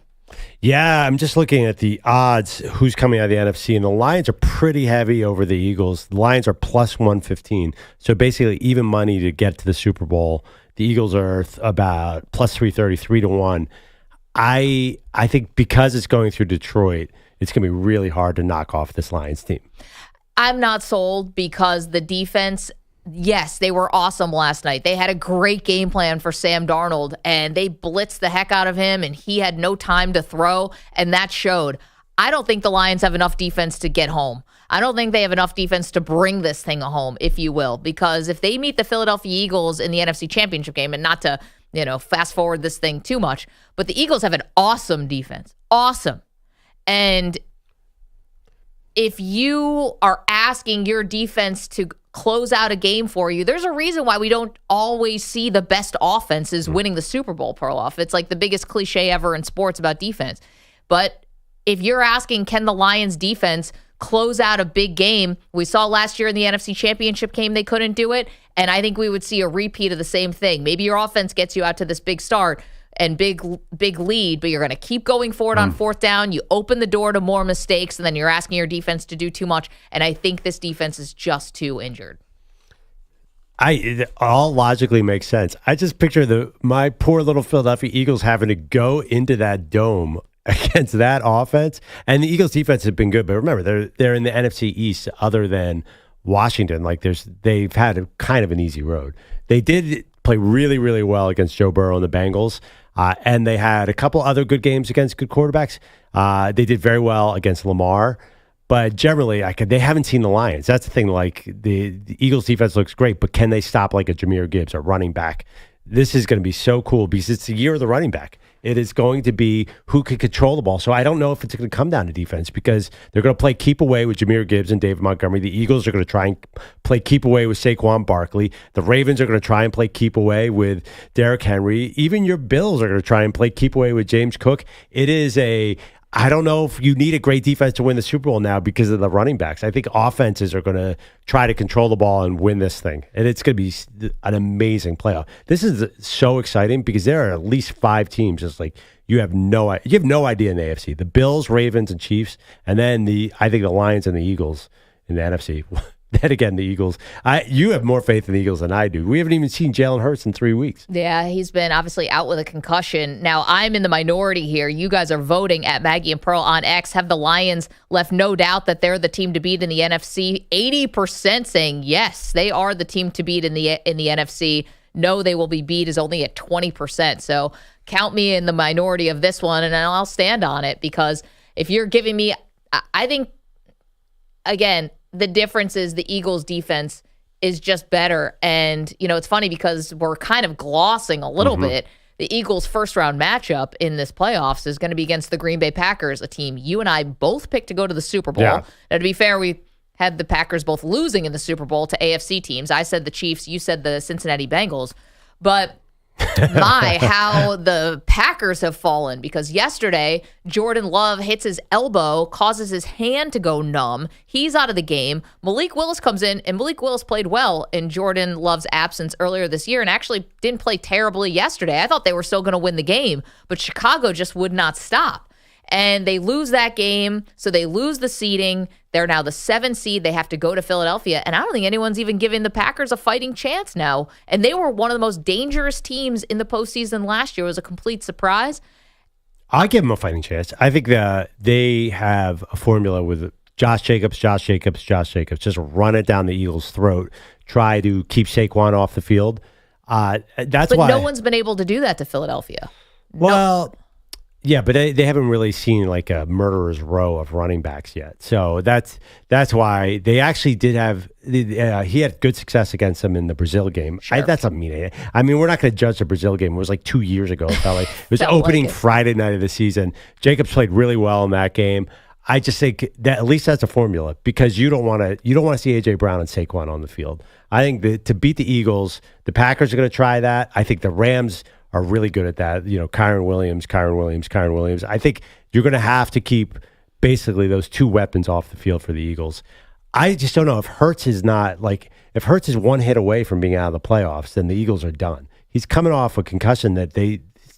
Yeah, I'm just looking at the odds, who's coming out of the NFC, and the Lions are pretty heavy over the Eagles. The Lions are plus 115, so basically even money to get to the Super Bowl. The Eagles are about plus 330, 3-1. I think because it's going through Detroit, it's going to be really hard to knock off this Lions team. I'm not sold because the defense, yes, they were awesome last night. They had a great game plan for Sam Darnold, and they blitzed the heck out of him, and he had no time to throw, and that showed. I don't think the Lions have enough defense to get home. I don't think they have enough defense to bring this thing home, if you will, because if they meet the Philadelphia Eagles in the NFC Championship game, and not to, fast forward this thing too much, but the Eagles have an awesome defense. Awesome. And if you are asking your defense to close out a game for you, there's a reason why we don't always see the best offenses winning the Super Bowl, Perloff. It's like the biggest cliche ever in sports about defense. But if you're asking, can the Lions defense close out a big game? We saw last year in the NFC Championship game, they couldn't do it. And I think we would see a repeat of the same thing. Maybe your offense gets you out to this big start and big lead, but you're going to keep going forward on fourth down. You open the door to more mistakes, and then you're asking your defense to do too much. And I think this defense is just too injured. It all logically makes sense. I just picture my poor little Philadelphia Eagles having to go into that dome against that offense. And the Eagles defense has been good, but remember, they're in the NFC East other than Washington. They've had a kind of an easy road. They did play really, really well against Joe Burrow and the Bengals. And they had a couple other good games against good quarterbacks. They did very well against Lamar. But generally, they haven't seen the Lions. That's the thing. The Eagles defense looks great, but can they stop a Jahmyr Gibbs, a running back? This is going to be so cool because it's the year of the running back. It is going to be who can control the ball. So I don't know if it's going to come down to defense because they're going to play keep away with Jahmyr Gibbs and David Montgomery. The Eagles are going to try and play keep away with Saquon Barkley. The Ravens are going to try and play keep away with Derrick Henry. Even your Bills are going to try and play keep away with James Cook. It is I don't know if you need a great defense to win the Super Bowl now because of the running backs. I think offenses are going to try to control the ball and win this thing. And it's going to be an amazing playoff. This is so exciting because there are at least 5 teams you have no idea in the AFC. The Bills, Ravens, and Chiefs, and then I think the Lions and the Eagles in the NFC. Then again, the Eagles. You have more faith in the Eagles than I do. We haven't even seen Jalen Hurts in 3 weeks. Yeah, he's been obviously out with a concussion. Now, I'm in the minority here. You guys are voting at Maggie and Pearl on X. Have the Lions left no doubt that they're the team to beat in the NFC? 80% saying yes, they are the team to beat in the NFC. No, they will be beat is only at 20%. So count me in the minority of this one, and I'll stand on it because if you're giving me, I think, again, the difference is the Eagles' defense is just better. And, it's funny because we're kind of glossing a little bit. The Eagles' first-round matchup in this playoffs is going to be against the Green Bay Packers, a team you and I both picked to go to the Super Bowl. Yeah. Now, to be fair, we had the Packers both losing in the Super Bowl to AFC teams. I said the Chiefs, you said the Cincinnati Bengals. But how the Packers have fallen, because yesterday Jordan Love hits his elbow, causes his hand to go numb. He's out of the game. Malik Willis comes in, and Malik Willis played well in Jordan Love's absence earlier this year and actually didn't play terribly yesterday. I thought they were still going to win the game, but Chicago just would not stop. And they lose that game, so they lose the seeding. They're now the 7th seed. They have to go to Philadelphia. And I don't think anyone's even giving the Packers a fighting chance now. And they were one of the most dangerous teams in the postseason last year. It was a complete surprise. I give them a fighting chance. I think that they have a formula with Josh Jacobs. Just run it down the Eagles' throat. Try to keep Saquon off the field. But no one's been able to do that to Philadelphia. Well, yeah, but they haven't really seen like a murderer's row of running backs yet. So that's why they actually did have he had good success against them in the Brazil game. Sure. That's a mean. I mean, we're not going to judge the Brazil game. It was like 2 years ago. It felt like it was opening Friday night of the season. Jacobs played really well in that game. I just think that at least that's a formula because you don't want to see A.J. Brown and Saquon on the field. I think that to beat the Eagles, the Packers are going to try that. I think the Rams are really good at that. Kyren Williams. I think you're going to have to keep basically those two weapons off the field for the Eagles. I just don't know if Hurts is one hit away from being out of the playoffs, then the Eagles are done. He's coming off a concussion that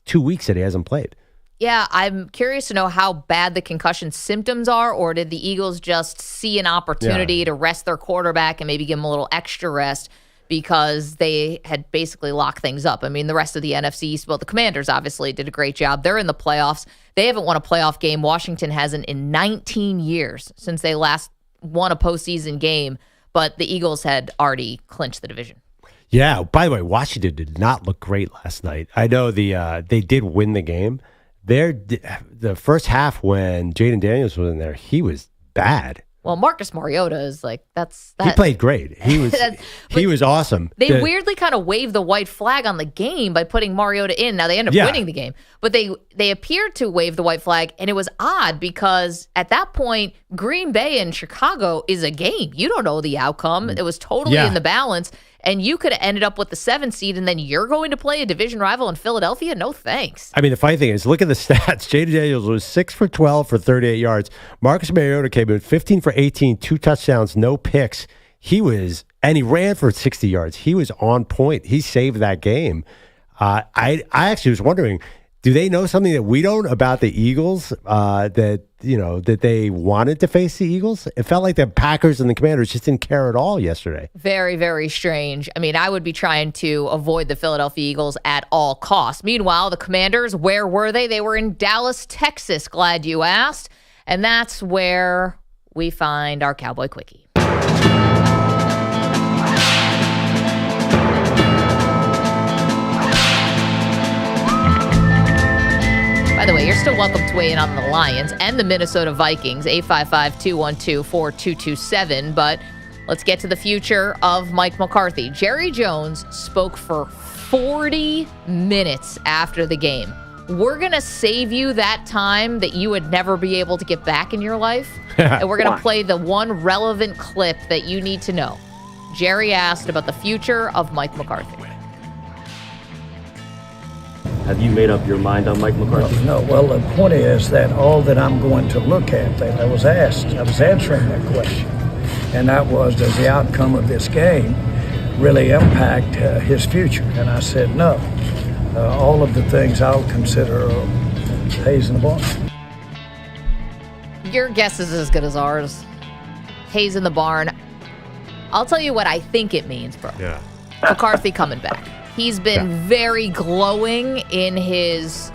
2 weeks that he hasn't played. Yeah, I'm curious to know how bad the concussion symptoms are, or did the Eagles just see an opportunity to rest their quarterback and maybe give him a little extra rest because they had basically locked things up. I mean, the rest of the NFC East, well, the Commanders obviously did a great job. They're in the playoffs. They haven't won a playoff game. Washington hasn't in 19 years since they last won a postseason game, but the Eagles had already clinched the division. Yeah, by the way, Washington did not look great last night. I know they did win the game. The first half when Jaden Daniels was in there, he was bad. Well, Marcus Mariota is like, he played great. He was awesome. They weirdly kind of waved the white flag on the game by putting Mariota in. Now they end up winning the game, but they appeared to wave the white flag, and it was odd because at that point, Green Bay and Chicago is a game. You don't know the outcome. It was totally in the balance, and you could have ended up with the 7th seed, and then you're going to play a division rival in Philadelphia? No thanks. I mean, the funny thing is, look at the stats. Jaden Daniels was 6 for 12 for 38 yards. Marcus Mariota came in 15 for 18, 2 touchdowns, no picks. He ran for 60 yards. He was on point. He saved that game. I actually was wondering, do they know something that we don't about the Eagles that they wanted to face the Eagles? It felt like the Packers and the Commanders just didn't care at all yesterday. Very, very strange. I mean, I would be trying to avoid the Philadelphia Eagles at all costs. Meanwhile, the Commanders, where were they? They were in Dallas, Texas. Glad you asked. And that's where we find our Cowboy Quickie. By the way, you're still welcome to weigh in on the Lions and the Minnesota Vikings, 855-212-4227. But let's get to the future of Mike McCarthy. Jerry Jones spoke for 40 minutes after the game. We're going to save you that time that you would never be able to get back in your life. And we're going to play the one relevant clip that you need to know. Jerry asked about the future of Mike McCarthy. Have you made up your mind on Mike McCarthy? No. Well, the point is that all that I'm going to look at, that I was asked, I was answering that question, and that was, does the outcome of this game really impact his future? And I said no. All of the things I'll consider Hayes in the barn. Your guess is as good as ours. Hayes in the barn. I'll tell you what I think it means, bro. Yeah. McCarthy coming back. He's been very glowing in his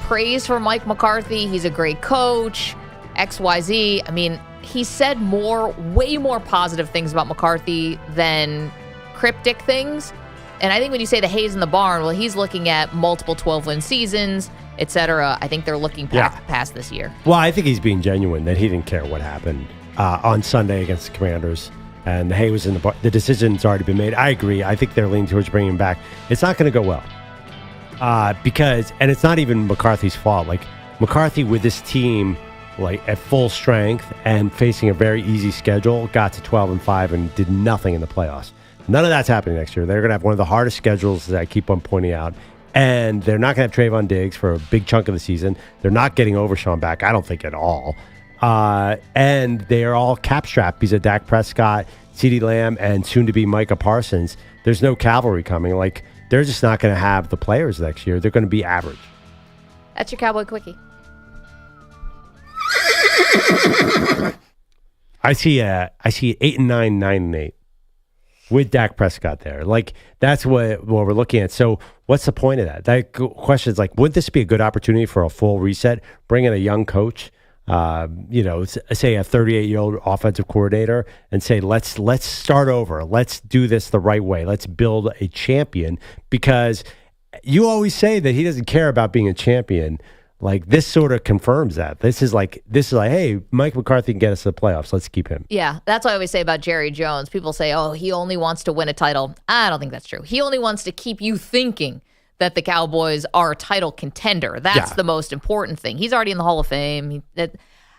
praise for Mike McCarthy. He's a great coach, XYZ. I mean, he said way more positive things about McCarthy than cryptic things. And I think when you say the Hayes in the barn, well, he's looking at multiple 12-win seasons, etc. I think they're looking past this year. Well, I think he's being genuine that he didn't care what happened on Sunday against the Commanders. And Hay was in the decision's already been made. I agree. I think they're leaning towards bringing him back. It's not going to go well because it's not even McCarthy's fault. Like McCarthy with this team, like at full strength and facing a very easy schedule, got to 12-5 and did nothing in the playoffs. None of that's happening next year. They're going to have one of the hardest schedules that I keep on pointing out. And they're not going to have Trayvon Diggs for a big chunk of the season. They're not getting Overshawn back, I don't think, at all. And they are all cap-strapped because of Dak Prescott, CeeDee Lamb, and soon-to-be Micah Parsons. There's no cavalry coming. Like, they're just not going to have the players next year. They're going to be average. That's your Cowboy Quickie. I see 8-9, 9-8 with Dak Prescott there. Like that's what we're looking at. So what's the point of that? That question is like, would this be a good opportunity for a full reset? Bring in a young coach, say a 38-year-old offensive coordinator, and say let's start over. Let's do this the right way. Let's build a champion, because you always say that he doesn't care about being a champion. Like this sort of confirms that. This is like, hey, Mike McCarthy can get us to the playoffs. Let's keep him. Yeah, that's what I always say about Jerry Jones. People say, oh, he only wants to win a title. I don't think that's true. He only wants to keep you thinking that the Cowboys are a title contender. That's the most important thing. He's already in the Hall of Fame.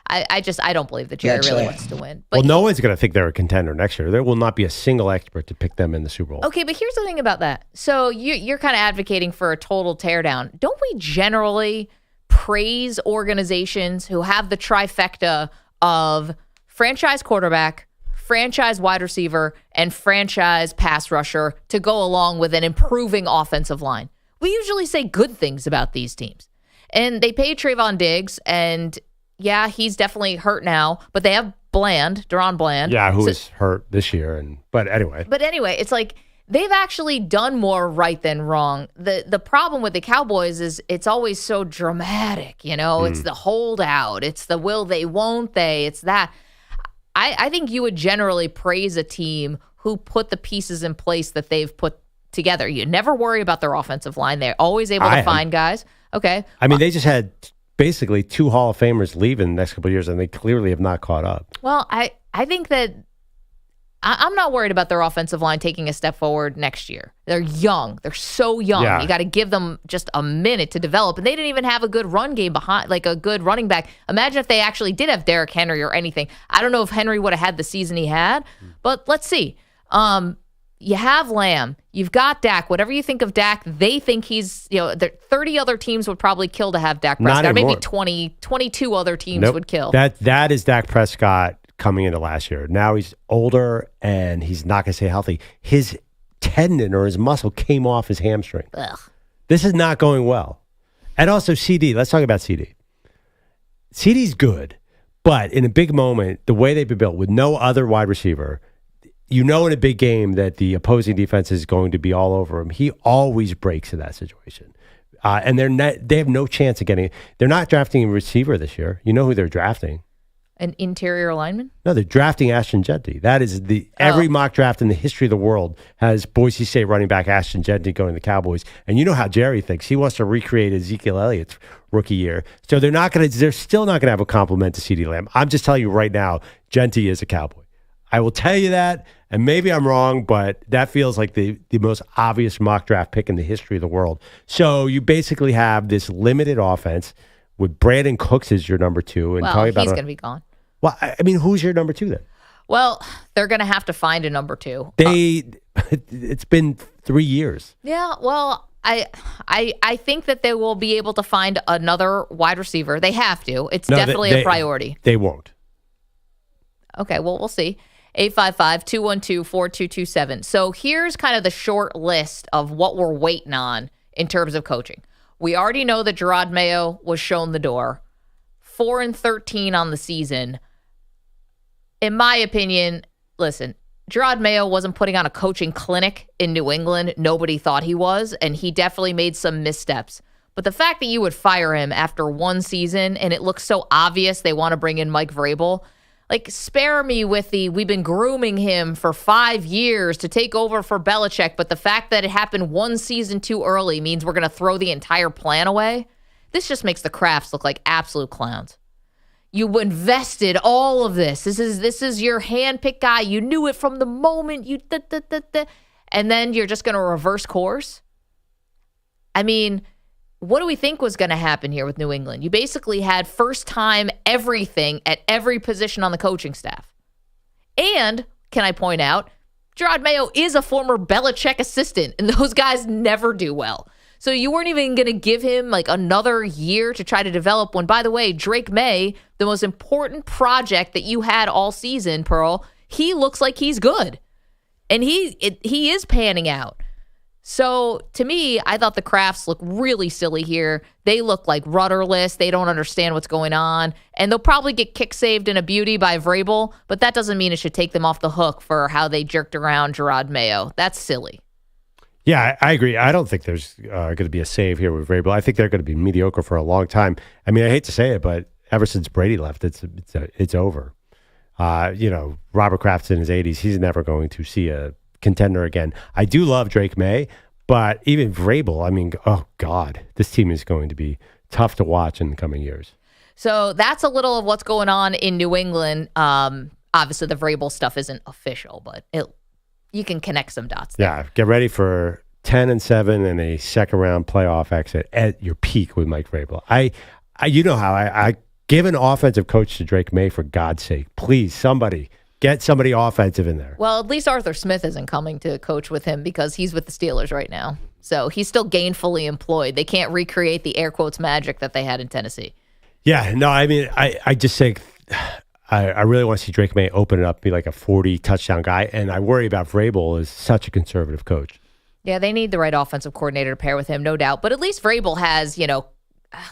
I don't believe that Jerry really wants to win. But no one's going to think they're a contender next year. There will not be a single expert to pick them in the Super Bowl. Okay, but here's the thing about that. So you're kind of advocating for a total teardown. Don't we generally praise organizations who have the trifecta of franchise quarterback, franchise wide receiver, and franchise pass rusher to go along with an improving offensive line? We usually say good things about these teams. And they paid Trayvon Diggs, and yeah, he's definitely hurt now, but they have Deron Bland. Yeah, who is hurt this year. But anyway, it's like they've actually done more right than wrong. The problem with the Cowboys is it's always so dramatic, It's the holdout. It's the will they, won't they. It's that. I think you would generally praise a team who put the pieces in place that they've put together. You never worry about their offensive line. They're always able to find guys. Okay. I mean, they just had basically 2 Hall of Famers leave in the next couple of years, and they clearly have not caught up. Well, I think that I'm not worried about their offensive line taking a step forward next year. They're young. They're so young. Yeah. You got to give them just a minute to develop. And they didn't even have a good run game behind, like a good running back. Imagine if they actually did have Derrick Henry or anything. I don't know if Henry would have had the season he had, but let's see. You have Lamb. You've got Dak. Whatever you think of Dak, they think he's, 30 other teams would probably kill to have Dak Prescott. Maybe 22 other teams would kill. That is Dak Prescott coming into last year. Now he's older and he's not going to stay healthy. His tendon or his muscle came off his hamstring. Ugh. This is not going well. And also CD. Let's talk about CD. CD's good, but in a big moment, the way they've been built with no other wide receiver, in a big game that the opposing defense is going to be all over him. He always breaks in that situation. And they have no chance of getting it. They're not drafting a receiver this year. You know who they're drafting? An interior lineman? No, they're drafting Ashton Jeanty. That is every mock draft in the history of the world has Boise State running back Ashton Jeanty going to the Cowboys. And you know how Jerry thinks. He wants to recreate Ezekiel Elliott's rookie year. So they're still not going to have a compliment to CeeDee Lamb. I'm just telling you right now, Jeanty is a Cowboy. I will tell you that, and maybe I'm wrong, but that feels like the most obvious mock draft pick in the history of the world. So you basically have this limited offense with Brandon Cooks as your number 2. And he's going to be gone. Well, I mean, who's your number 2 then? Well, they're going to have to find a number 2. It's been 3 years. Yeah, well, I think that they will be able to find another wide receiver. They have to. It's definitely a priority. They won't. Okay, well, we'll see. 855-212-4227. So here's kind of the short list of what we're waiting on in terms of coaching. We already know that Jerod Mayo was shown the door. 4-13 on the season. In my opinion, listen, Jerod Mayo wasn't putting on a coaching clinic in New England. Nobody thought he was, and he definitely made some missteps. But the fact that you would fire him after one season and it looks so obvious they want to bring in Mike Vrabel, like, spare me with we've been grooming him for 5 years to take over for Belichick, but the fact that it happened one season too early means we're going to throw the entire plan away. This just makes the Crafts look like absolute clowns. You invested all of this. This is your handpicked guy. You knew it from the moment you and then you're just going to reverse course? I mean, what do we think was going to happen here with New England? You basically had first-time everything at every position on the coaching staff. And, can I point out, Jerod Mayo is a former Belichick assistant, and those guys never do well. So you weren't even going to give him like another year to try to develop when, by the way, Drake May, the most important project that you had all season, Pearl, he looks like he's good. And he is panning out. So to me, I thought the Crafts look really silly here. They look like rudderless. They don't understand what's going on. And they'll probably get kick saved in a beauty by Vrabel, but that doesn't mean it should take them off the hook for how they jerked around Jerod Mayo. That's silly. Yeah, I agree. I don't think there's going to be a save here with Vrabel. I think they're going to be mediocre for a long time. I mean, I hate to say it, but ever since Brady left, it's over. Robert Kraft's in his 80s. He's never going to see a contender again. I do love Drake May, but even Vrabel, I mean, oh God, this team is going to be tough to watch in the coming years. So that's a little of what's going on in New England. Obviously, the Vrabel stuff isn't official, but you can connect some dots there. Yeah, get ready for 10-7 and a second-round playoff exit at your peak with Mike Vrabel. I give an offensive coach to Drake May, for God's sake. Please, somebody. Get somebody offensive in there. Well, at least Arthur Smith isn't coming to coach with him because he's with the Steelers right now. So he's still gainfully employed. They can't recreate the air quotes magic that they had in Tennessee. Yeah, no, I mean, I just think I really want to see Drake May open it up, be like a 40-touchdown guy. And I worry about Vrabel as such a conservative coach. Yeah, they need the right offensive coordinator to pair with him, no doubt. But at least Vrabel has,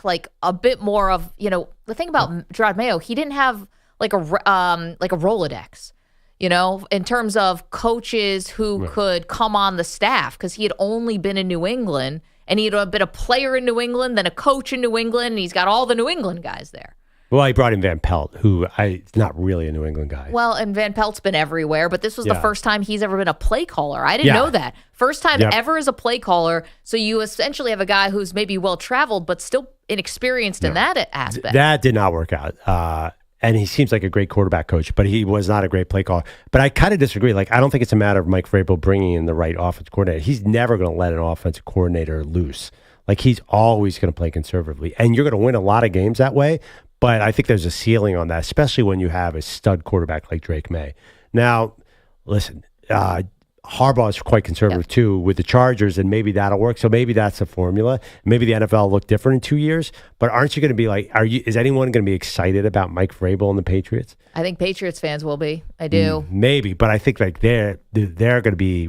like a bit more of, the thing about Jerod Mayo, he didn't have like a Rolodex, in terms of coaches who could come on the staff, because he had only been in New England, and he'd been a player in New England, then a coach in New England, and he's got all the New England guys there. Well, he brought in Van Pelt, who is not really a New England guy. Well, and Van Pelt's been everywhere, but this was the first time he's ever been a play caller. I didn't know that. First time ever as a play caller, so you essentially have a guy who's maybe well-traveled, but still inexperienced in that aspect. That did not work out. And he seems like a great quarterback coach, but he was not a great play caller. But I kind of disagree. Like, I don't think it's a matter of Mike Vrabel bringing in the right offensive coordinator. He's never going to let an offensive coordinator loose. Like, he's always going to play conservatively. And you're going to win a lot of games that way, but I think there's a ceiling on that, especially when you have a stud quarterback like Drake May. Now, listen, Harbaugh is quite conservative too with the Chargers, and maybe that'll work. So maybe that's the formula. Maybe the NFL will look different in 2 years. But aren't you going to be like, is anyone going to be excited about Mike Vrabel and the Patriots? I think Patriots fans will be. I do. Maybe, but I think like they're going to be,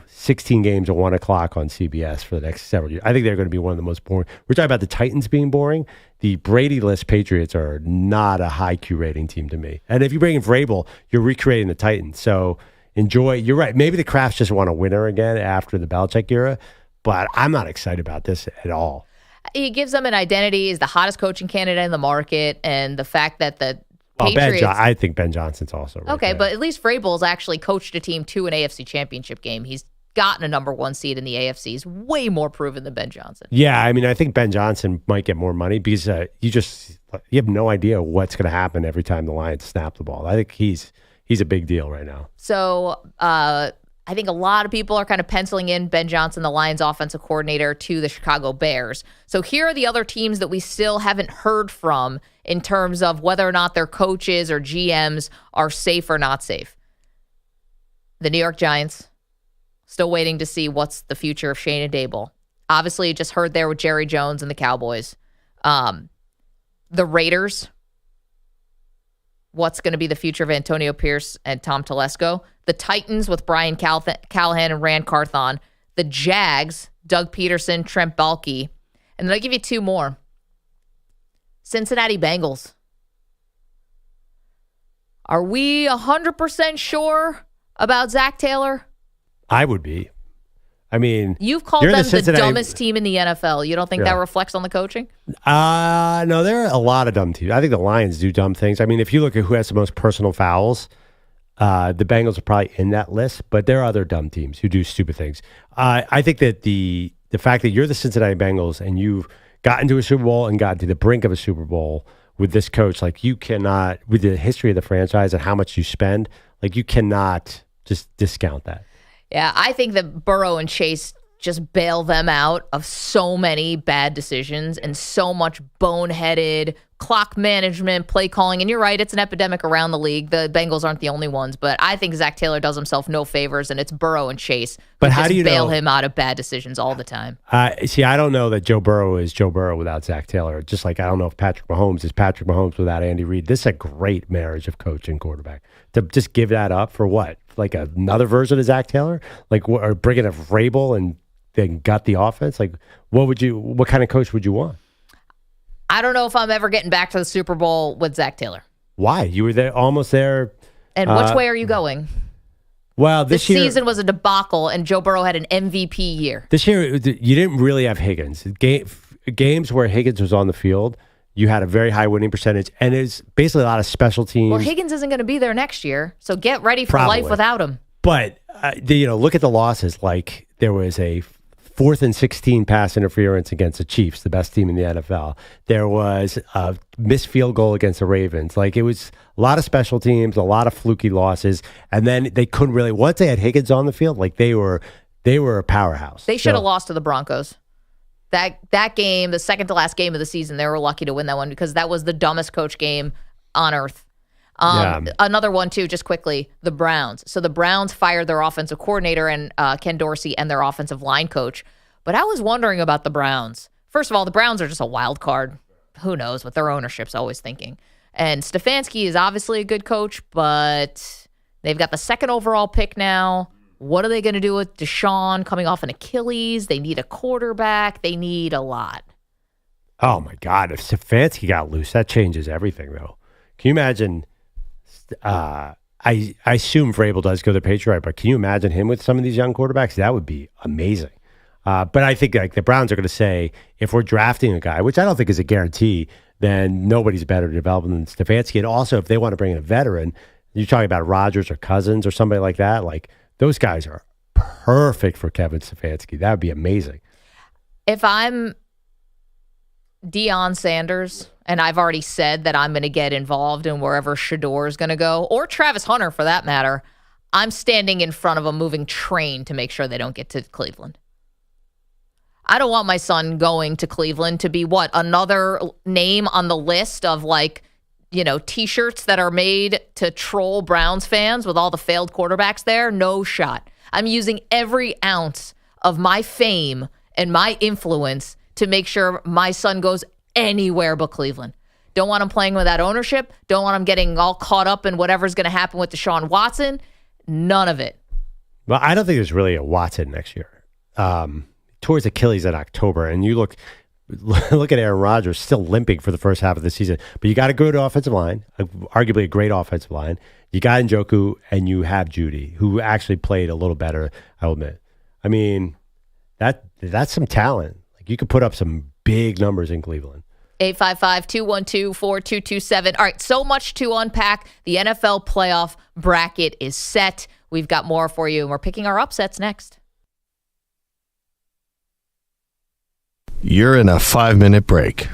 16 games at 1 o'clock on CBS for the next several years. I think they're going to be one of the most boring. We're talking about the Titans being boring. The Brady-less Patriots are not a high Q rating team to me. And if you bring in Vrabel, you're recreating the Titans. So enjoy. You're right. Maybe the Crafts just want to winner again after the Belichick era, but I'm not excited about this at all. He gives them an identity as the hottest coaching candidate in the market, and the fact that the Patriots... I think Ben Johnson's also right okay, there. but at least Vrabel's actually coached a team to an AFC championship game. He's gotten a number one seed in the AFC. He's way more proven than Ben Johnson. Yeah, I mean, I think Ben Johnson might get more money because you have no idea what's going to happen every time the Lions snap the ball. I think he's a big deal right now. So I think a lot of people are kind of penciling in Ben Johnson, the Lions offensive coordinator, to the Chicago Bears. So here are the other teams that we still haven't heard from in terms of whether or not their coaches or GMs are safe or not safe. The New York Giants, still waiting to see what's the future of Shane and Dable. Obviously, you just heard there with Jerry Jones and the Cowboys. The Raiders, what's going to be the future of Antonio Pierce and Tom Telesco? The Titans with Brian Callahan and Rand Carthon. The Jags, Doug Peterson, Trent Baalke. And then I'll give you two more. Cincinnati Bengals. Are we 100% sure about Zach Taylor? I would be. I mean, you've called them the dumbest team in the NFL. You don't think that reflects on the coaching? No, there are a lot of dumb teams. I think the Lions do dumb things. I mean, if you look at who has the most personal fouls, the Bengals are probably in that list, but there are other dumb teams who do stupid things. I think that the fact that you're the Cincinnati Bengals and you've gotten to a Super Bowl and gotten to the brink of a Super Bowl with this coach, like you cannot, with the history of the franchise and how much you spend, like you cannot just discount that. Yeah, I think that Burrow and Chase just bail them out of so many bad decisions and so much boneheaded clock management, play calling. And you're right, it's an epidemic around the league. The Bengals aren't the only ones, but I think Zach Taylor does himself no favors, and it's Burrow and Chase who just bail him out of bad decisions all the time. See, I don't know that Joe Burrow is Joe Burrow without Zach Taylor. Just like I don't know if Patrick Mahomes is Patrick Mahomes without Andy Reid. This is a great marriage of coach and quarterback. To just give that up for what? like another version of Zach Taylor, like or bringing a Vrabel and then got the offense? Like, what kind of coach would you want? I don't know if I'm ever getting back to the Super Bowl with Zach Taylor. Why? You were there, almost there. And which way are you going? Well, this year, season was a debacle, and Joe Burrow had an MVP year. This year, you didn't really have Higgins. Games where Higgins was on the field, you had a very high winning percentage, and it's basically a lot of special teams. Well, Higgins isn't going to be there next year, so get ready for life without him. But look at the losses. Like there was a 4th and 16 pass interference against the Chiefs, the best team in the NFL. There was a missed field goal against the Ravens. Like it was a lot of special teams, a lot of fluky losses, and then they couldn't really. Once they had Higgins on the field, like they were a powerhouse. They should have lost to the Broncos. That game, the second to last game of the season, they were lucky to win that one because that was the dumbest coach game on earth. Another one too, just quickly, the Browns. So the Browns fired their offensive coordinator and Ken Dorsey and their offensive line coach. But I was wondering about the Browns. First of all, the Browns are just a wild card. Who knows what their ownership's always thinking. And Stefanski is obviously a good coach, but they've got the 2nd overall pick now. What are they going to do with Deshaun coming off an Achilles? They need a quarterback. They need a lot. Oh, my God. If Stefanski got loose, that changes everything, though. Can you imagine? I assume Vrabel does go to the Patriot, but can you imagine him with some of these young quarterbacks? That would be amazing. But I think like the Browns are going to say, if we're drafting a guy, which I don't think is a guarantee, then nobody's better to develop than Stefanski. And also, if they want to bring in a veteran, you're talking about Rodgers or Cousins or somebody like that, like those guys are perfect for Kevin Stefanski. That would be amazing. If I'm Deion Sanders, and I've already said that I'm going to get involved in wherever Shador is going to go, or Travis Hunter for that matter, I'm standing in front of a moving train to make sure they don't get to Cleveland. I don't want my son going to Cleveland to be another name on the list of T-shirts that are made to troll Browns fans with all the failed quarterbacks there. No shot. I'm using every ounce of my fame and my influence to make sure my son goes anywhere but Cleveland. Don't want him playing with that ownership. Don't want him getting all caught up in whatever's going to happen with Deshaun Watson. None of it. Well, I don't think there's really a Watson next year. Towards Achilles in October, and you look at Aaron Rodgers still limping for the first half of the season. But you got a good offensive line, arguably a great offensive line. You got Njoku, and you have Judy, who actually played a little better, I'll admit. I mean, that's some talent. Like you could put up some big numbers in Cleveland. 855-212-4227. All right, so much to unpack. The NFL playoff bracket is set. We've got more for you, and we're picking our upsets next. You're in a 5-minute break.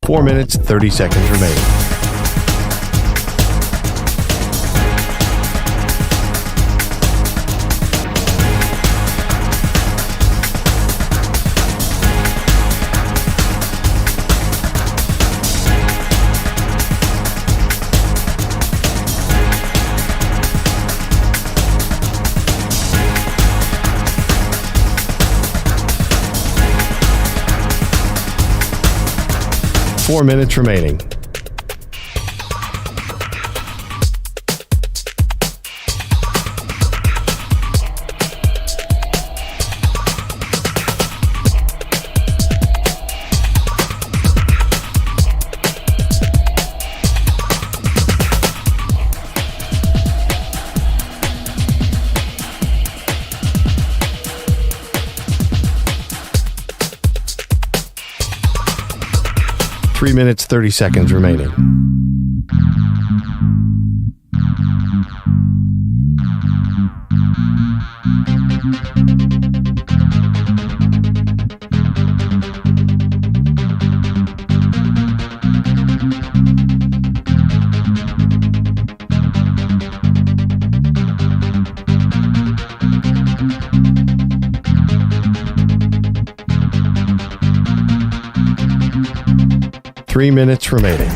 Four minutes, 30 seconds remaining. Four minutes remaining. Three minutes, 30 seconds remaining. 3 minutes remaining.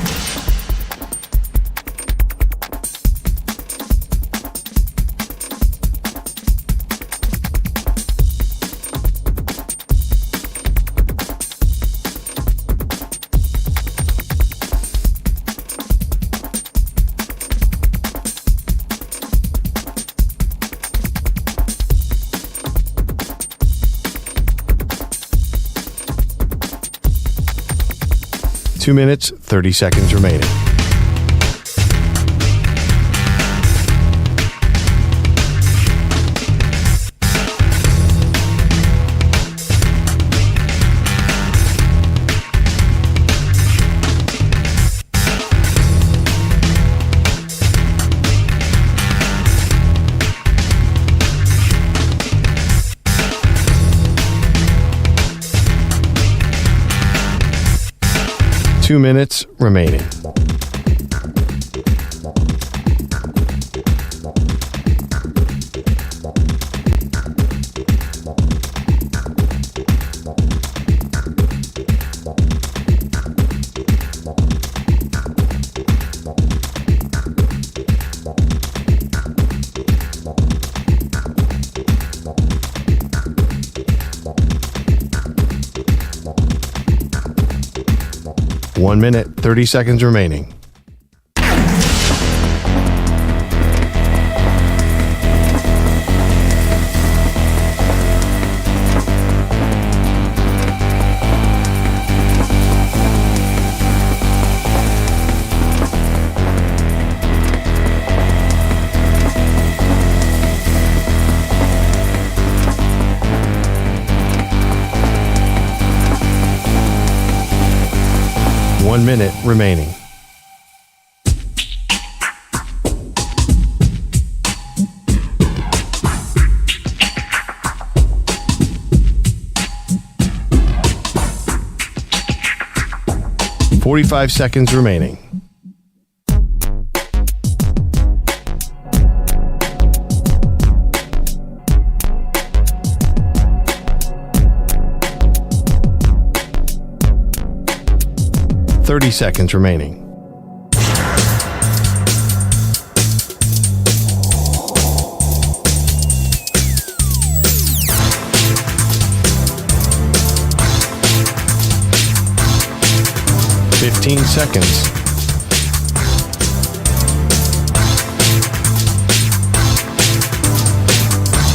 Two minutes, 30 seconds remaining. Two minutes remaining. One minute, 30 seconds remaining. One minute remaining. Forty-five seconds remaining. Thirty seconds remaining. Fifteen seconds.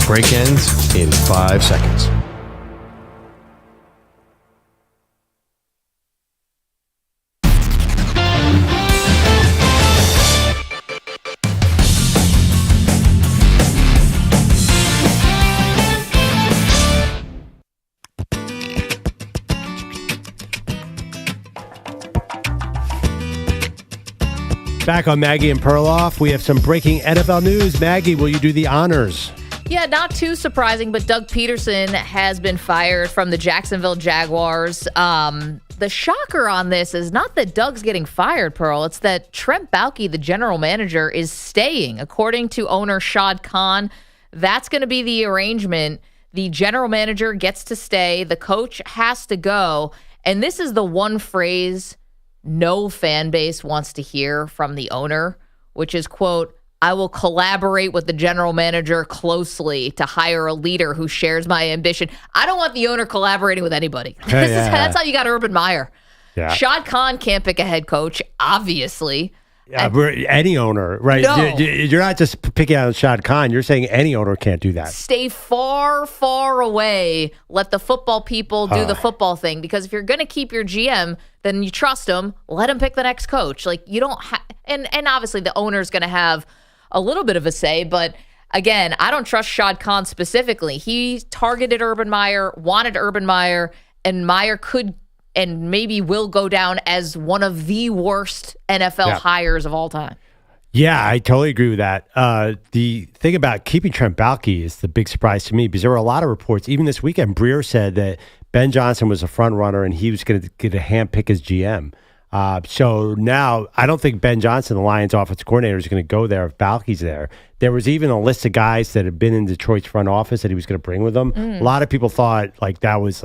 Break ends in 5 seconds. Back on Maggie and Perloff, we have some breaking NFL news. Maggie, will you do the honors? Yeah, not too surprising, but Doug Peterson has been fired from the Jacksonville Jaguars. The shocker on this is not that Doug's getting fired, Pearl. It's that Trent Baalke, the general manager, is staying. According to owner Shad Khan, that's going to be the arrangement. The general manager gets to stay. The coach has to go. And this is the one phrase no fan base wants to hear from the owner, which is, quote, "I will collaborate with the general manager closely to hire a leader who shares my ambition." I don't want the owner collaborating with anybody. That's how you got Urban Meyer. Yeah. Shad Khan can't pick a head coach, obviously. Yeah, any owner, right? No. You're not just picking out Shad Khan. You're saying any owner can't do that. Stay far, far away. Let the football people do the football thing. Because if you're going to keep your GM, then you trust him. Let him pick the next coach. Like, you don't have, and obviously the owner's going to have a little bit of a say. But again, I don't trust Shad Khan specifically. He targeted Urban Meyer, wanted Urban Meyer, and Meyer could and maybe will go down as one of the worst NFL hires of all time. Yeah, I totally agree with that. The thing about keeping Trent Baalke is the big surprise to me because there were a lot of reports. Even this weekend, Breer said that Ben Johnson was a front runner and he was going to get a handpick as GM. So now I don't think Ben Johnson, the Lions offensive coordinator, is going to go there if Balky's there. There was even a list of guys that had been in Detroit's front office that he was going to bring with him. A lot of people thought like that was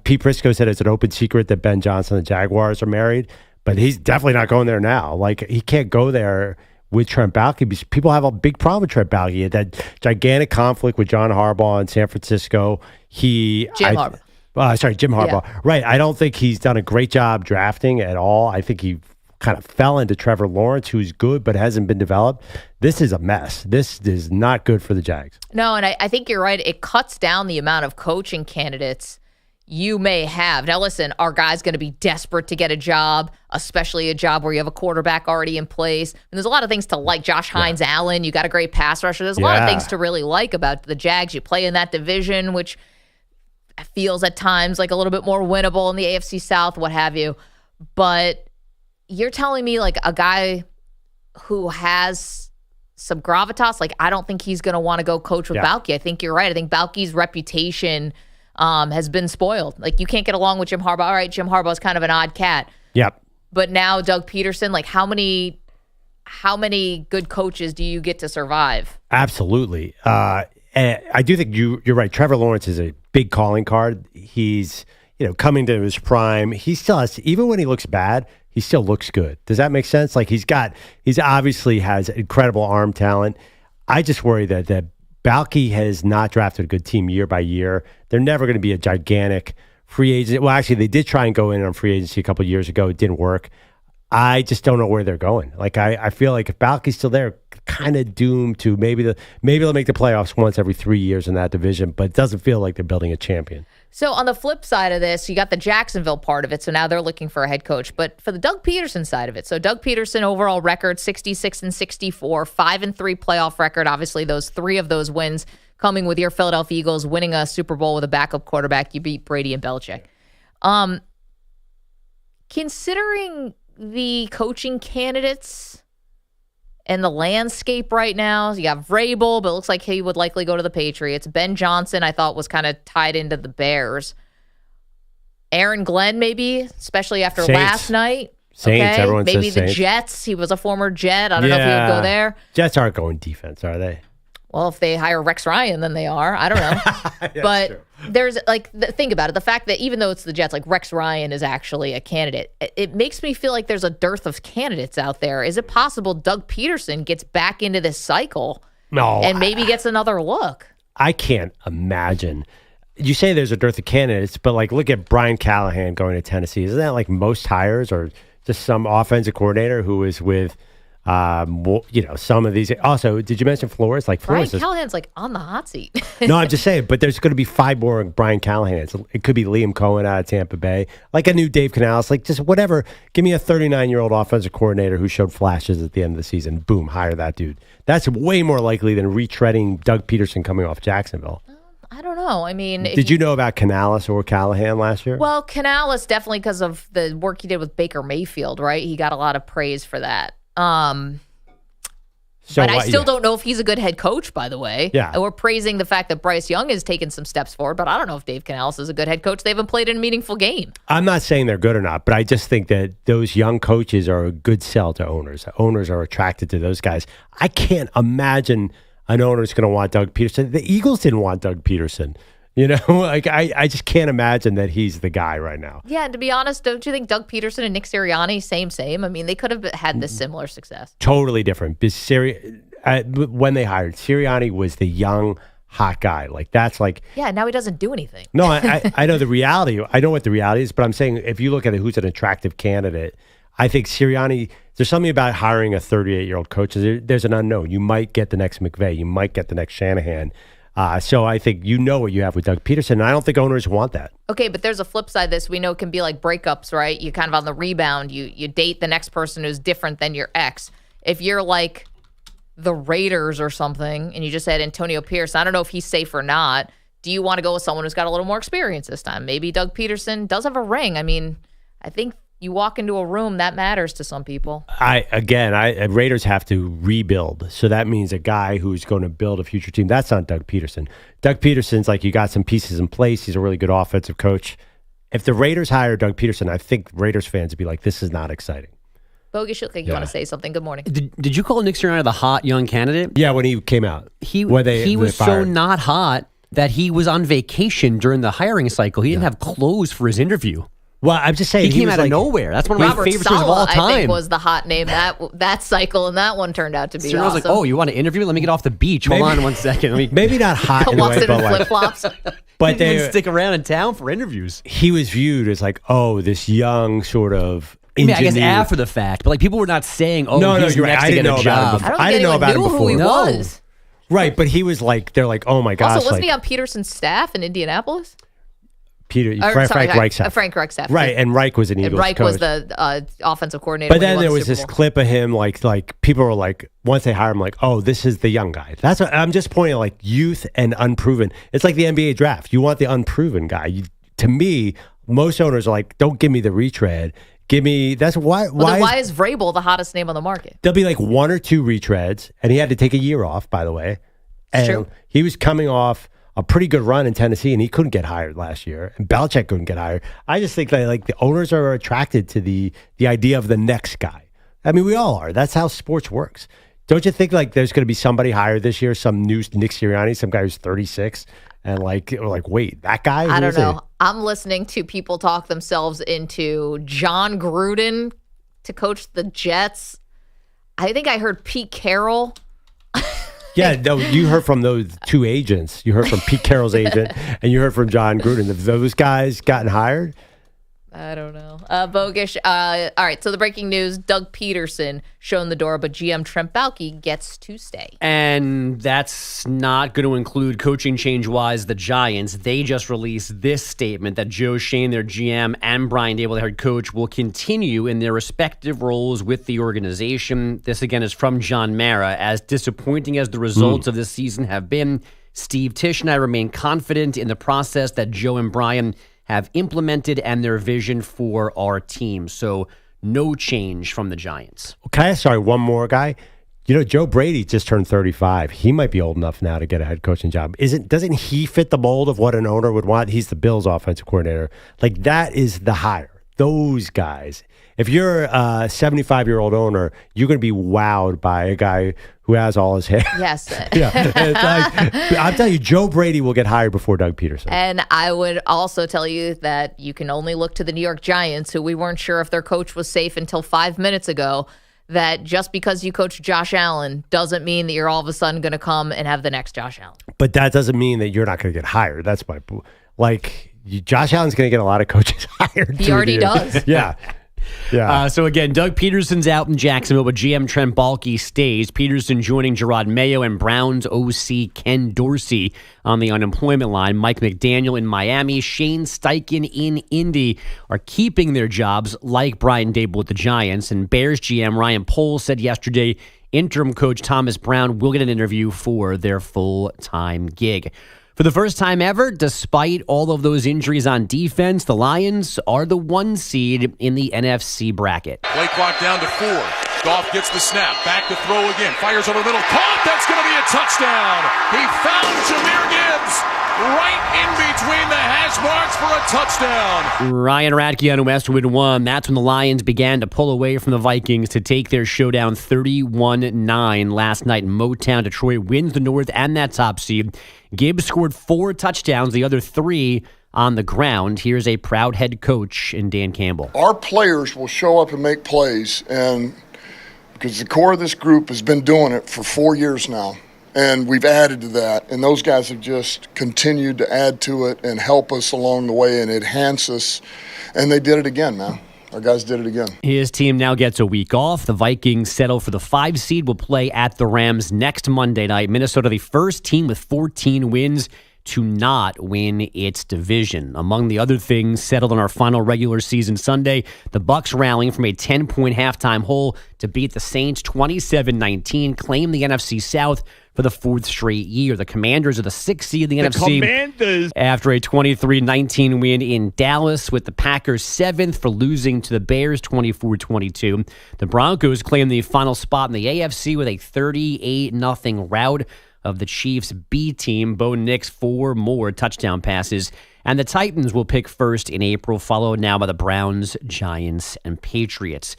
Pete Prisco said it's an open secret that Ben Johnson and the Jaguars are married, but he's definitely not going there now. Like he can't go there with Trent Baalke because people have a big problem with Trent Baalke. He had that gigantic conflict with John Harbaugh in San Francisco. Jim Harbaugh. Yeah. Right. I don't think he's done a great job drafting at all. I think he kind of fell into Trevor Lawrence, who's good but hasn't been developed. This is a mess. This is not good for the Jags. No, and I think you're right. It cuts down the amount of coaching candidates you may have. Now, listen, are guys going to be desperate to get a job, especially a job where you have a quarterback already in place? And there's a lot of things to like. Josh Hines Allen, you got a great pass rusher. There's a lot of things to really like about the Jags. You play in that division, which feels at times like a little bit more winnable in the AFC South, what have you. But you're telling me like a guy who has some gravitas, like I don't think he's going to want to go coach with Baalke. I think you're right. I think Baalke's reputation has been spoiled. Like you can't get along with Jim Harbaugh. All right, Jim Harbaugh's kind of an odd cat. Yep. But now Doug Peterson, like how many good coaches do you get to survive? Absolutely. And I do think you're right. Trevor Lawrence is a big calling card. He's coming to his prime. He still has, even when he looks bad, he still looks good. Does that make sense? Like he's obviously has incredible arm talent. I just worry that Baalke has not drafted a good team year by year. They're never going to be a gigantic free agent. Well, actually, they did try and go in on free agency a couple of years ago. It didn't work. I just don't know where they're going. Like I feel like if Baalke's still there, kind of doomed to maybe they'll make the playoffs once every 3 years in that division, but it doesn't feel like they're building a champion. So on the flip side of this, you got the Jacksonville part of it. So now they're looking for a head coach. But for the Doug Peterson side of it, so Doug Peterson overall record 66-64, 5-3 playoff record. Obviously, three of those wins coming with your Philadelphia Eagles winning a Super Bowl with a backup quarterback. You beat Brady and Belichick. Considering the coaching candidates and the landscape right now, you got Vrabel, but it looks like he would likely go to the Patriots. Ben Johnson, I thought, was kind of tied into the Bears. Aaron Glenn, maybe, especially after last night. Saints, okay? Everyone maybe says the Saints. Jets. He was a former Jet. I don't know if he would go there. Jets aren't going defense, are they? Well, if they hire Rex Ryan, then they are. I don't know. But there's think about it. The fact that even though it's the Jets, like Rex Ryan is actually a candidate, it makes me feel like there's a dearth of candidates out there. Is it possible Doug Peterson gets back into this cycle and maybe gets another look? I can't imagine. You say there's a dearth of candidates, but like look at Brian Callahan going to Tennessee. Isn't that like most hires or just some offensive coordinator who is with some of these. Also, did you mention Flores? Like Flores, Brian Callahan's like on the hot seat. No, I'm just saying. But there's going to be 5 more Brian Callahans. It could be Liam Cohen out of Tampa Bay, like a new Dave Canales, like just whatever. Give me a 39-year-old offensive coordinator who showed flashes at the end of the season. Boom, hire that dude. That's way more likely than retreading Doug Peterson coming off Jacksonville. I don't know. I mean, did you know about Canales or Callahan last year? Well, Canales definitely because of the work he did with Baker Mayfield, right? He got a lot of praise for that. But I still don't know if he's a good head coach, by the way. Yeah. And we're praising the fact that Bryce Young has taken some steps forward, but I don't know if Dave Canales is a good head coach. They haven't played in a meaningful game. I'm not saying they're good or not, but I just think that those young coaches are a good sell to owners. Owners are attracted to those guys. I can't imagine an owner is going to want Doug Peterson. The Eagles didn't want Doug Peterson. Like I just can't imagine that he's the guy right now. Yeah, and to be honest, don't you think Doug Peterson and Nick Sirianni, same? I mean, they could have had this similar success. Totally different. When they hired, Sirianni was the young, hot guy. Like, that's like... Yeah, now he doesn't do anything. No, I know the reality. I know what the reality is, but I'm saying if you look at who's an attractive candidate, I think Sirianni... There's something about hiring a 38-year-old coach. There's an unknown. You might get the next McVay. You might get the next Shanahan. So I think what you have with Doug Peterson, and I don't think owners want that. Okay, but there's a flip side of this. We know it can be like breakups, right? You kind of on the rebound. You date the next person who's different than your ex. If you're like the Raiders or something, and you just had Antonio Pierce, I don't know if he's safe or not. Do you want to go with someone who's got a little more experience this time? Maybe Doug Peterson does have a ring. I mean, I think you walk into a room, that matters to some people. Raiders have to rebuild. So that means a guy who's going to build a future team. That's not Doug Peterson. Doug Peterson's like, you got some pieces in place. He's a really good offensive coach. If the Raiders hire Doug Peterson, I think Raiders fans would be like, this is not exciting. Bogusch, you look like you want to say something. Good morning. Did you call Nick Sirianni the hot young candidate? Yeah, when he came out. He was so not hot that he was on vacation during the hiring cycle. He didn't have clothes for his interview. Well, I'm just saying. He came out of nowhere. That's one of my favorites of all time. I think was the hot name that cycle, and that one turned out to be Sirianni was awesome. like, oh, you want to interview? Let me get off the beach. Hold on 1 second. Maybe not hot in a way, but flip-flops. But they didn't stick around in town for interviews. He was viewed as like, oh, this young sort of I mean, I guess after the fact, but like people were not saying, "Oh, no, he's you're next right. to get a job." I didn't know about him before. Who he was. Right, but he was like, they're like, oh my gosh. Also, wasn't he on Peterson's staff in Indianapolis? Frank Reich's staff. Right, and Reich was an Eagles Reich coach. was the offensive coordinator. But then there was this clip of him, like people were like, once they hire him, like, oh, this is the young guy. That's what I'm just pointing, like youth and unproven. It's like the NBA draft. You want the unproven guy. To me, most owners are like, don't give me the retread. Give me that's why. Why is Vrabel the hottest name on the market? There'll be like 1 or 2 retreads, and he had to take a year off, by the way. And true. He was coming off a pretty good run in Tennessee, and he couldn't get hired last year, and Belichick couldn't get hired. I just think that like the owners are attracted to the idea of the next guy. I mean, we all are. That's how sports works. Don't you think like there's going to be somebody hired this year, some new Nick Sirianni, some guy who's 36, and like wait, that guy? I don't know. I'm listening to people talk themselves into John Gruden to coach the Jets. I think I heard Pete Carroll. Yeah, no, you heard from those 2 agents. You heard from Pete Carroll's agent, and you heard from John Gruden. Have those guys gotten hired? I don't know. Bogusch. All right, so the breaking news, Doug Peterson shown the door, but GM Trent Baalke gets to stay. And that's not going to include coaching change-wise the Giants. They just released this statement that Joe Schoen, their GM, and Brian Daboll, their head coach, will continue in their respective roles with the organization. This, again, is from John Mara. As disappointing as the results of this season have been, Steve Tisch and I remain confident in the process that Joe and Brian have implemented and their vision for our team. So no change from the Giants. Okay, sorry, one more guy. You know, Joe Brady just turned 35. He might be old enough now to get a head coaching job. Doesn't he fit the mold of what an owner would want? He's the Bills offensive coordinator. Like that is the hire. Those guys. If you're a 75-year-old owner, you're going to be wowed by a guy who has all his hair. Yes. Yeah. It's like, I'm telling you, Joe Brady will get hired before Doug Peterson. And I would also tell you that you can only look to the New York Giants, who we weren't sure if their coach was safe until 5 minutes ago, that just because you coach Josh Allen doesn't mean that you're all of a sudden going to come and have the next Josh Allen. But that doesn't mean that you're not going to get hired. That's my Josh Allen's going to get a lot of coaches hired. He already does. Yeah. Yeah. So again, Doug Peterson's out in Jacksonville, but GM Trent Baalke stays. Peterson joining Jerod Mayo and Browns OC Ken Dorsey on the unemployment line. Mike McDaniel in Miami, Shane Steichen in Indy are keeping their jobs, like Brian Daboll with the Giants. And Bears GM Ryan Poles said yesterday interim coach Thomas Brown will get an interview for their full-time gig. For the first time ever, despite all of those injuries on defense, the Lions are the 1 seed in the NFC bracket. Play clock down to 4. Goff gets the snap. Back to throw again. Fires over the middle. Caught. That's going to be a touchdown. He found Jahmyr Gibbs right in between the hash marks for a touchdown. Ryan Radke on Westwood 1. That's when the Lions began to pull away from the Vikings to take their showdown 31-9 last night in Motown. Detroit wins the North and that top seed. Gibbs scored 4 touchdowns, the other 3 on the ground. Here's a proud head coach in Dan Campbell. Our players will show up and make plays, and because the core of this group has been doing it for 4 years now, and we've added to that, and those guys have just continued to add to it and help us along the way and enhance us, and they did it again, man. Our guys did it again. His team now gets a week off. The Vikings settle for the 5 seed, will play at the Rams next Monday night. Minnesota, the first team with 14 wins to not win its division. Among the other things settled on our final regular season Sunday, the Bucs rallying from a 10-point halftime hole to beat the Saints 27-19, claim the NFC South for the 4th straight year. The Commanders are the 6th seed in the NFC. Commanders. After a 23-19 win in Dallas, with the Packers 7th for losing to the Bears 24-22. The Broncos claim the final spot in the AFC with a 38-0 rout of the Chiefs' B team. Bo Nix 4 more touchdown passes And the Titans will pick first in April, followed now by the Browns, Giants, and Patriots.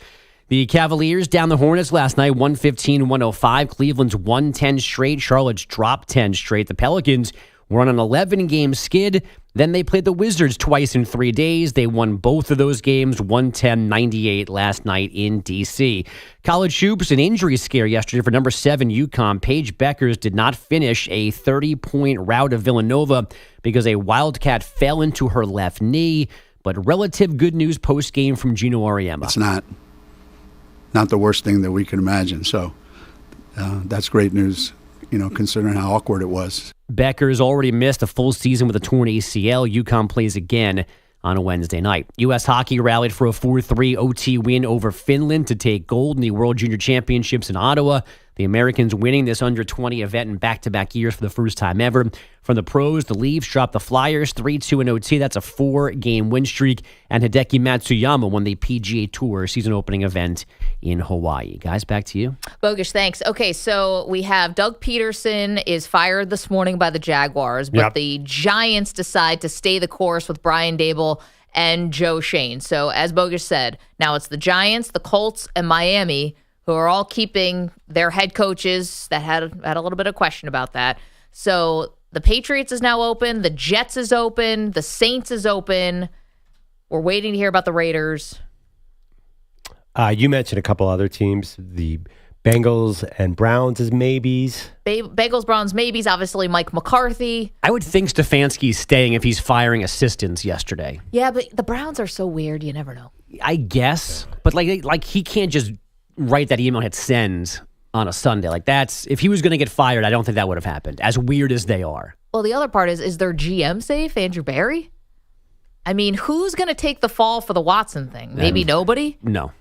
The Cavaliers down the Hornets last night, 115-105. Cleveland's won 10 straight. Charlotte's dropped 10 straight. The Pelicans were on an 11-game skid. Then they played the Wizards twice in 3 days. They won both of those games, 110-98 last night in D.C. College hoops, an injury scare yesterday for number 7 UConn. Paige Beckers did not finish a 30-point rout of Villanova because a Wildcat fell into her left knee. But relative good news post-game from Gino Auriemma. It's not the worst thing that we can imagine. So that's great news, considering how awkward it was. Becker's already missed a full season with a torn ACL. UConn plays again on a Wednesday night. U.S. Hockey rallied for a 4-3 OT win over Finland to take gold in the World Junior Championships in Ottawa. The Americans winning this under-20 event in back-to-back years for the first time ever. From the pros, the Leafs dropped the Flyers 3-2 in OT. That's a 4-game win streak. And Hideki Matsuyama won the PGA Tour season-opening event in Hawaii. Guys, back to you. Bogusch, thanks. Okay, so we have Doug Peterson is fired this morning by the Jaguars, but the Giants decide to stay the course with Brian Daboll and Joe Shane. So as Bogusch said, now it's the Giants, the Colts, and Miami who are all keeping their head coaches that had a little bit of question about that. So the Patriots is now open. The Jets is open. The Saints is open. We're waiting to hear about the Raiders. You mentioned a couple other teams. The Bengals and Browns as maybes. Bengals, Browns, maybes. Obviously, Mike McCarthy. I would think Stefanski's staying if he's firing assistants yesterday. Yeah, but the Browns are so weird. You never know. I guess. But like he can't just write that email and hit send on a Sunday. Like that's, if he was going to get fired, I don't think that would have happened, as weird as they are. Well, the other part is their GM safe, Andrew Barry? I mean, who's going to take the fall for the Watson thing? Maybe nobody? No.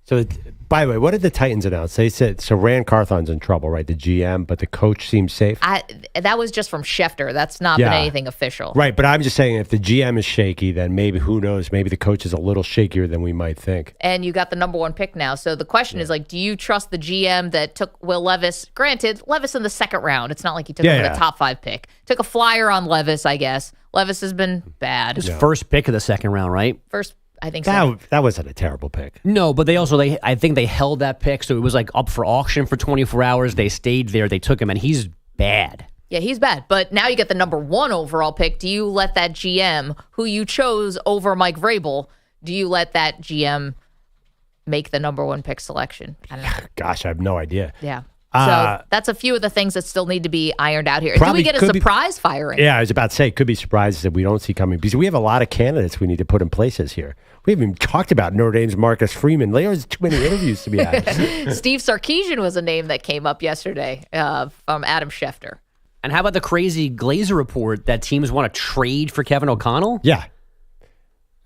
So, by the way, what did the Titans announce? They said, so Rand Carthon's in trouble, right? The GM, but the coach seems safe? That was just from Schefter. That's not been anything official. Right, but I'm just saying if the GM is shaky, then maybe, who knows, maybe the coach is a little shakier than we might think. And you got the number 1 pick now. So the question is, do you trust the GM that took Will Levis? Granted, Levis in the second round. It's not like he took him in the top 5 pick. Took a flyer on Levis, I guess. Levis has been bad. His first pick of the second round, right? First, I think so. That wasn't a terrible pick. No, but I think they held that pick, so it was like up for auction for 24 hours. They stayed there. They took him, and he's bad. Yeah, he's bad. But now you get the number 1 overall pick. Do you let that GM, who you chose over Mike Vrabel, do you let that GM make the number 1 pick selection? I don't know. Gosh, I have no idea. Yeah. So that's a few of the things that still need to be ironed out here. Do we get a surprise firing? Yeah, I was about to say, it could be surprises that we don't see coming, because we have a lot of candidates we need to put in places here. We haven't even talked about Notre Dame's Marcus Freeman. There's too many interviews to be had. Steve Sarkisian was a name that came up yesterday from Adam Schefter. And how about the crazy Glazer report that teams want to trade for Kevin O'Connell? Yeah.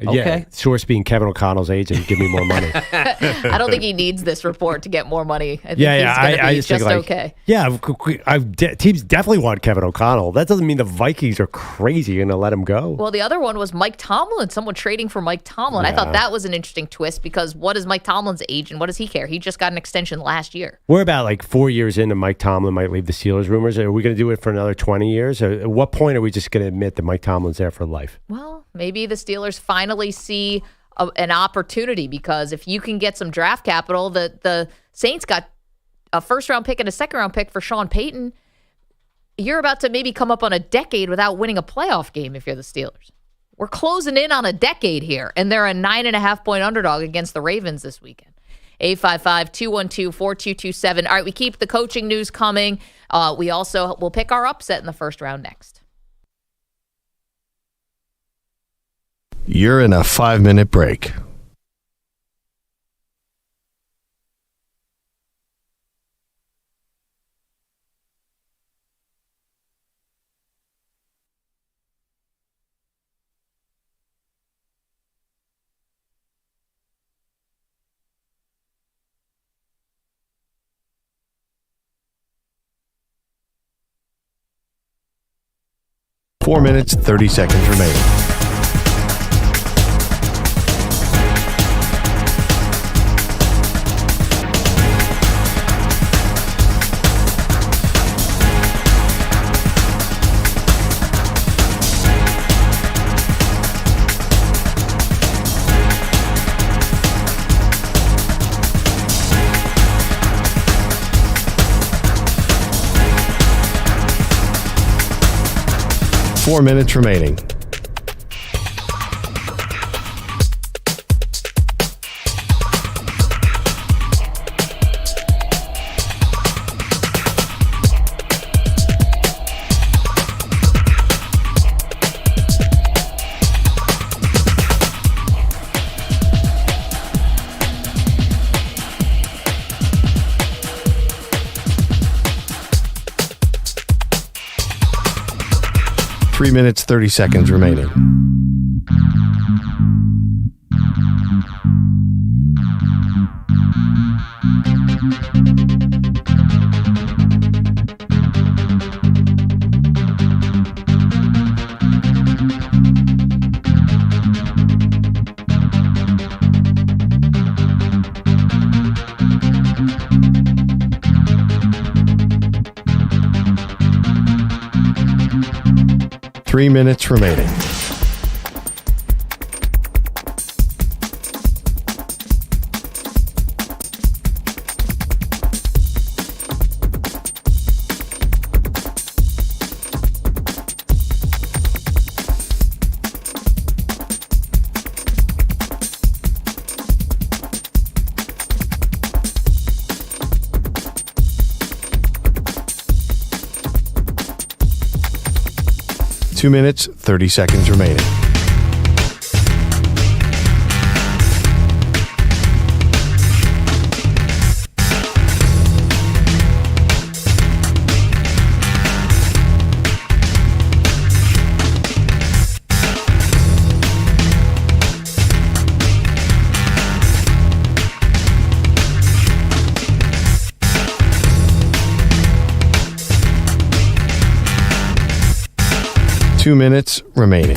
Okay. Yeah, source being Kevin O'Connell's agent, give me more money. I don't think he needs this report to get more money. I think he's just okay. Yeah, teams definitely want Kevin O'Connell. That doesn't mean the Vikings are crazy and going to let him go. Well, the other one was Mike Tomlin, someone trading for Mike Tomlin. I thought that was an interesting twist, because what is Mike Tomlin's agent? What does he care? He just got an extension last year. We're about 4 years into Mike Tomlin might leave the Steelers rumors. Are we going to do it for another 20 years? Or at what point are we just going to admit that Mike Tomlin's there for life? Well, maybe the Steelers finally see an opportunity, because if you can get some draft capital, the Saints got a first-round pick and a second-round pick for Sean Payton. You're about to maybe come up on a decade without winning a playoff game if you're the Steelers. We're closing in on a decade here, and they're a 9.5-point underdog against the Ravens this weekend. 855-212-4227. All right, we keep the coaching news coming. We also will pick our upset in the first round next. You're in a 5-minute break. Four minutes, 30 seconds remaining. 4 minutes remaining. Three minutes, 30 seconds remaining. Three minutes remaining. Two minutes, 30 seconds remaining. Two minutes remaining.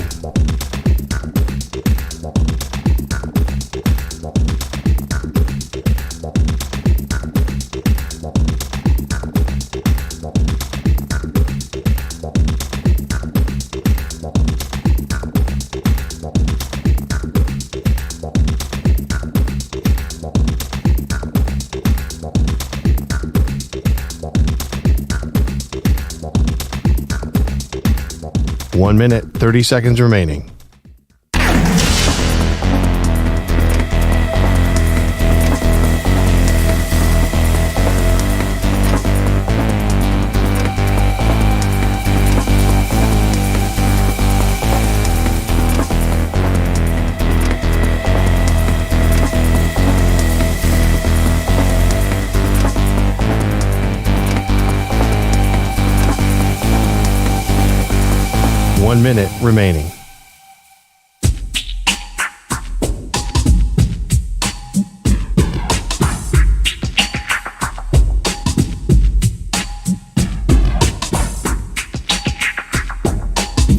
One minute, 30 seconds remaining. One minute remaining.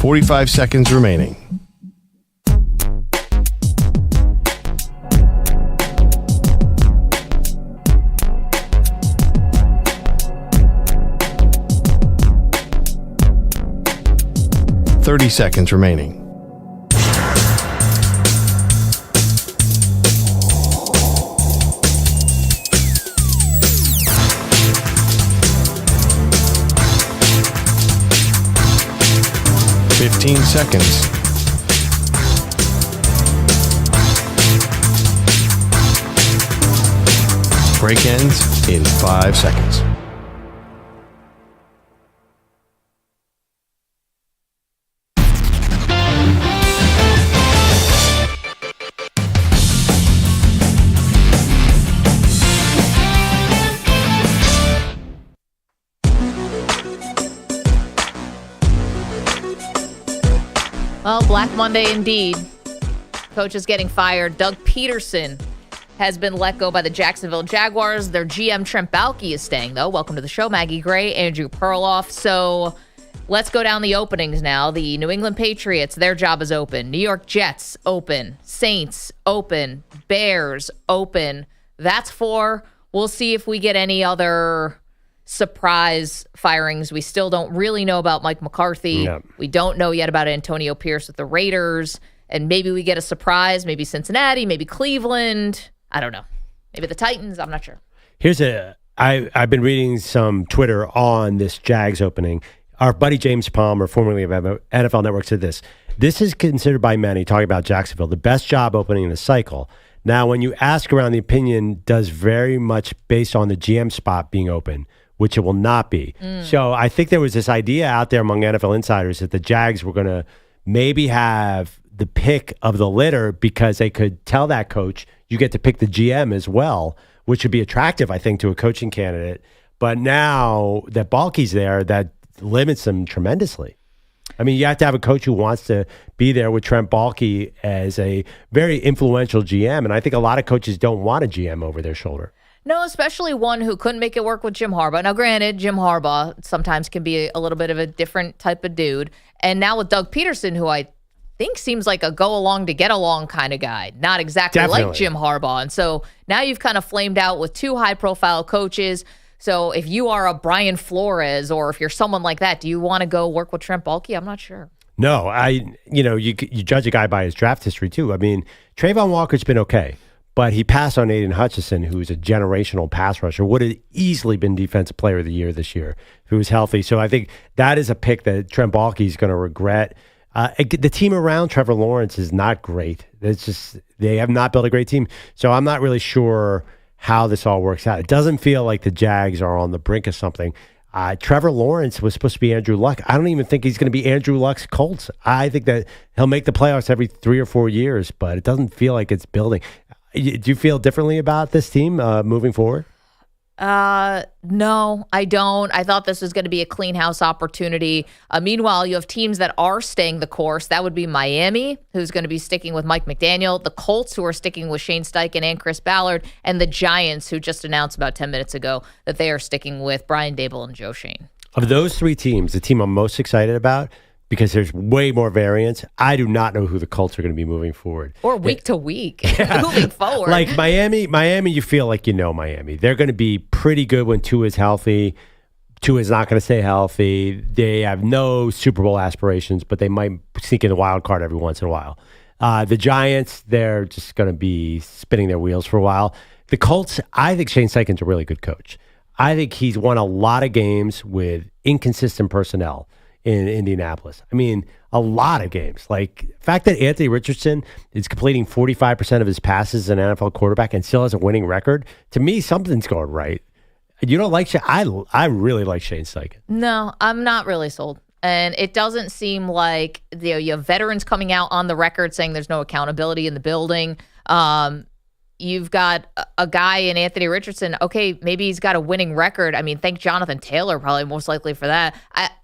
Forty-five seconds remaining. Thirty seconds remaining. Fifteen seconds. Break ends in 5 seconds. Well, Black Monday indeed. Coach is getting fired. Doug Peterson has been let go by the Jacksonville Jaguars. Their GM, Trent Baalke, is staying, though. Welcome to the show, Maggie Gray, Andrew Perloff. So let's go down the openings now. The New England Patriots, their job is open. New York Jets, open. Saints, open. Bears, open. That's 4. We'll see if we get any other surprise firings. We still don't really know about Mike McCarthy. Yep. We don't know yet about Antonio Pierce with the Raiders. And maybe we get a surprise. Maybe Cincinnati, maybe Cleveland. I don't know. Maybe the Titans. I'm not sure. I've been reading some Twitter on this Jags opening. our buddy James Palmer, formerly of NFL Network, said this. This is considered by many, talking about Jacksonville, the best job opening in the cycle. Now, when you ask around, the opinion does very much based on the GM spot being open, which it will not be. So I think there was this idea out there among NFL insiders that the Jags were going to maybe have the pick of the litter because they could tell that coach, you get to pick the GM as well, which would be attractive, I think, to a coaching candidate. But now that Balky's there, that limits them tremendously. I mean, you have to have a coach who wants to be there with Trent Baalke as a very influential GM. And I think a lot of coaches don't want a GM over their shoulder. No, especially one who couldn't make it work with Jim Harbaugh. Now, granted, Jim Harbaugh sometimes can be a little bit of a different type of dude. And now with Doug Peterson, who I think seems like a go-along to get-along kind of guy, not exactly like Jim Harbaugh. And so now you've kind of flamed out with two high-profile coaches. So if you are a Brian Flores or if you're someone like that, do you want to go work with Trent Baalke? I'm not sure. No, you judge a guy by his draft history too. I mean, Trayvon Walker's been okay, but he passed on Aiden Hutchinson, who's a generational pass rusher, would have easily been Defensive Player of the Year this year if he was healthy. So I think that is a pick that Trent Baalke is going to regret. The team around Trevor Lawrence is not great. It's just they have not built a great team. So I'm not really sure how this all works out. It doesn't feel like the Jags are on the brink of something. Trevor Lawrence was supposed to be Andrew Luck. I don't even think he's going to be Andrew Luck's Colts. I think that he'll make the playoffs every 3 or 4 years, but it doesn't feel like it's building. Do you feel differently about this team moving forward? No, I don't. I thought this was going to be a clean house opportunity. Meanwhile, you have teams that are staying the course. That would be Miami, who's going to be sticking with Mike McDaniel, the Colts, who are sticking with Shane Steichen and Chris Ballard, and the Giants, who just announced about 10 minutes ago that they are sticking with Brian Daboll and Joe Shane. Of those three teams, the team I'm most excited about, because there's way more variance, I do not know who the Colts are going to be moving forward. Or week to week, moving forward. Like Miami, you feel like you know Miami. They're going to be pretty good when Tua is healthy. Tua is not going to stay healthy. They have no Super Bowl aspirations, but they might sneak in the wild card every once in a while. The Giants, they're just going to be spinning their wheels for a while. The Colts, I think Shane Steichen's a really good coach. I think he's won a lot of games with inconsistent personnel in Indianapolis. I mean, a lot of games. Like, the fact that Anthony Richardson is completing 45% of his passes as an NFL quarterback and still has a winning record, to me, something's going right. You don't like Shane? I really like Shane Steichen. No, I'm not really sold. And it doesn't seem like you have veterans coming out on the record saying there's no accountability in the building. You've got a guy in Anthony Richardson. Okay, maybe he's got a winning record. I mean, thank Jonathan Taylor probably most likely for that.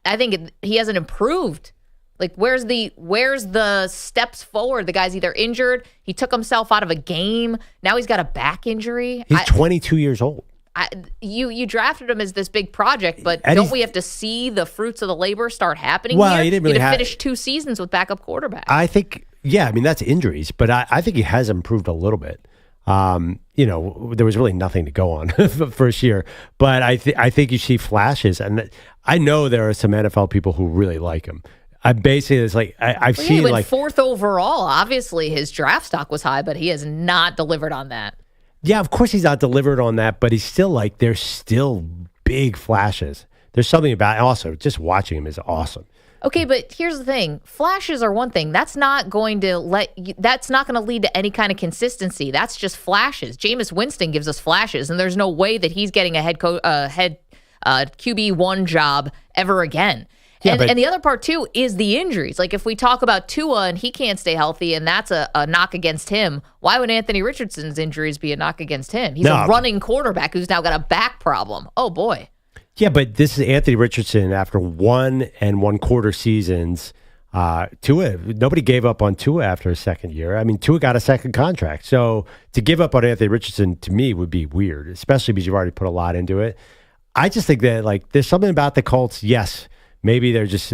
I think he hasn't improved. Like, where's the steps forward? The guy's either injured, he took himself out of a game, now he's got a back injury. He's 22 years old. You drafted him as this big project, but don't we have to see the fruits of the labor start happening here? He didn't really finish 2 seasons with backup quarterback. I think, that's injuries, but I think he has improved a little bit. There was really nothing to go on the first year, but I think you see flashes, and I know there are some NFL people who really like him. I've seen he went like 4th overall. Obviously, his draft stock was high, but he has not delivered on that. Yeah, of course he's not delivered on that, but he's still like, there's still big flashes. There's something about it. Also, just watching him is awesome. Okay, but here's the thing. Flashes are one thing. That's not going to lead to any kind of consistency. That's just flashes. Jameis Winston gives us flashes, and there's no way that he's getting a head QB1 job ever again. Yeah, and the other part, too, is the injuries. Like, if we talk about Tua and he can't stay healthy and that's a knock against him, why would Anthony Richardson's injuries be a knock against him? He's a running quarterback who's now got a back problem. Oh, boy. Yeah, but this is Anthony Richardson after 1 1/4 seasons. Tua, nobody gave up on Tua after his second year. I mean, Tua got a second contract. So to give up on Anthony Richardson, to me, would be weird, especially because you've already put a lot into it. I just think that, like, there's something about the Colts. Yes, maybe they're just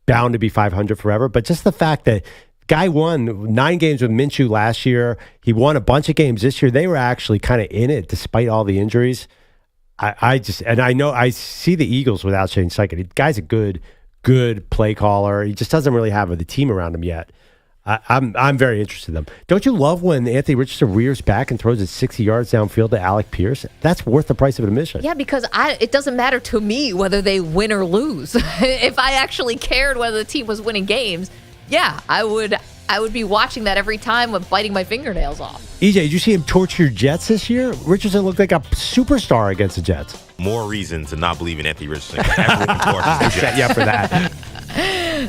bound to be 500 forever, but just the fact that guy won 9 games with Minshew last year. He won a bunch of games this year. They were actually kind of in it despite all the injuries. I see the Eagles without Shane Steichen. The guy's a good play caller. He just doesn't really have the team around him yet. I'm very interested in them. Don't you love when Anthony Richardson rears back and throws it 60 yards downfield to Alec Pierce? That's worth the price of admission. Yeah, because it doesn't matter to me whether they win or lose. If I actually cared whether the team was winning games, yeah, I would be watching that every time with biting my fingernails off. EJ, did you see him torch your Jets this year? Richardson looked like a superstar against the Jets. More reason to not believe in Anthony Richardson. Everyone torches the Jets. Set you up for that.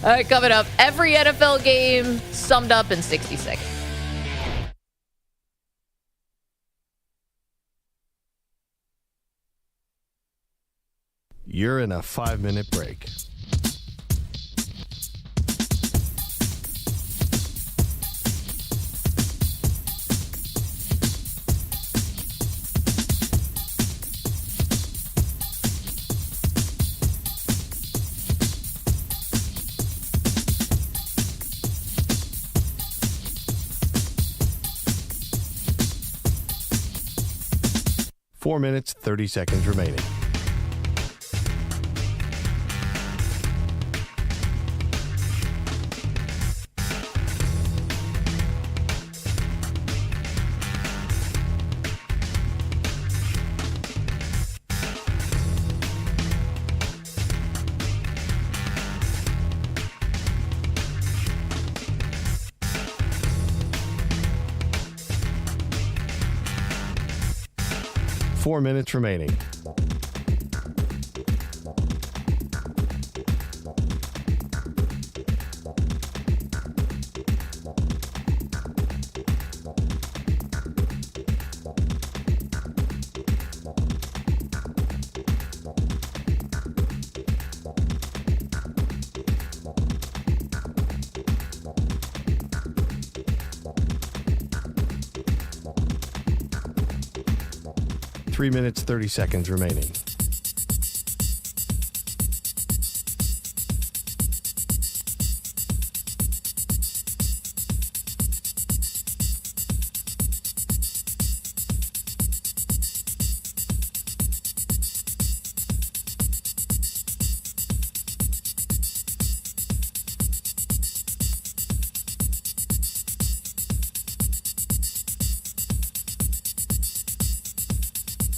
All right, coming up, every NFL game summed up in 60 seconds. You're in a 5-minute break. Four minutes, 30 seconds remaining. Four minutes remaining. Three minutes, 30 seconds remaining.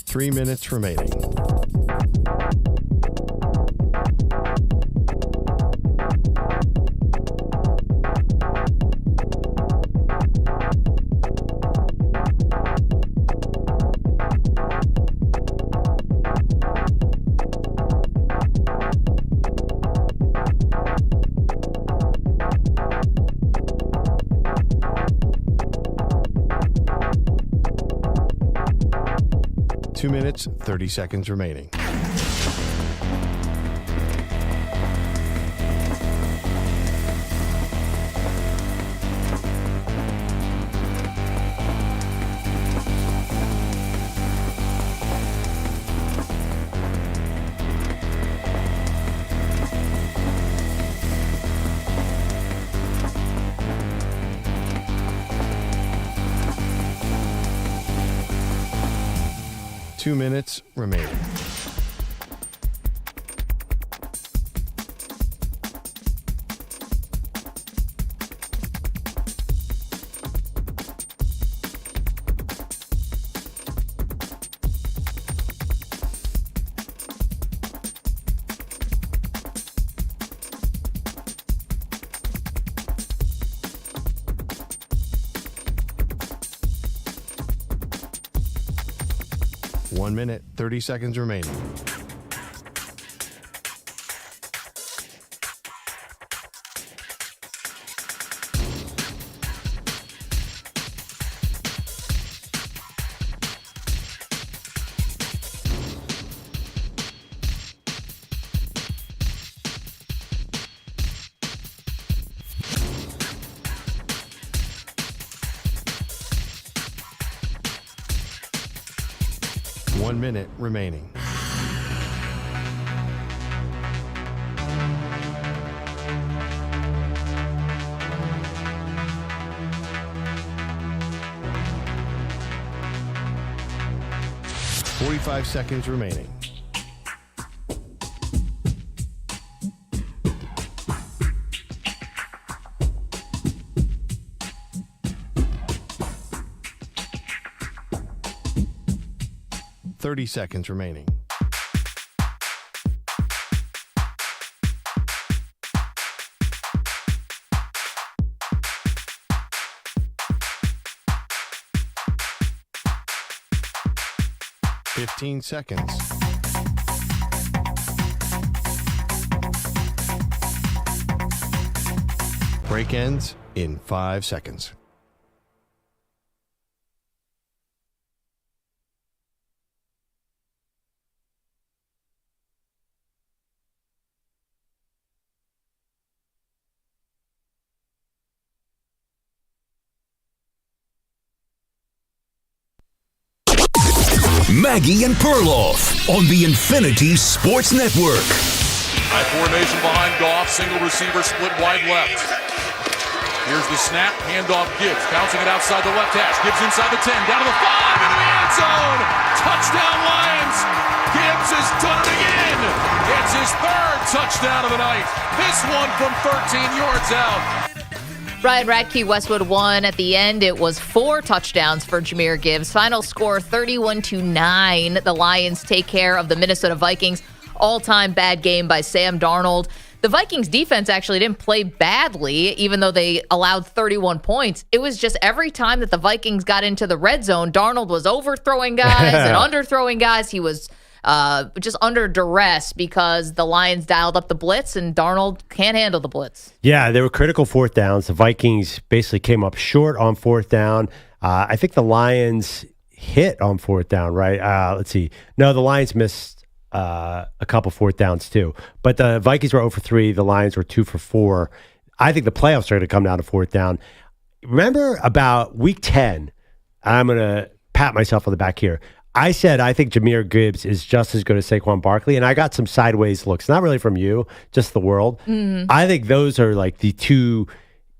Three minutes remaining. Two minutes, 30 seconds remaining. Two minutes remaining. One minute, 30 seconds remaining. One minute remaining. Forty-five seconds remaining. 30 seconds remaining. Fifteen seconds. Break ends in 5 seconds. Maggie and Perloff on the Infinity Sports Network. High formation behind Goff, single receiver split wide left. Here's the snap, handoff Gibbs, bouncing it outside the left hash. Gibbs inside the 10, down to the 5, into the end zone. Touchdown Lions. Gibbs has done it again. It's his third touchdown of the night. This one from 13 yards out. Ryan Radke, Westwood won. At the end, it was 4 touchdowns for Jahmyr Gibbs. Final score 31-9. The Lions take care of the Minnesota Vikings. All-time bad game by Sam Darnold. The Vikings defense actually didn't play badly, even though they allowed 31 points. It was just every time that the Vikings got into the red zone, Darnold was overthrowing guys and underthrowing guys. He was just under duress because the Lions dialed up the blitz and Darnold can't handle the blitz. Yeah, they were critical fourth downs. The Vikings basically came up short on fourth down. I think the Lions hit on fourth down, right? Let's see. No, the Lions missed a couple fourth downs too. But the Vikings were 0 for 3. The Lions were 2 for 4. I think the playoffs are going to come down to fourth down. Remember about week 10, I'm going to pat myself on the back here. I said I think Jahmyr Gibbs is just as good as Saquon Barkley, and I got some sideways looks. Not really from you, just the world. Mm-hmm. I think those are like the two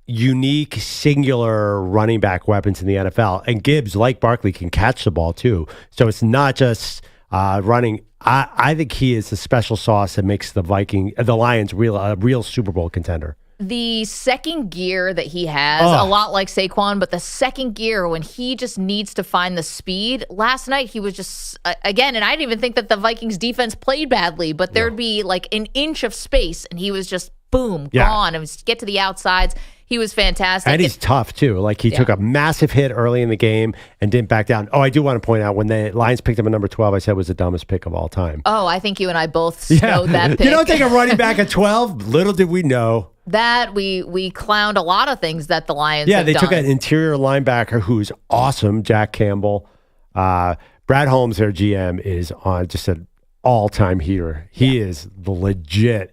unique, singular running back weapons in the NFL. And Gibbs, like Barkley, can catch the ball too. So it's not just running. I think he is the special sauce that makes the Lions a real Super Bowl contender. The second gear that he has, a lot like Saquon, but the second gear when he just needs to find the speed. Last night he was just, again, and I didn't even think that the Vikings defense played badly, but there'd be like an inch of space and he was just, boom, gone. And get to the outsides. He was fantastic. And he's tough, too. Like, he took a massive hit early in the game and didn't back down. Oh, I do want to point out, when the Lions picked him at number 12, I said it was the dumbest pick of all time. Oh, I think you and I both snowed that pick. You don't take a running back at 12? Little did we know. That we clowned a lot of things that the Lions have they done. took an interior linebacker who's awesome, Jack Campbell. Brad Holmes, their GM, is on just an all-time heater. He is the legit.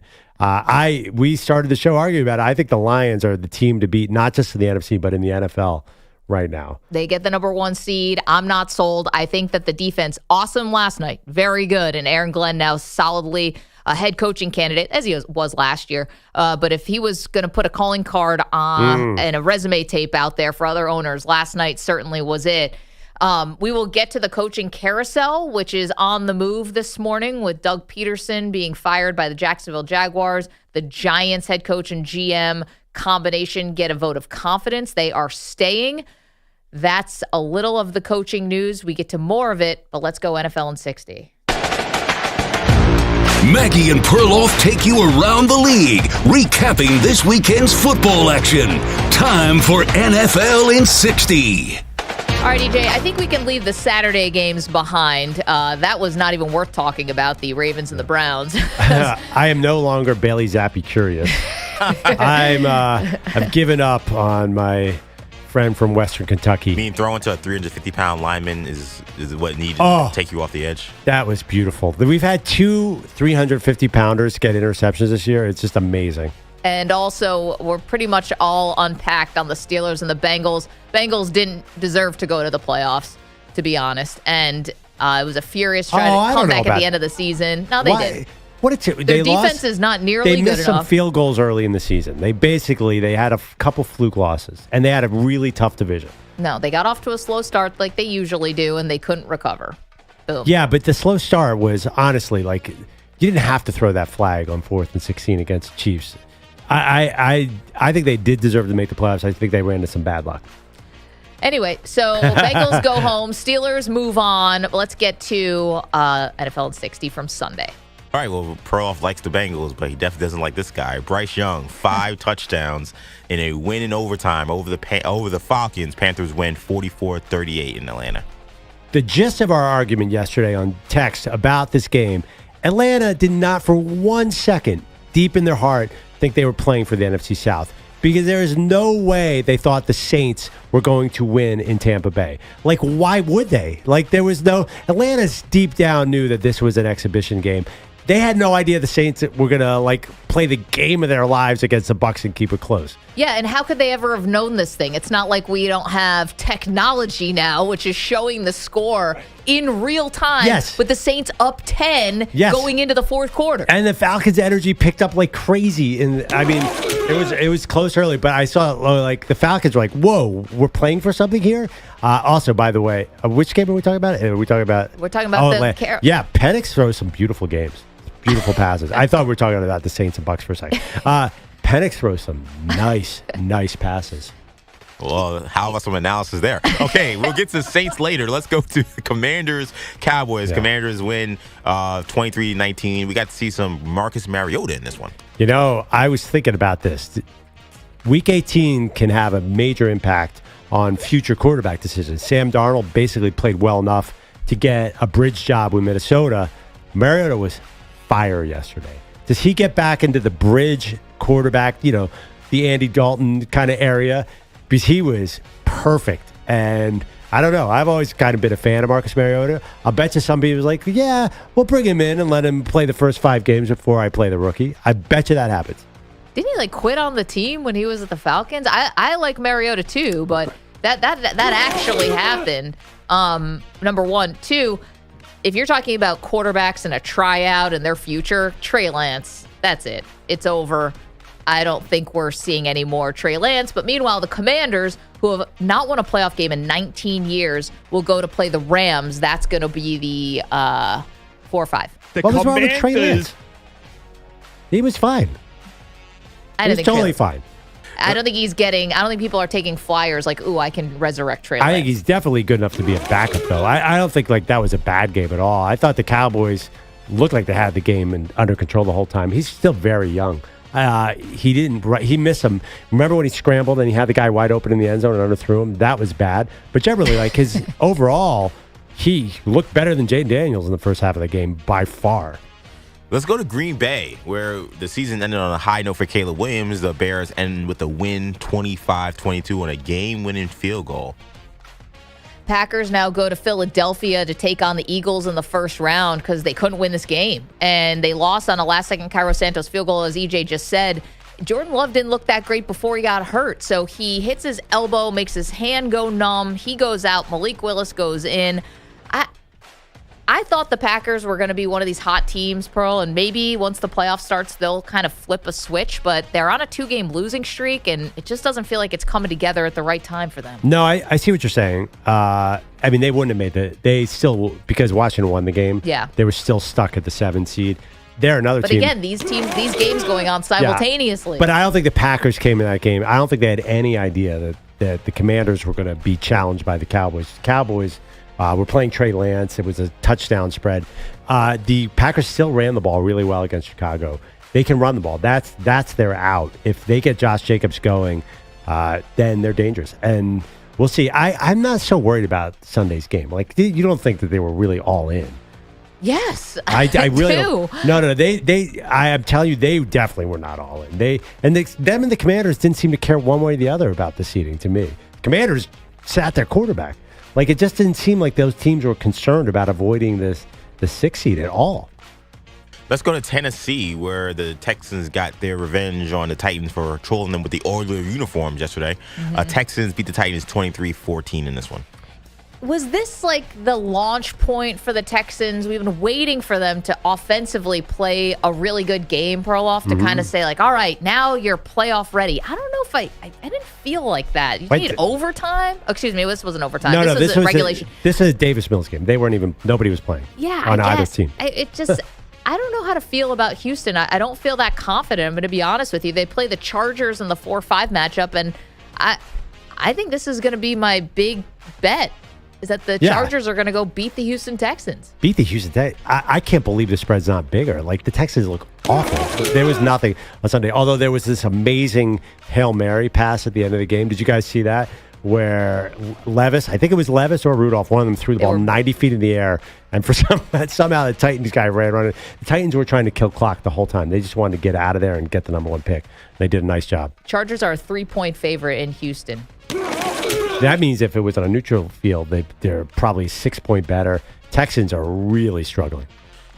We started the show arguing about it. I think the Lions are the team to beat, not just in the NFC, but in the NFL right now. They get the number 1 seed. I'm not sold. I think that the defense, awesome last night, very good. And Aaron Glenn now solidly a head coaching candidate, as he was last year. But if he was going to put a calling card on and a resume tape out there for other owners, last night certainly was it. We will get to the coaching carousel, which is on the move this morning with Doug Peterson being fired by the Jacksonville Jaguars. The Giants head coach and GM combination get a vote of confidence. They are staying. That's a little of the coaching news. We get to more of it, but let's go NFL in 60. Maggie and Perloff take you around the league, recapping this weekend's football action. Time for NFL in 60. All right, EJ, I think we can leave the Saturday games behind. That was not even worth talking about, the Ravens and the Browns. I am no longer Bailey Zappi curious. I've given up on my friend from Western Kentucky. I mean, throwing to a 350-pound lineman is what needed to take you off the edge. That was beautiful. We've had 2 350-pounders get interceptions this year. It's just amazing. And also, we're pretty much all unpacked on the Steelers and the Bengals. Bengals didn't deserve to go to the playoffs, to be honest. And it was a furious try to come back at the end of the season. No, they did. Their defense is not nearly good enough. They missed some field goals early in the season. They had a couple fluke losses, and they had a really tough division. No, they got off to a slow start like they usually do, and they couldn't recover. Boom. Yeah, but the slow start was honestly like you didn't have to throw that flag on 4th and 16 against the Chiefs. I think they did deserve to make the playoffs. I think they ran into some bad luck. Anyway, so Bengals go home. Steelers move on. Let's get to NFL in 60 from Sunday. All right, well, Perloff likes the Bengals, but he definitely doesn't like this guy. Bryce Young, 5 touchdowns in a win in overtime over the Falcons. Panthers win 44-38 in Atlanta. The gist of our argument yesterday on text about this game, Atlanta did not for 1 second, deep in their heart, think they were playing for the NFC South. Because there is no way they thought the Saints were going to win in Tampa Bay. Like, why would they? Like, there was no... Atlanta's deep down knew that this was an exhibition game. They had no idea the Saints were going to, like, play the game of their lives against the Bucs and keep it close. Yeah, and how could they ever have known this thing? It's not like we don't have technology now, which is showing the score in real time. Yes. With the Saints up 10 going into the fourth quarter. And the Falcons' energy picked up like crazy. And I mean, it was close early, but I saw like the Falcons were like, "Whoa, we're playing for something here." Also, by the way, which game are we talking about? We're talking about yeah, Penix throws some beautiful games. Beautiful passes. I thought we were talking about the Saints and Bucs for a second. Penix throws some nice passes. Well, how about some analysis there? Okay, we'll get to the Saints later. Let's go to the Commanders, Cowboys. Yeah. Commanders win 23-19. We got to see some Marcus Mariota in this one. You know, I was thinking about this. Week 18 can have a major impact on future quarterback decisions. Sam Darnold basically played well enough to get a bridge job with Minnesota. Mariota was fire yesterday. Does he get back into the bridge quarterback, the Andy Dalton kind of area? Because he was perfect. And I don't know. I've always kind of been a fan of Marcus Mariota. I'll bet you somebody was like, yeah, we'll bring him in and let him play the first 5 games before I play the rookie. I bet you that happens. Didn't he quit on the team when he was at the Falcons? I like Mariota too, but that actually happened. Number one. 2, if you're talking about quarterbacks and a tryout and their future, Trey Lance, that's it. It's over. I don't think we're seeing any more Trey Lance. But meanwhile, the Commanders, who have not won a playoff game in 19 years, will go to play the Rams. That's going to be the 4-5. What was wrong with Trey Lance? He was fine. He was totally fine. I don't think people are taking flyers like, ooh, I can resurrect Trey Lance. I think he's definitely good enough to be a backup, though. I don't think that was a bad game at all. I thought the Cowboys looked like they had the game under control the whole time. He's still very young. He missed him. Remember when he scrambled and he had the guy wide open in the end zone and underthrew him? That was bad. But generally, his overall, he looked better than Jaden Daniels in the first half of the game by far. Let's go to Green Bay, where the season ended on a high note for Caleb Williams. The Bears ended with a win 25-22 on a game-winning field goal. Packers now go to Philadelphia to take on the Eagles in the first round because they couldn't win this game. And they lost on a last-second Cairo Santos field goal, as EJ just said. Jordan Love didn't look that great before he got hurt. So he hits his elbow, makes his hand go numb. He goes out. Malik Willis goes in. I thought the Packers were going to be one of these hot teams, Pearl, and maybe once the playoff starts, they'll kind of flip a switch, but they're on a 2-game losing streak, and it just doesn't feel like it's coming together at the right time for them. No, I see what you're saying. They wouldn't have made they still, because Washington won the game, they were still stuck at the 7 seed. They're another team. But again, these games going on simultaneously. Yeah, but I don't think the Packers came in that game. I don't think they had any idea that the Commanders were going to be challenged by the Cowboys. The Cowboys were playing Trey Lance. It was a touchdown spread. The Packers still ran the ball really well against Chicago. They can run the ball. That's their out. If they get Josh Jacobs going, then they're dangerous. And we'll see. I'm not so worried about Sunday's game. You don't think that they were really all in? Yes, I really do. No. I am telling you, they definitely were not all in. Them and the Commanders didn't seem to care one way or the other about the seeding. To me, Commanders sat their quarterback. It just didn't seem like those teams were concerned about avoiding the 6 seed at all. Let's go to Tennessee, where the Texans got their revenge on the Titans for trolling them with the Oilers uniforms yesterday. Texans beat the Titans 23-14 in this one. Was this the launch point for the Texans? We've been waiting for them to offensively play a really good game, Perloff, to kind of say, all right, now you're playoff ready. I don't know if I didn't feel like that. You need overtime? Oh, excuse me, this wasn't overtime. No, this was regulation. This is a Davis Mills game. Nobody was playing on either team. I don't know how to feel about Houston. I don't feel that confident. I'm going to be honest with you. They play the Chargers in the 4-5 matchup, and I think this is going to be my big bet, is that the Chargers are going to go beat the Houston Texans. Beat the Houston Texans? I can't believe the spread's not bigger. Like, the Texans look awful. There was nothing on Sunday, although there was this amazing Hail Mary pass at the end of the game. Did you guys see that? Where Levis, I think it was Levis or Rudolph, one of them threw the ball 90 feet in the air, and for somehow the Titans guy ran on it. The Titans were trying to kill clock the whole time. They just wanted to get out of there and get the number one pick. They did a nice job. Chargers are a 3-point favorite in Houston. That means if it was on a neutral field, they're probably 6-point better. Texans are really struggling.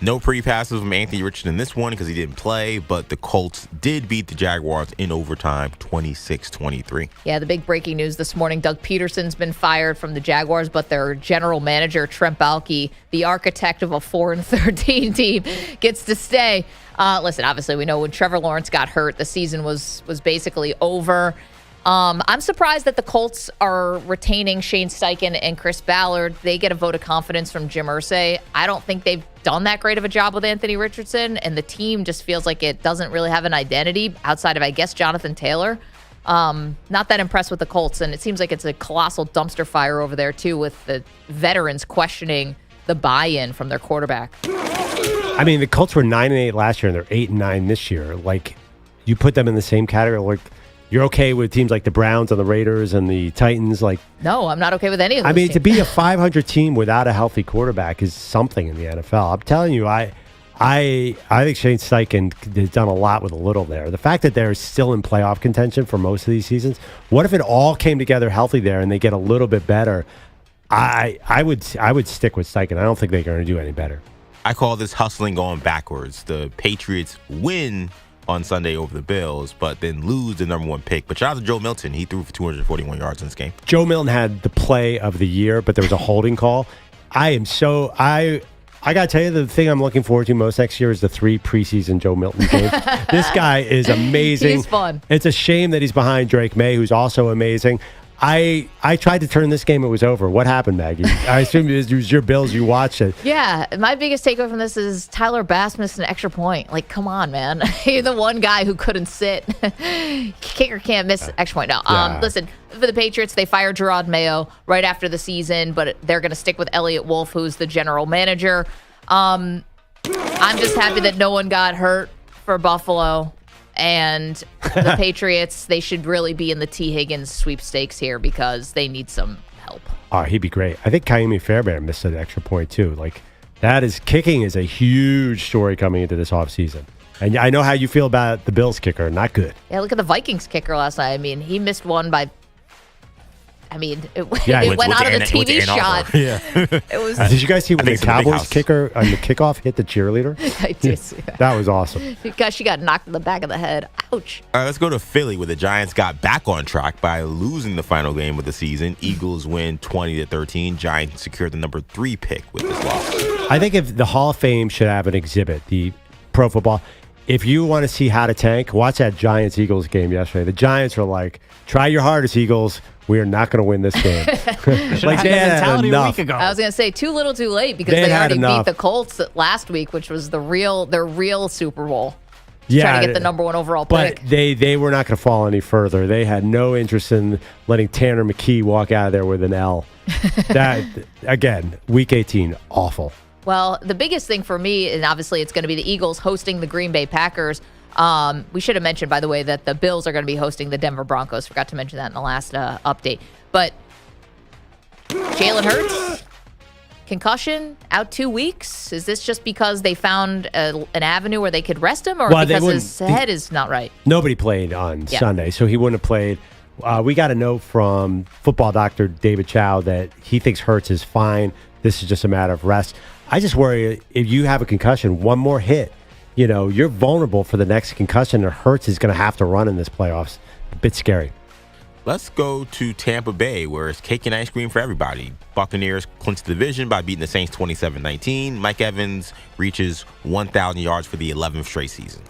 No pre-passes from Anthony Richardson in this one because he didn't play, but the Colts did beat the Jaguars in overtime 26-23. Yeah, the big breaking news this morning, Doug Peterson's been fired from the Jaguars, but their general manager, Trent Baalke, the architect of a 4-13 team, gets to stay. Listen, obviously we know when Trevor Lawrence got hurt, the season was basically over. I'm surprised that the Colts are retaining Shane Steichen and Chris Ballard. They get a vote of confidence from Jim Irsay. I don't think they've done that great of a job with Anthony Richardson, and the team just feels like it doesn't really have an identity outside of, I guess, Jonathan Taylor. Not that impressed with the Colts, and it seems like it's a colossal dumpster fire over there, too, with the veterans questioning the buy-in from their quarterback. I mean, the Colts were 9-8 last year, and they're 8-9 this year. Like, you put them in the same category, like, you're okay with teams like the Browns and the Raiders and the Titans? Like, no, I'm not okay with any of those I mean, teams. to be a 500 team without a healthy quarterback is something in the NFL. I'm telling you, I think Shane Steichen has done a lot with a little there. The fact that they're still in playoff contention for most of these seasons, what if it all came together healthy there and they get a little bit better? I would stick with Steichen. I don't think they're going to do any better. I call this hustling going backwards. The Patriots win on Sunday over the Bills, but then lose the number one pick. But shout out to Joe Milton. He threw for 241 yards in this game. Joe Milton had the play of the year, but there was a holding call. I got to tell you, the thing I'm looking forward to most next year is the 3 preseason Joe Milton games. This guy is amazing. He's fun. It's a shame that he's behind Drake May, who's also amazing. I tried to turn this game. It was over. What happened, Maggie? I assume it was your Bills. You watched it. Yeah. My biggest takeaway from this is Tyler Bass missed an extra point. Like, come on, man. You're the one guy who couldn't sit. Kicker can't miss extra point. No. Listen, for the Patriots, they fired Jerod Mayo right after the season, but they're going to stick with Elliott Wolf, who's the general manager. I'm just happy that no one got hurt for Buffalo. And the Patriots, they should really be in the T. Higgins sweepstakes here because they need some help. Oh, he'd be great. I think Kaimi Fairbairn missed an extra point, too. Like, kicking is a huge story coming into this offseason. And I know how you feel about the Bills kicker. Not good. Yeah, look at the Vikings kicker last night. I mean, he missed one by... it went out of the TV shot. Yeah. It was. Did you guys see when the Cowboys kicker on the kickoff hit the cheerleader? I did see that. That was awesome. Because she got knocked in the back of the head. Ouch. All right, let's go to Philly, where the Giants got back on track by losing the final game of the season. Eagles win 20-13. Giants secured the number 3 pick with this loss. I think if the Hall of Fame should have an exhibit, the pro football, if you want to see how to tank, watch that Giants-Eagles game yesterday. The Giants were like, try your hardest, Eagles. We are not going to win this game. Like, they had enough. A week ago. I was going to say too little too late because they already beat the Colts last week, which was their real Super Bowl. Trying to get the number 1 overall pick. But they were not going to fall any further. They had no interest in letting Tanner McKee walk out of there with an L. That, again, Week 18, awful. Well, the biggest thing for me, and obviously it's going to be the Eagles hosting the Green Bay Packers. We should have mentioned, by the way, that the Bills are going to be hosting the Denver Broncos. Forgot to mention that in the last update. But Jalen Hurts, concussion, out 2 weeks. Is this just because they found an avenue where they could rest him, or because his head is not right? Nobody played on Sunday, so he wouldn't have played. We got a note from football doctor David Chow that he thinks Hurts is fine. This is just a matter of rest. I just worry if you have a concussion, one more hit, you're vulnerable for the next concussion, or Hurts is going to have to run in this playoffs. A bit scary. Let's go to Tampa Bay, where it's cake and ice cream for everybody. Buccaneers clinched the division by beating the Saints 27-19. Mike Evans reaches 1,000 yards for the 11th straight season.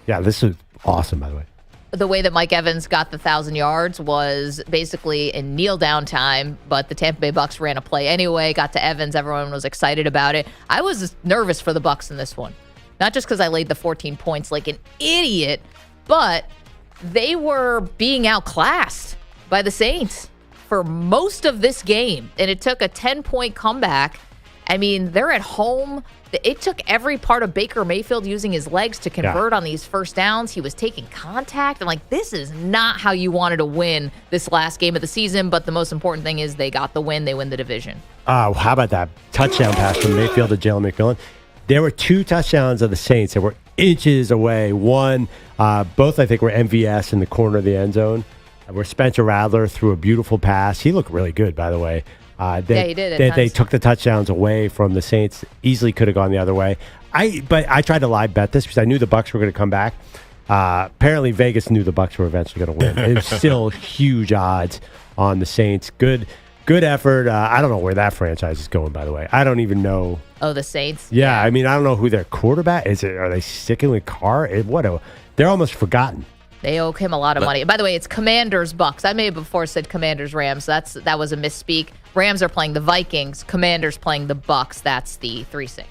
Yeah, this is awesome, by the way. The way that Mike Evans got the 1,000 yards was basically in kneel down time, but the Tampa Bay Bucs ran a play anyway, got to Evans. Everyone was excited about it. I was nervous for the Bucs in this one. Not just because I laid the 14 points like an idiot, but they were being outclassed by the Saints. for most of this game, and it took a 10-point comeback. I mean, they're at home. It took every part of Baker Mayfield using his legs to convert on these first downs. He was taking contact. I'm like, this is not how you wanted to win this last game of the season, but the most important thing is they got the win. They win the division. How about that touchdown pass from Mayfield to Jalen McMillan? There were 2 touchdowns of the Saints that were inches away. One, both I think were MVS in the corner of the end zone, where Spencer Rattler threw a beautiful pass. He looked really good, by the way. He did. They took the touchdowns away from the Saints. Easily could have gone the other way. But I tried to live bet this because I knew the Bucs were going to come back. Apparently, Vegas knew the Bucs were eventually going to win. It was still huge odds on the Saints. Good effort. I don't know where that franchise is going, by the way. I don't even know. Oh, the Saints? Yeah, I mean, I don't know who their quarterback is. Are they sticking with Carr? They're almost forgotten. They owe him a lot of money. By the way, it's Commanders Bucs. I may have before said Commanders Rams. That was a misspeak. Rams are playing the Vikings. Commanders playing the Bucs. That's the 3-6.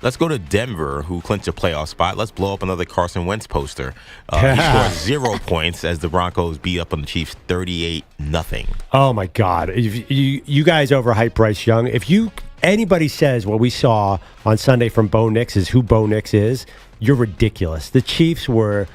Let's go to Denver, who clinched a playoff spot. Let's blow up another Carson Wentz poster. He scored 0 points as the Broncos beat up on the Chiefs 38-0. Oh my God! You guys overhype Bryce Young. If anybody says what we saw on Sunday from Bo Nix is who Bo Nix is, you're ridiculous. The Chiefs were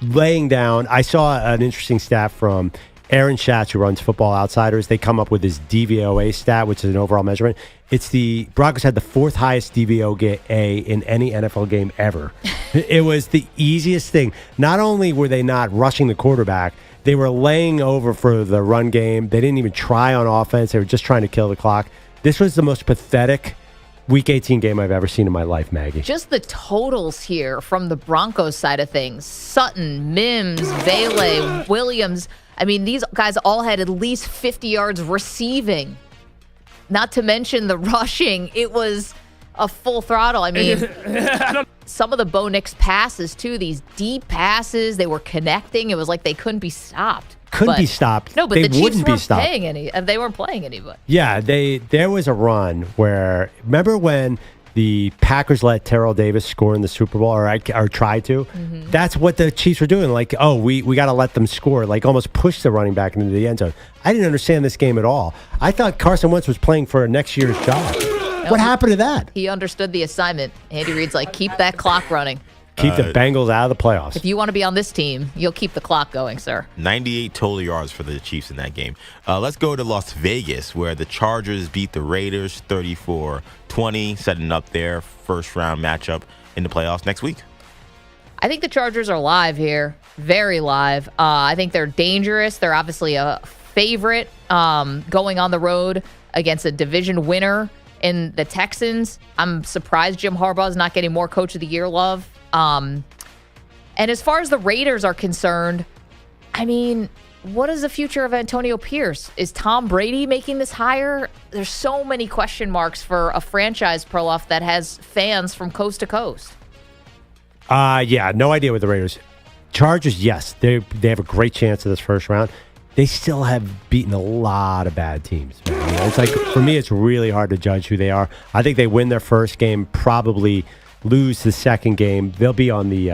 laying down. I saw an interesting stat from Aaron Schatz, who runs Football Outsiders. They come up with this DVOA stat, which is an overall measurement. It's the Broncos had the 4th highest DVOA in any NFL game ever. It was the easiest thing. Not only were they not rushing the quarterback, they were laying over for the run game. They didn't even try on offense. They were just trying to kill the clock. This was the most pathetic Week 18 game I've ever seen in my life, Maggie. Just the totals here from the Broncos side of things. Sutton, Mims, Vele, Williams. I mean, these guys all had at least 50 yards receiving. Not to mention the rushing. It was a full throttle. I mean, some of the Bo Nix passes, too, these deep passes, they were connecting. It was like they couldn't be stopped. Couldn't be stopped. No, but they the Chiefs wouldn't be weren't stopped. playing any. They weren't playing anybody. Yeah, there was a run where, remember when the Packers let Terrell Davis score in the Super Bowl, or tried to? Mm-hmm. That's what the Chiefs were doing. Like, we got to let them score, like almost push the running back into the end zone. I didn't understand this game at all. I thought Carson Wentz was playing for next year's job. What happened to that? He understood the assignment. Andy Reid's like, keep that clock running. Keep the Bengals out of the playoffs. If you want to be on this team, you'll keep the clock going, sir. 98 total yards for the Chiefs in that game. Let's go to Las Vegas, where the Chargers beat the Raiders 34-20, setting up their first-round matchup in the playoffs next week. I think the Chargers are live here, very live. I think they're dangerous. They're obviously a favorite going on the road against a division winner in the Texans. I'm surprised Jim Harbaugh is not getting more Coach of the Year love. And as far as the Raiders are concerned, I mean, what is the future of Antonio Pierce? Is Tom Brady making this hire? There's so many question marks for a franchise, Perloff, that has fans from coast to coast. Yeah, no idea with the Raiders. Chargers, yes, they have a great chance of this first round. They still have beaten a lot of bad teams. Man. You know, it's like, for me, it's really hard to judge who they are. I think they win their first game, probably lose the second game. They'll be on the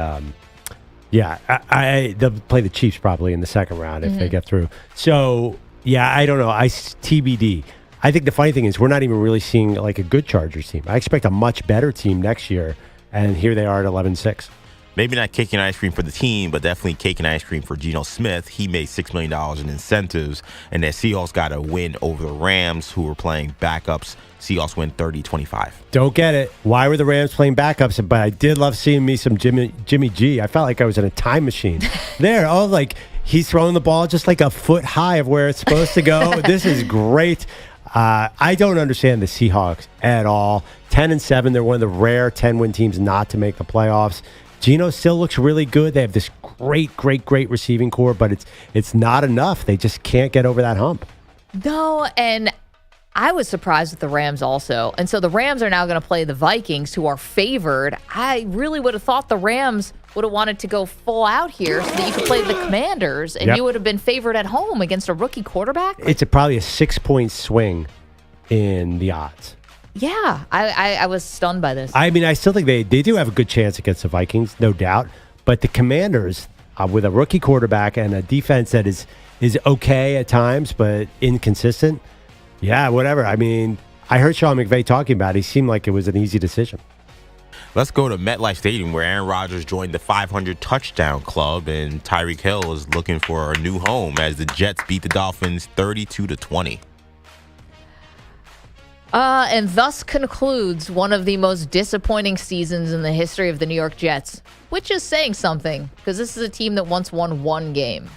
they'll play the Chiefs probably in the second round if they get through. So yeah, I don't know. TBD. I think the funny thing is we're not even really seeing like a good Chargers team. I expect a much better team next year, and here they are at 11-6. Maybe not cake and ice cream for the team, but definitely cake and ice cream for Geno Smith. He made $6 million in incentives, and the Seahawks got a win over the Rams, who were playing backups. Seahawks win 30-25. Don't get it. Why were the Rams playing backups? But I did love seeing me some Jimmy G. I felt like I was in a time machine. Like he's throwing the ball just like a foot high of where it's supposed to go. This is great. I don't understand the Seahawks at all. 10-7. They're one of the rare 10-win teams not to make the playoffs. Geno still looks really good. They have this great receiving core, but it's not enough. They just can't get over that hump. No, and I was surprised with the Rams also. And so the Rams are now going to play the Vikings, who are favored. I really would have thought the Rams would have wanted to go full out here so that you could play the Commanders, and you would have been favored at home against a rookie quarterback. It's probably a 6-point swing in the odds. Yeah, I was stunned by this. I mean, I still think they do have a good chance against the Vikings, no doubt. But the Commanders, with a rookie quarterback and a defense that is okay at times, but inconsistent. Yeah, whatever. I mean, I heard Sean McVay talking about it. He seemed like it was an easy decision. Let's go to MetLife Stadium, where Aaron Rodgers joined the 500 touchdown club, and Tyreek Hill is looking for a new home as the Jets beat the Dolphins 32-20. And thus concludes one of the most disappointing seasons in the history of the New York Jets, which is saying something, because this is a team that once won one game.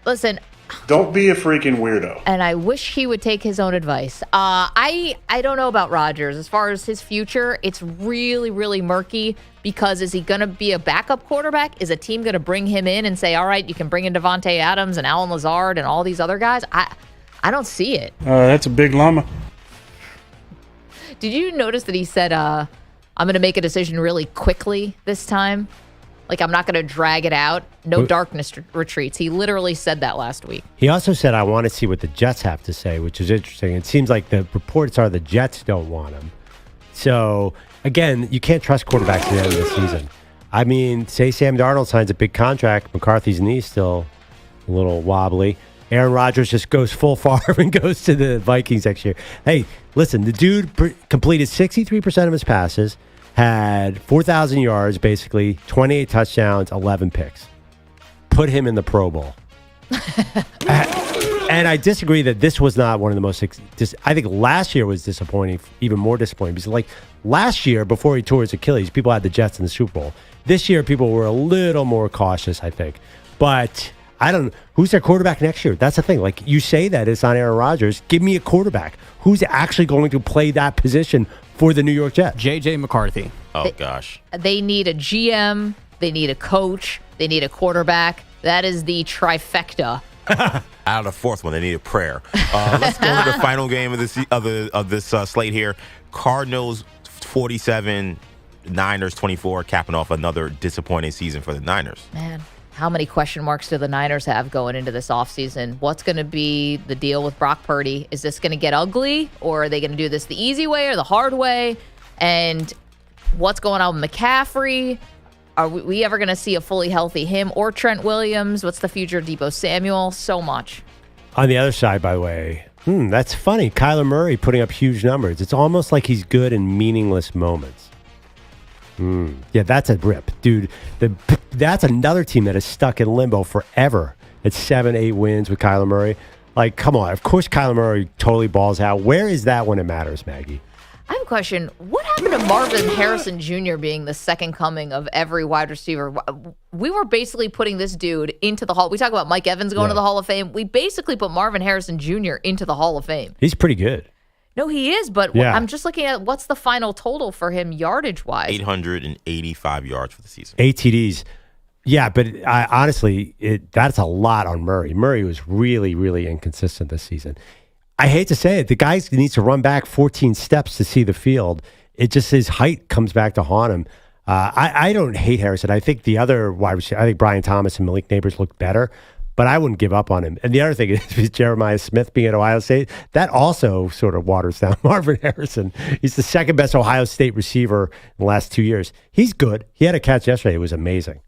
Listen. Don't be a freaking weirdo. And I wish he would take his own advice. I don't know about Rodgers. As far as his future, it's really, really murky, because is he going to be a backup quarterback? Is a team going to bring him in and say, all right, you can bring in Devontae Adams and Alan Lazard and all these other guys? I don't see it. That's a big llama. Did you notice that he said, I'm going to make a decision really quickly this time? Like, I'm not going to drag it out. No darkness retreats. He literally said that last week. He also said, I want to see what the Jets have to say, which is interesting. It seems like the reports are the Jets don't want him. So, again, you can't trust quarterbacks at the end of the season. I mean, say Sam Darnold signs a big contract. McCarthy's knee's still a little wobbly. Aaron Rodgers just goes full farm and goes to the Vikings next year. Hey, listen, the dude completed 63% of his passes, had 4,000 yards, basically, 28 touchdowns, 11 picks. Put him in the Pro Bowl. And I disagree that this was not one of the most... I think last year was disappointing, even more disappointing. Because, like, last year, before he tore his Achilles, people had the Jets in the Super Bowl. This year, people were a little more cautious, I think. But... I don't know. Who's their quarterback next year? That's the thing. Like, you say that it's on Aaron Rodgers. Give me a quarterback. Who's actually going to play that position for the New York Jets? J.J. McCarthy. Oh, gosh. They need a GM. They need a coach. They need a quarterback. That is the trifecta. Out of the fourth one, they need a prayer. Let's go to the final game of this slate here. Cardinals 47, Niners 24, capping off another disappointing season for the Niners. Man. How many question marks do the Niners have going into this offseason? What's going to be the deal with Brock Purdy? Is this going to get ugly, or are they going to do this the easy way or the hard way? And what's going on with McCaffrey? Are we ever going to see a fully healthy him or Trent Williams? What's the future of Deebo Samuel? So much. On the other side, by the way, that's funny. Kyler Murray putting up huge numbers. It's almost like he's good in meaningless moments. Yeah, that's a rip, dude. That's another team that is stuck in limbo forever. It's 7-8 wins with Kyler Murray. Like, come on. Of course, Kyler Murray totally balls out. Where is that when it matters, Maggie? I have a question. What happened to Marvin Harrison Jr. being the second coming of every wide receiver? We were basically putting this dude into the Hall. We talk about Mike Evans going to the Hall of Fame. We basically put Marvin Harrison Jr. into the Hall of Fame. He's pretty good. No, he is, but I'm just looking at what's the final total for him yardage-wise. 885 yards for the season. 8 TDs. Yeah, but honestly, that's a lot on Murray. Murray was really, really inconsistent this season. I hate to say it. The guy needs to run back 14 steps to see the field. It just, his height comes back to haunt him. I don't hate Harrison. I think the other wide receiver, I think Brian Thomas and Malik Neighbors look better. But I wouldn't give up on him. And the other thing is Jeremiah Smith being at Ohio State. That also sort of waters down Marvin Harrison. He's the second best Ohio State receiver in the last 2 years. He's good. He had a catch yesterday. It was amazing.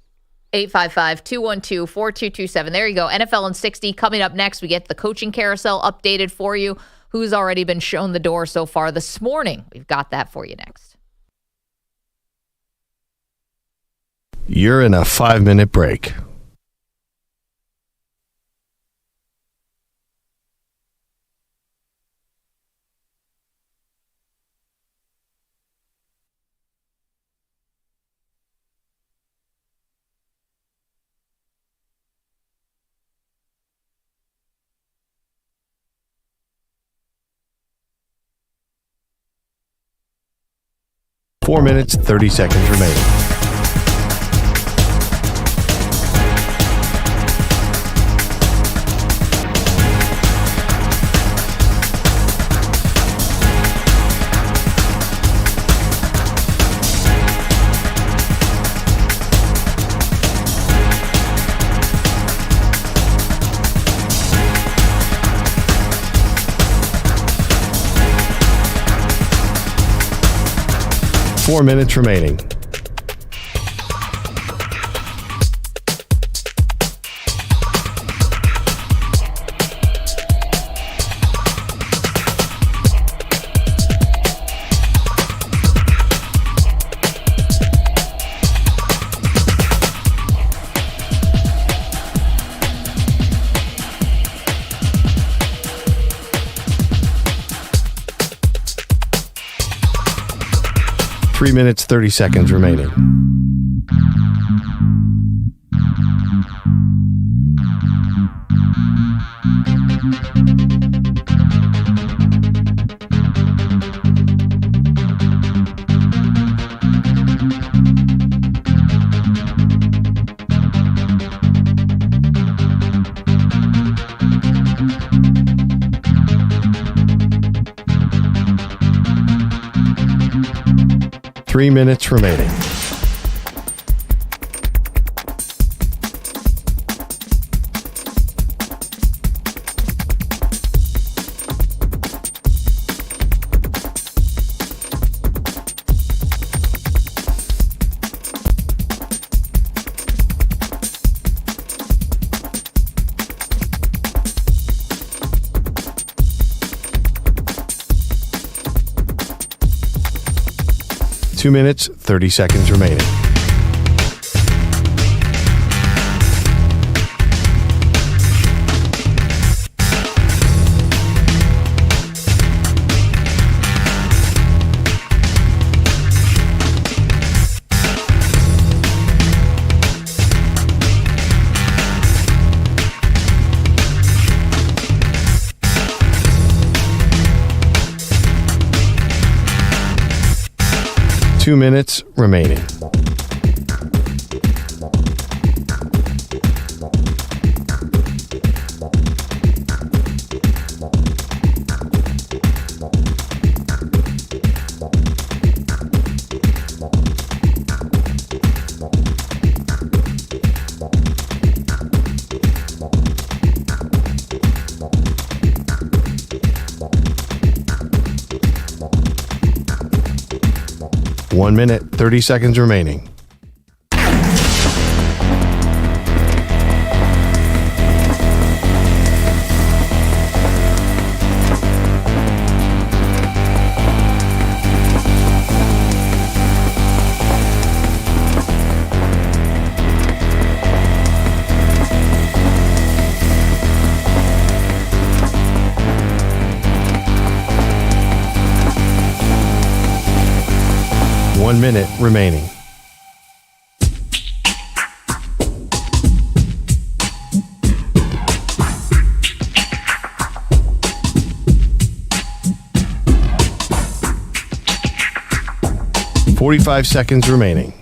855-212-4227. There you go. NFL in 60 coming up next. We get the coaching carousel updated for you. Who's already been shown the door so far this morning? We've got that for you next. You're in a 5-minute break. Four minutes, 30 seconds remaining. 3 minutes, 30 seconds remaining. Three minutes remaining. Two minutes, 30 seconds remaining. Two minutes remaining. One minute, 30 seconds remaining. One minute remaining. $45 seconds remaining.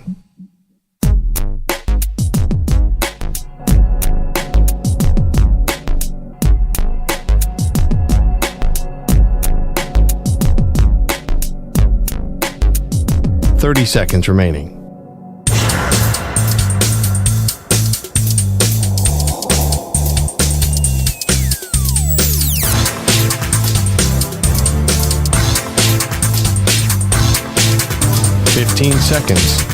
$30 seconds remaining. $15 seconds.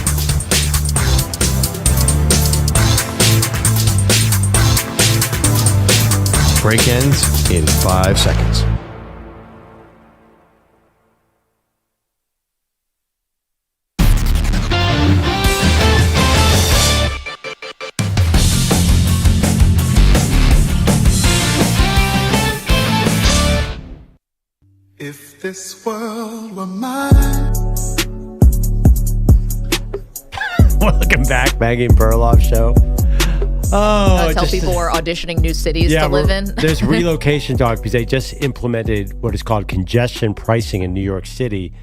Break ends in 5 seconds. If this world were mine. Welcome back, Maggie and Perloff show. Tell people we're auditioning new cities to live in. There's relocation talk because they just implemented what is called congestion pricing in New York City.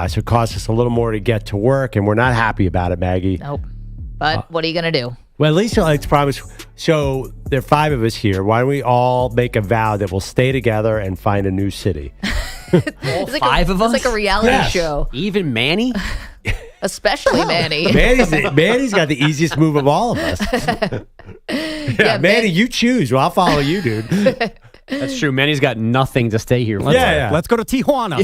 So it costs us a little more to get to work, and we're not happy about it, Maggie. Nope. But what are you going to do? Well, at least let's promise. So there are 5 of us here. Why don't we all make a vow that we'll stay together and find a new city? It's like 5 of us? It's like a reality show. Even Manny? Especially Manny. Manny's got the easiest move of all of us. yeah, Manny, you choose. Well, I'll follow you, dude. That's true. Manny's got nothing to stay here. Let's go to Tijuana.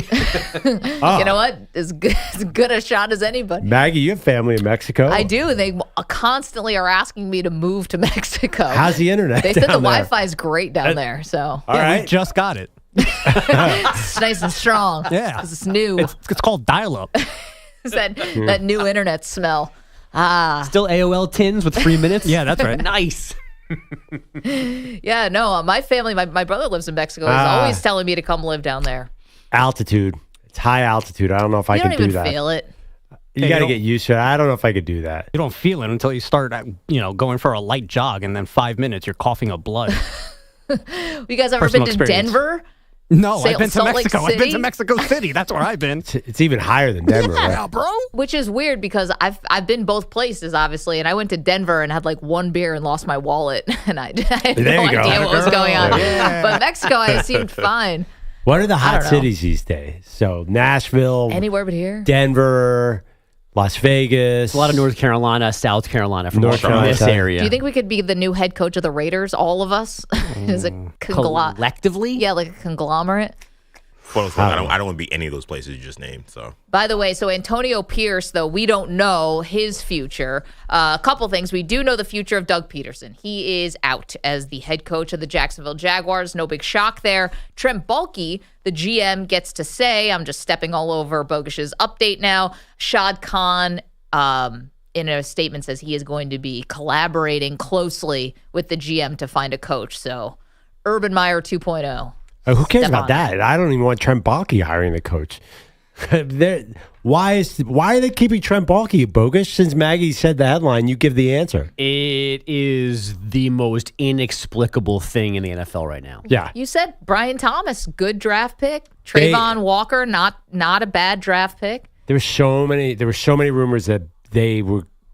You know what? As good a shot as anybody. Maggie, you have family in Mexico. I do. They constantly are asking me to move to Mexico. How's the internet? They said the down there? Wi-Fi is great down there. So All right. We just got it. It's nice and strong. Yeah. 'Cause it's new. It's called dial-up. It's that new internet smell. Still AOL tins with 3 minutes? Yeah, that's right. Nice. Yeah, no, my family, my brother lives in Mexico. He's always telling me to come live down there. Altitude. It's high altitude. I don't know if I can do that. You don't even feel it. You got to get used to it. I don't know if I could do that. You don't feel it until you start, going for a light jog, and then 5 minutes you're coughing up blood. You guys ever been to Denver? No, I've been to Salt Lake Mexico. I've been City? to Mexico City. That's where I've been. It's even higher than Denver, Yeah, right? bro. Which is weird because I've been both places, obviously, and I went to Denver and had like one beer and lost my wallet, and I had no idea what was going on. Yeah. But Mexico, I seemed fine. What are the I hot don't know. cities these days? So Nashville, Anywhere but here. Denver, Las Vegas. A lot of North Carolina, South Carolina from North Carolina. this area. Do you think we could be the new head coach of the Raiders, all of us? Is it collectively? Yeah, like a conglomerate. I don't want to be any of those places you just named. So By the way, so Antonio Pierce, though, we don't know his future. A couple things. We do know the future of Doug Peterson. He is out as the head coach of the Jacksonville Jaguars. No big shock there. Trent Baalke, the GM, gets to say, I'm just stepping all over Bogusch's update now. Shad Khan, in a statement, says he is going to be collaborating closely with the GM to find a coach. So Urban Meyer 2.0. Who cares Step about on that? I don't even want Trent Baalke hiring the coach. Why are they keeping Trent Baalke, Bogusch? Since Maggie said the headline, you give the answer. It is the most inexplicable thing in the NFL right now. Yeah. You said Brian Thomas, good draft pick. Trayvon Walker, not a bad draft pick. There were so many rumors that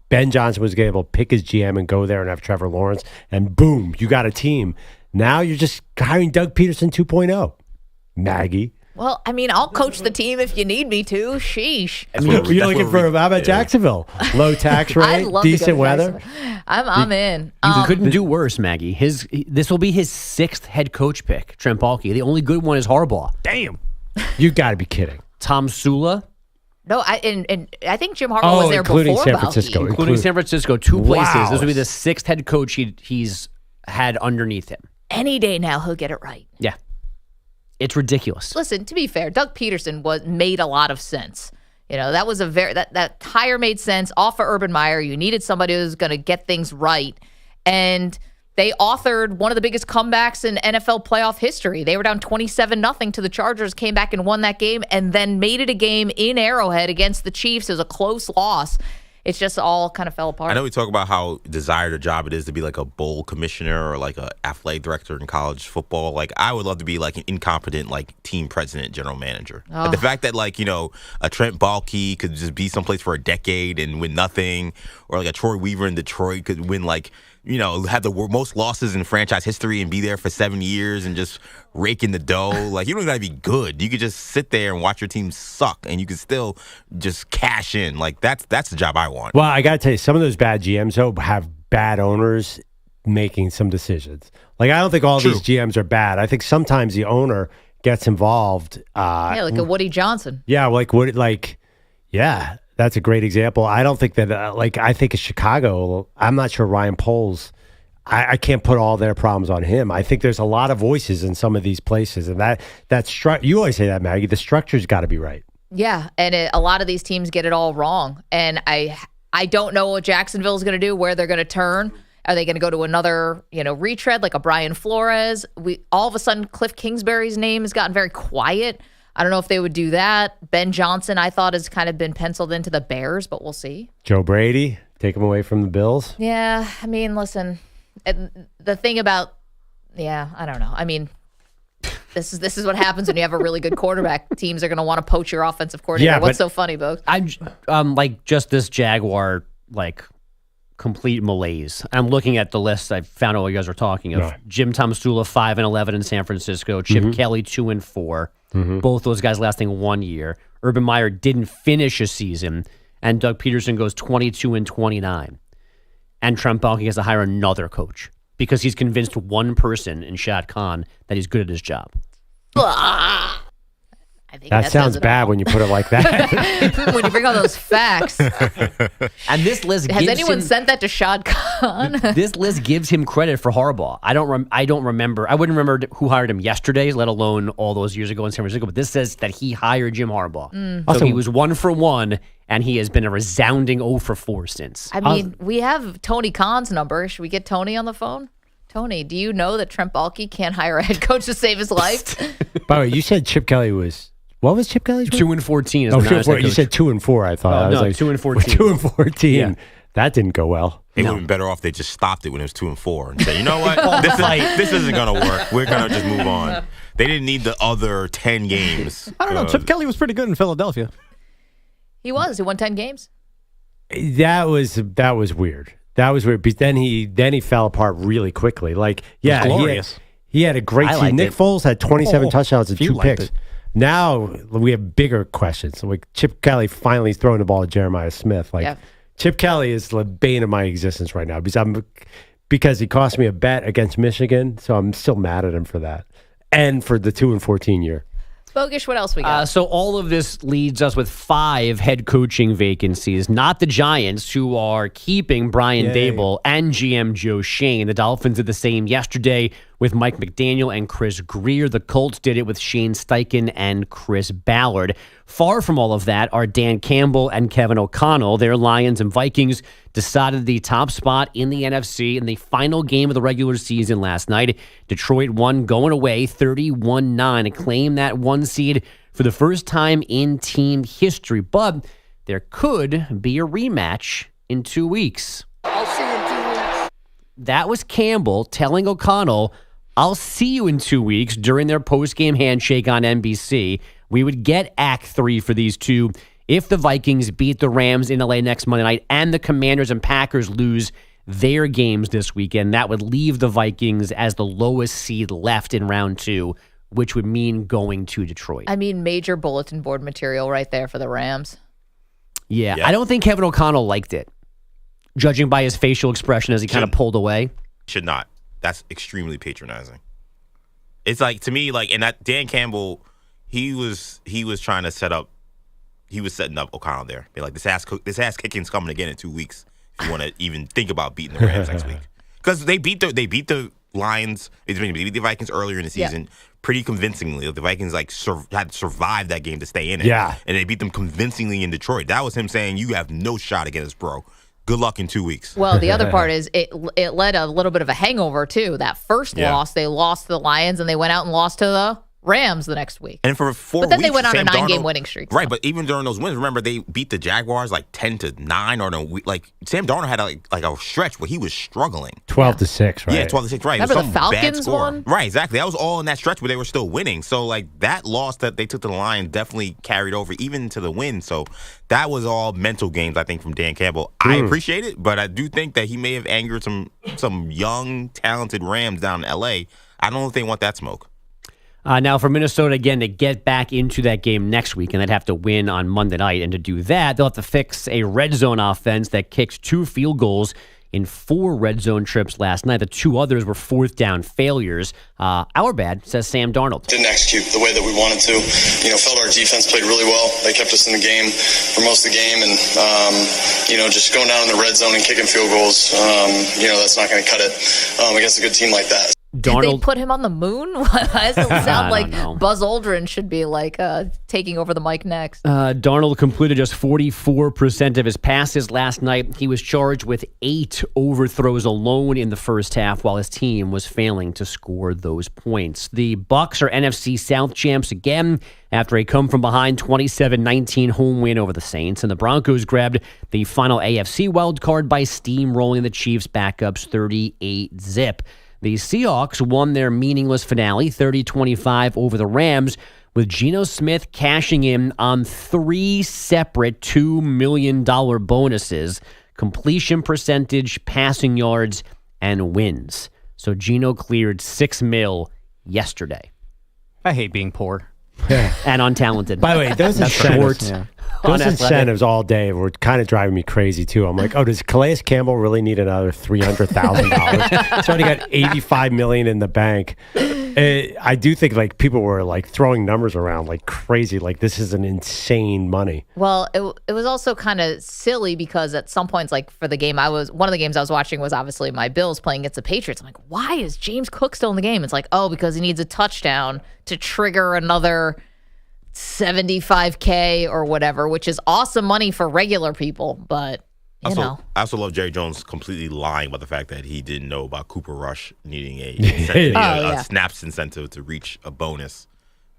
Ben Johnson was going to be able to pick his GM and go there and have Trevor Lawrence, and boom, you got a team. Now you're just hiring Doug Peterson 2.0. Maggie. Well, I mean, I'll coach the team if you need me to. Sheesh. I mean, you're looking for how about Jacksonville? Low tax rate, I'd love to go decent to weather. Jacksonville. I'm in. You couldn't do worse, Maggie. This will be his 6th head coach pick, Trent Baalke. The only good one is Harbaugh. Damn. You got to be kidding. Tom Sula. No, I think Jim Harbaugh was there including before San Baalke. Francisco. Including San Francisco, 2 places. Wow. This will be the 6th head coach he's had underneath him. Any day now, he'll get it right. Yeah. It's ridiculous. Listen, to be fair, Doug Peterson made a lot of sense. That was that hire made sense. Off of Urban Meyer, you needed somebody who was going to get things right, and they authored one of the biggest comebacks in NFL playoff history. They were down 27-0 to the Chargers, came back and won that game, and then made it a game in Arrowhead against the Chiefs. It was a close loss. It's just all kind of fell apart. I know we talk about how desired a job it is to be like a bowl commissioner or like a athletic director in college football. Like I would love to be like an incompetent like team president, general manager. Oh. But the fact that like a Trent Baalke could just be someplace for a decade and win nothing, or like a Troy Weaver in Detroit could win like have the most losses in franchise history and be there for 7 years and just rake in the dough. Like, you don't got to be good. You could just sit there and watch your team suck, and you could still just cash in. Like, that's the job I want. Well, I got to tell you, some of those bad GMs, though, have bad owners making some decisions. Like, I don't think all these GMs are bad. I think sometimes the owner gets involved. Like a Woody Johnson. Yeah, yeah. That's a great example. I don't think that, I think of Chicago, I'm not sure Ryan Poles, I can't put all their problems on him. I think there's a lot of voices in some of these places. And you always say that, Maggie, the structure's got to be right. Yeah, and a lot of these teams get it all wrong. And I don't know what Jacksonville's going to do, where they're going to turn. Are they going to go to another, retread like a Brian Flores? All of a sudden, Cliff Kingsbury's name has gotten very quiet. I don't know if they would do that. Ben Johnson, I thought, has kind of been penciled into the Bears, but we'll see. Joe Brady, take him away from the Bills. Yeah, I mean, listen, the thing about, I don't know. I mean, this is what happens when you have a really good quarterback. Teams are going to want to poach your offensive coordinator. Yeah, What's so funny, Bogusch? I'm just this Jaguar complete malaise. I'm looking at the list. I found out what you guys were talking of. Right. Jim Tomsula 5-11 in San Francisco. Chip Kelly 2-4. Both those guys lasting 1 year. Urban Meyer didn't finish a season, and Doug Peterson goes 22-29. And Trent Baalke has to hire another coach because he's convinced one person in Shad Khan that he's good at his job. I think that sounds bad when you put it like that. When you bring all those facts. And this list Has anyone sent that to Shad Khan? This list gives him credit for Harbaugh. I don't remember. I wouldn't remember who hired him yesterday, let alone all those years ago in San Francisco. But this says that he hired Jim Harbaugh. So he was 1 for 1, and he has been a resounding 0 for 4 since. I mean, we have Tony Khan's number. Should we get Tony on the phone? Tony, do you know that Trent Baalke can't hire a head coach to save his life? By the way, you said Chip Kelly was What was Chip Kelly's? 2-14. As Oh, the Niners head you coach. said 2-4. I thought. Oh, I was no, like 2-14. 2-14. Yeah. That didn't go well. It would have been better off they just stopped it when it was 2-4 and said, you know what, this isn't going to work. We're going to just move on. They didn't need the other 10 games. I don't know. Chip Kelly was pretty good in Philadelphia. He was. He won 10 games. That was weird. That was weird. But then he fell apart really quickly. Like, yeah, glorious. He had a great I team. liked Nick it. Foles had 27 touchdowns and you 2 liked picks. it. Now we have bigger questions. Like Chip Kelly finally throwing the ball to Jeremiah Smith. Like Chip Kelly is the bane of my existence right now because he cost me a bet against Michigan. So I'm still mad at him for that and for the 2-14 year. Bogusch, what else we got? So all of this leads us with 5 head coaching vacancies. Not the Giants, who are keeping Brian Daboll and GM Joe Shane. The Dolphins did the same yesterday with Mike McDaniel and Chris Greer. The Colts did it with Shane Steichen and Chris Ballard. Far from all of that are Dan Campbell and Kevin O'Connell. Their Lions and Vikings decided the top spot in the NFC in the final game of the regular season last night. Detroit won going away 31-9 to claim that 1 seed for the first time in team history. But there could be a rematch in 2 weeks. I'll see you in 2 weeks. That was Campbell telling O'Connell, I'll see you in 2 weeks during their post-game handshake on NBC. We would get Act 3 for these two if the Vikings beat the Rams in LA next Monday night and the Commanders and Packers lose their games this weekend. That would leave the Vikings as the lowest seed left in round 2, which would mean going to Detroit. I mean, major bulletin board material right there for the Rams. Yeah, I don't think Kevin O'Connell liked it, judging by his facial expression as he kind of pulled away. Should not. That's extremely patronizing. It's like, to me, like, and that Dan Campbell, he was trying to set up. He was setting up O'Connell there. Be like, this ass kicking's coming again in 2 weeks. If you want to even think about beating the Rams next week, because they beat the Lions, they beat the Vikings earlier in the season pretty convincingly. The Vikings had to survive that game to stay in it. Yeah, and they beat them convincingly in Detroit. That was him saying, "You have no shot against us, bro. Good luck in 2 weeks." Well, the other part is it led a little bit of a hangover too. That first loss, they lost to the Lions, and they went out and lost to the Rams the next week. And for 4 weeks, but then they went on Sam a 9-game Darnold, winning streak. Right, but even during those wins, remember they beat the Jaguars like 10-9, or like Sam Darnold had like a stretch where he was struggling. 12-6, right? Yeah, 12-6, right. Remember It was the some bad Falcons score. won? Right, exactly. That was all in that stretch where they were still winning. So like that loss that they took to the Lions definitely carried over even to the win. So that was all mental games, I think, from Dan Campbell. I appreciate it, but I do think that he may have angered some young, talented Rams down in LA. I don't know if they want that smoke. Now, for Minnesota, again, to get back into that game next week, and they'd have to win on Monday night. And to do that, they'll have to fix a red zone offense that kicked 2 field goals in 4 red zone trips last night. The 2 others were 4th down failures. Our bad, says Sam Darnold. Didn't execute the way that we wanted to. Felt our defense played really well. They kept us in the game for most of the game. And, just going down in the red zone and kicking field goals, that's not going to cut it against a good team like that. Did they put him on the moon? Why does it sound like Buzz Aldrin should be taking over the mic next? Darnold completed just 44% of his passes last night. He was charged with 8 overthrows alone in the first half, while his team was failing to score those points. The Bucs are NFC South champs again after a come-from-behind 27-19 home win over the Saints, and the Broncos grabbed the final AFC wild card by steamrolling the Chiefs' backups 38-zip. The Seahawks won their meaningless finale 30-25 over the Rams, with Geno Smith cashing in on 3 separate $2 million bonuses: completion percentage, passing yards, and wins. So Geno cleared $6 million yesterday. I hate being poor. And untalented. By the way, those incentives all day were kind of driving me crazy too. I'm like, does Calais Campbell really need another $300,000? He's already got $85 million in the bank. I do think people were throwing numbers around like crazy. Like, this is an insane money. Well, it was also kind of silly because at some points, for the game one of the games I was watching was obviously my Bills playing against the Patriots. I'm like, why is James Cook still in the game? It's because he needs a touchdown to trigger another $75K or whatever, which is awesome money for regular people, but I also love Jerry Jones completely lying about the fact that he didn't know about Cooper Rush needing a snaps incentive to reach a bonus.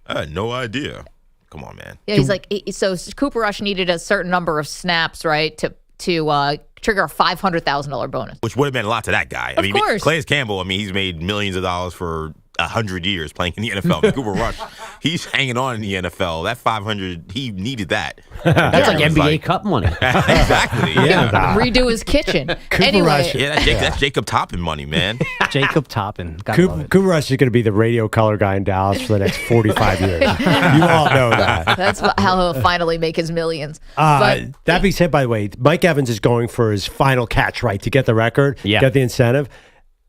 I had no idea. come on, man. Yeah, he's like, so Cooper Rush needed a certain number of snaps, right, to trigger a $500,000 bonus. Which would have been a lot to that guy. Of course. Calais Campbell, he's made millions of dollars for 100 years playing in the NFL. But Cooper Rush, he's hanging on in the NFL. That 500, he needed that. That's like NBA Cup money. Exactly. Yeah. Redo his kitchen. Anyway. Rush. Yeah, that's Jacob Toppin money, man. Jacob Toppin. Cooper Rush is going to be the radio color guy in Dallas for the next 45 years. You all know that. That's how he'll finally make his millions. But that being said, by the way, Mike Evans is going for his final catch, right, to get the record, get the incentive.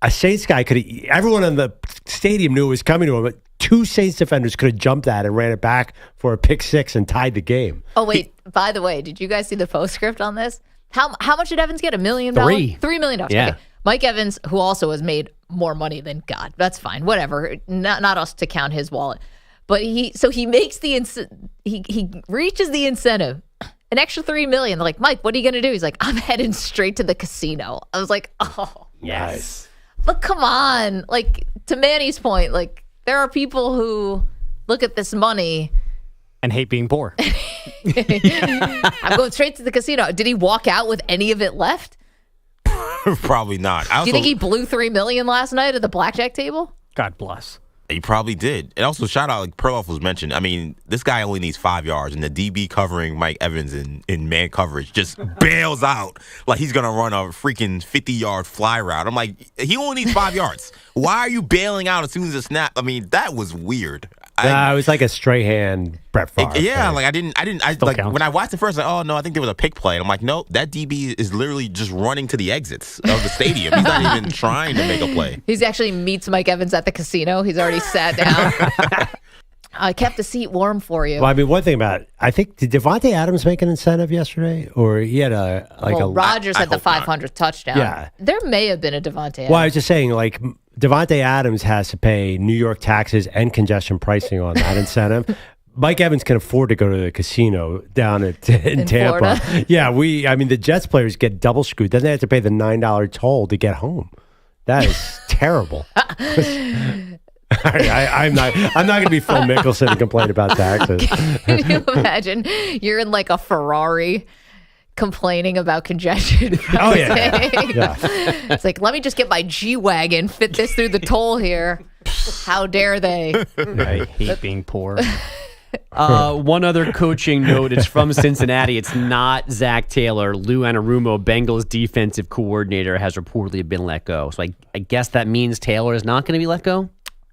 A Saints guy everyone in the stadium knew it was coming to him, but 2 Saints defenders could have jumped that and ran it back for a pick 6 and tied the game. Oh, wait. By the way, did you guys see the postscript on this? How much did Evans get? $1 million? $3 million. Yeah. Okay. Mike Evans, who also has made more money than God. That's fine. Whatever. Not us to count his wallet. But he makes he reaches the incentive. An extra $3 million. They're like, Mike, what are you going to do? He's like, I'm heading straight to the casino. I was like, oh. Yes. But come on. Like, to Manny's point, like, there are people who look at this money and hate being poor. I'm going straight to the casino. Did he walk out with any of it left? Probably not. Do you think he blew $3 million last night at the blackjack table? God bless. He probably did. And also, shout out, like Perloff was mentioned. I mean, this guy only needs 5 yards, and the DB covering Mike Evans in man coverage just bails out like he's going to run a freaking 50-yard fly route. I'm like, he only needs 5 yards. Why are you bailing out as soon as it snap? I mean, that was weird. It was like a Strahan, Brett Favre. Yeah, like I like counts. when I watched it first, like, oh no, I think there was a pick play. And I'm like, nope, that DB is literally just running to the exits of the stadium. He's not even trying to make a play. He's actually meets Mike Evans at the casino. He's already sat down. I kept the seat warm for you. Well, I mean, one thing about it, I think, did Devontae Adams make an incentive yesterday? Or he had Rodgers had the 500th touchdown. Yeah. There may have been a Devontae Adams. Well, I was just saying, like, Devontae Adams has to pay New York taxes and congestion pricing on that incentive. Mike Evans can afford to go to the casino down in Tampa. Florida. Yeah, the Jets players get double screwed. Then they have to pay the $9 toll to get home. That is terrible. I'm not going to be Phil Mickelson and complain about taxes. Can you imagine? You're in like a Ferrari complaining about congestion. Oh, yeah. It's like, let me just get my G-Wagon, fit this through the toll here. How dare they? I hate being poor. One other coaching note. It's from Cincinnati. It's not Zach Taylor. Lou Anarumo, Bengals defensive coordinator, has reportedly been let go. So I guess that means Taylor is not going to be let go?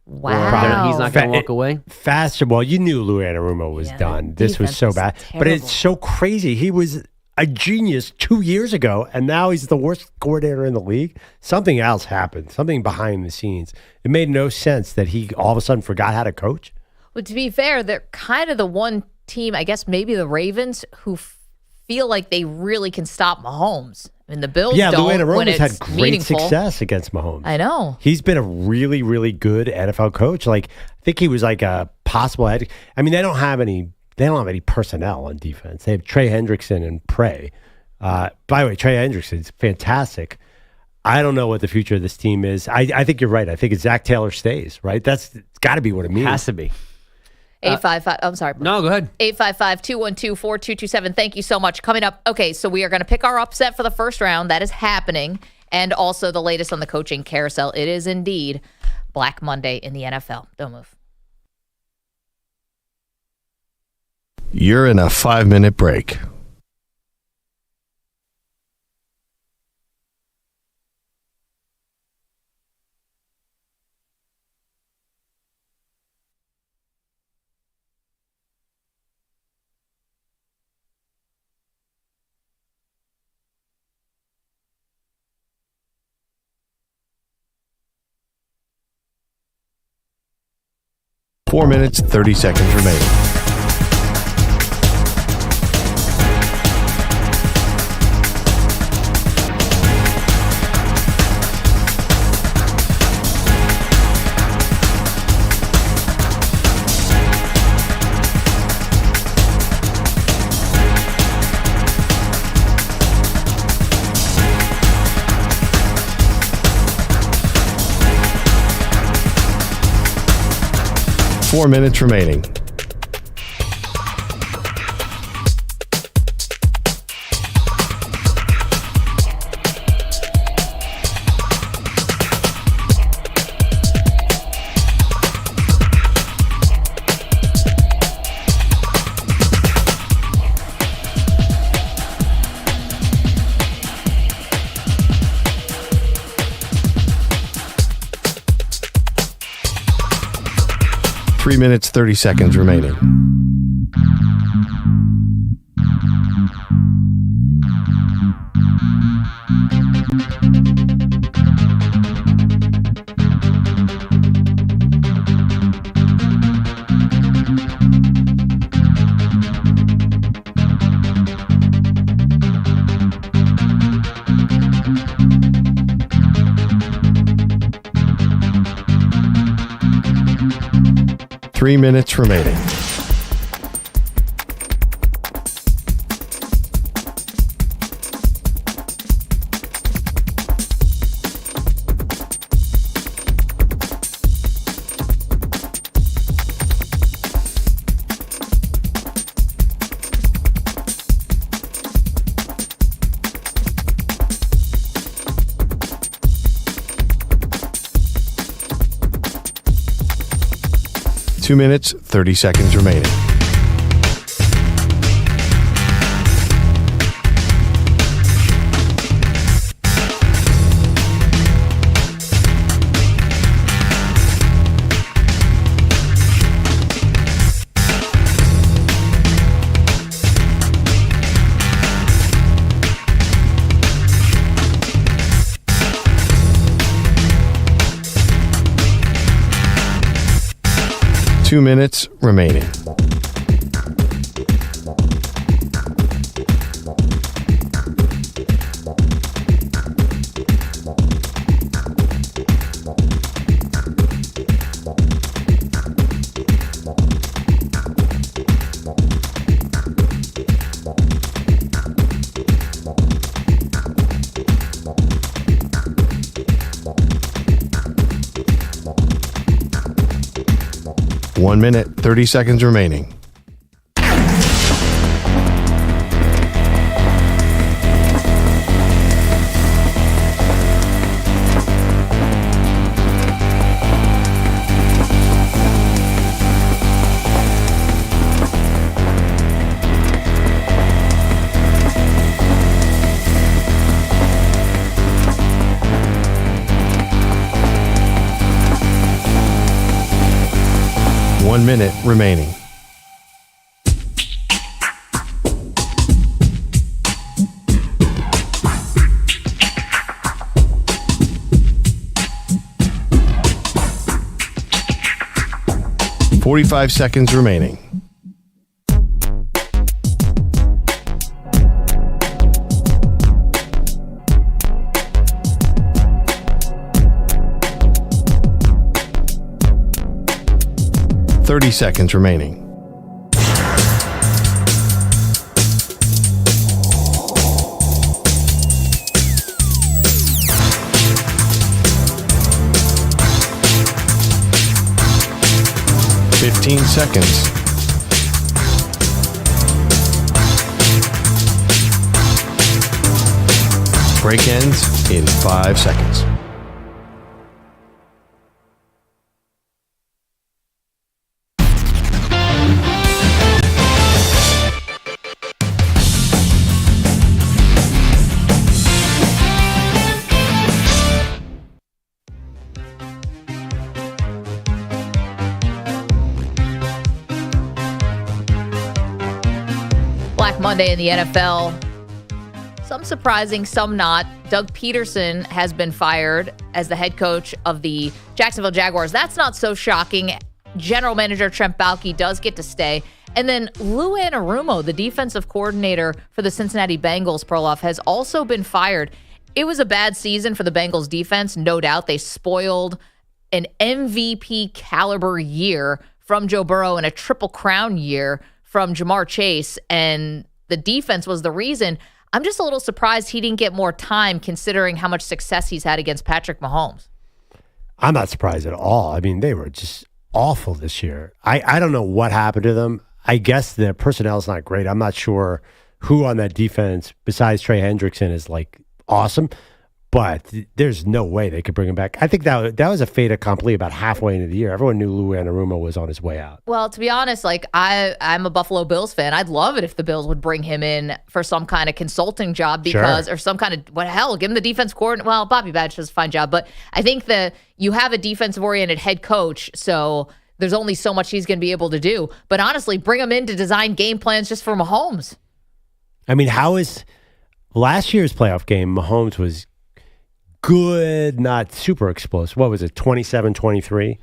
Wow. He's not going to walk away? Faster. Well, you knew Lou Anarumo was done. This was so bad. But it's so crazy. He was a genius 2 years ago, and now he's the worst coordinator in the league. Something else happened. Something behind the scenes. It made no sense that he all of a sudden forgot how to coach. Well, to be fair, they're kind of the one team, I guess maybe the Ravens, who feel like they really can stop Mahomes. I mean, the Bills don't. Lou Anarumo's when it's had great meaningful. success against Mahomes. I know. He's been a really, really good NFL coach. Like, I think he was like a possible head. I mean, they don't have any personnel on defense. They have Trey Hendrickson and Prey. By the way, Trey Hendrickson's fantastic. I don't know what the future of this team is. I think you're right. I think it's Zach Taylor stays, right? That's got to be what it means. Has to be. 855. I'm sorry. No, go ahead. 855-212-4227. Thank you so much. Coming up. Okay, so we are going to pick our upset for the first round. That is happening. And also the latest on the coaching carousel. It is indeed Black Monday in the NFL. Don't move. You're in a 5-minute break. Four minutes, 30 seconds remaining. Four minutes remaining. 3 minutes, 30 seconds remaining. Three minutes remaining. Two minutes, 30 seconds remaining. Two minutes remaining. One minute, 30 seconds remaining. One minute remaining. Forty-five seconds remaining. Thirty seconds remaining. Fifteen seconds. Break ends in 5 seconds. Black Monday in the NFL. Some surprising, some not. Doug Peterson has been fired as the head coach of the Jacksonville Jaguars. That's not so shocking. General manager Trent Baalke does get to stay. And then Lou Anarumo, the defensive coordinator for the Cincinnati Bengals, Perloff, has also been fired. It was a bad season for the Bengals defense, no doubt. They spoiled an MVP caliber year from Joe Burrow and a Triple Crown year from Jamar Chase, and the defense was the reason. I'm just a little surprised he didn't get more time considering how much success he's had against Patrick Mahomes. I'm not surprised at all. I mean, they were just awful this year. I don't know what happened to them. I guess their personnel is not great. I'm not sure who on that defense besides Trey Hendrickson is like awesome, but there's no way they could bring him back. I think that was a fait accompli about halfway into the year. Everyone knew Lou Anarumo was on his way out. Well, to be honest, like I'm a Buffalo Bills fan. I'd love it if the Bills would bring him in for some kind of consulting job or some kind of, what the hell, give him the defense coordinator. Well, Bobby Badge does a fine job, but I think you have a defensive-oriented head coach, so there's only so much he's going to be able to do. But honestly, bring him in to design game plans just for Mahomes. I mean, how is last year's playoff game? Mahomes was good, not super explosive. What was it, 27-23?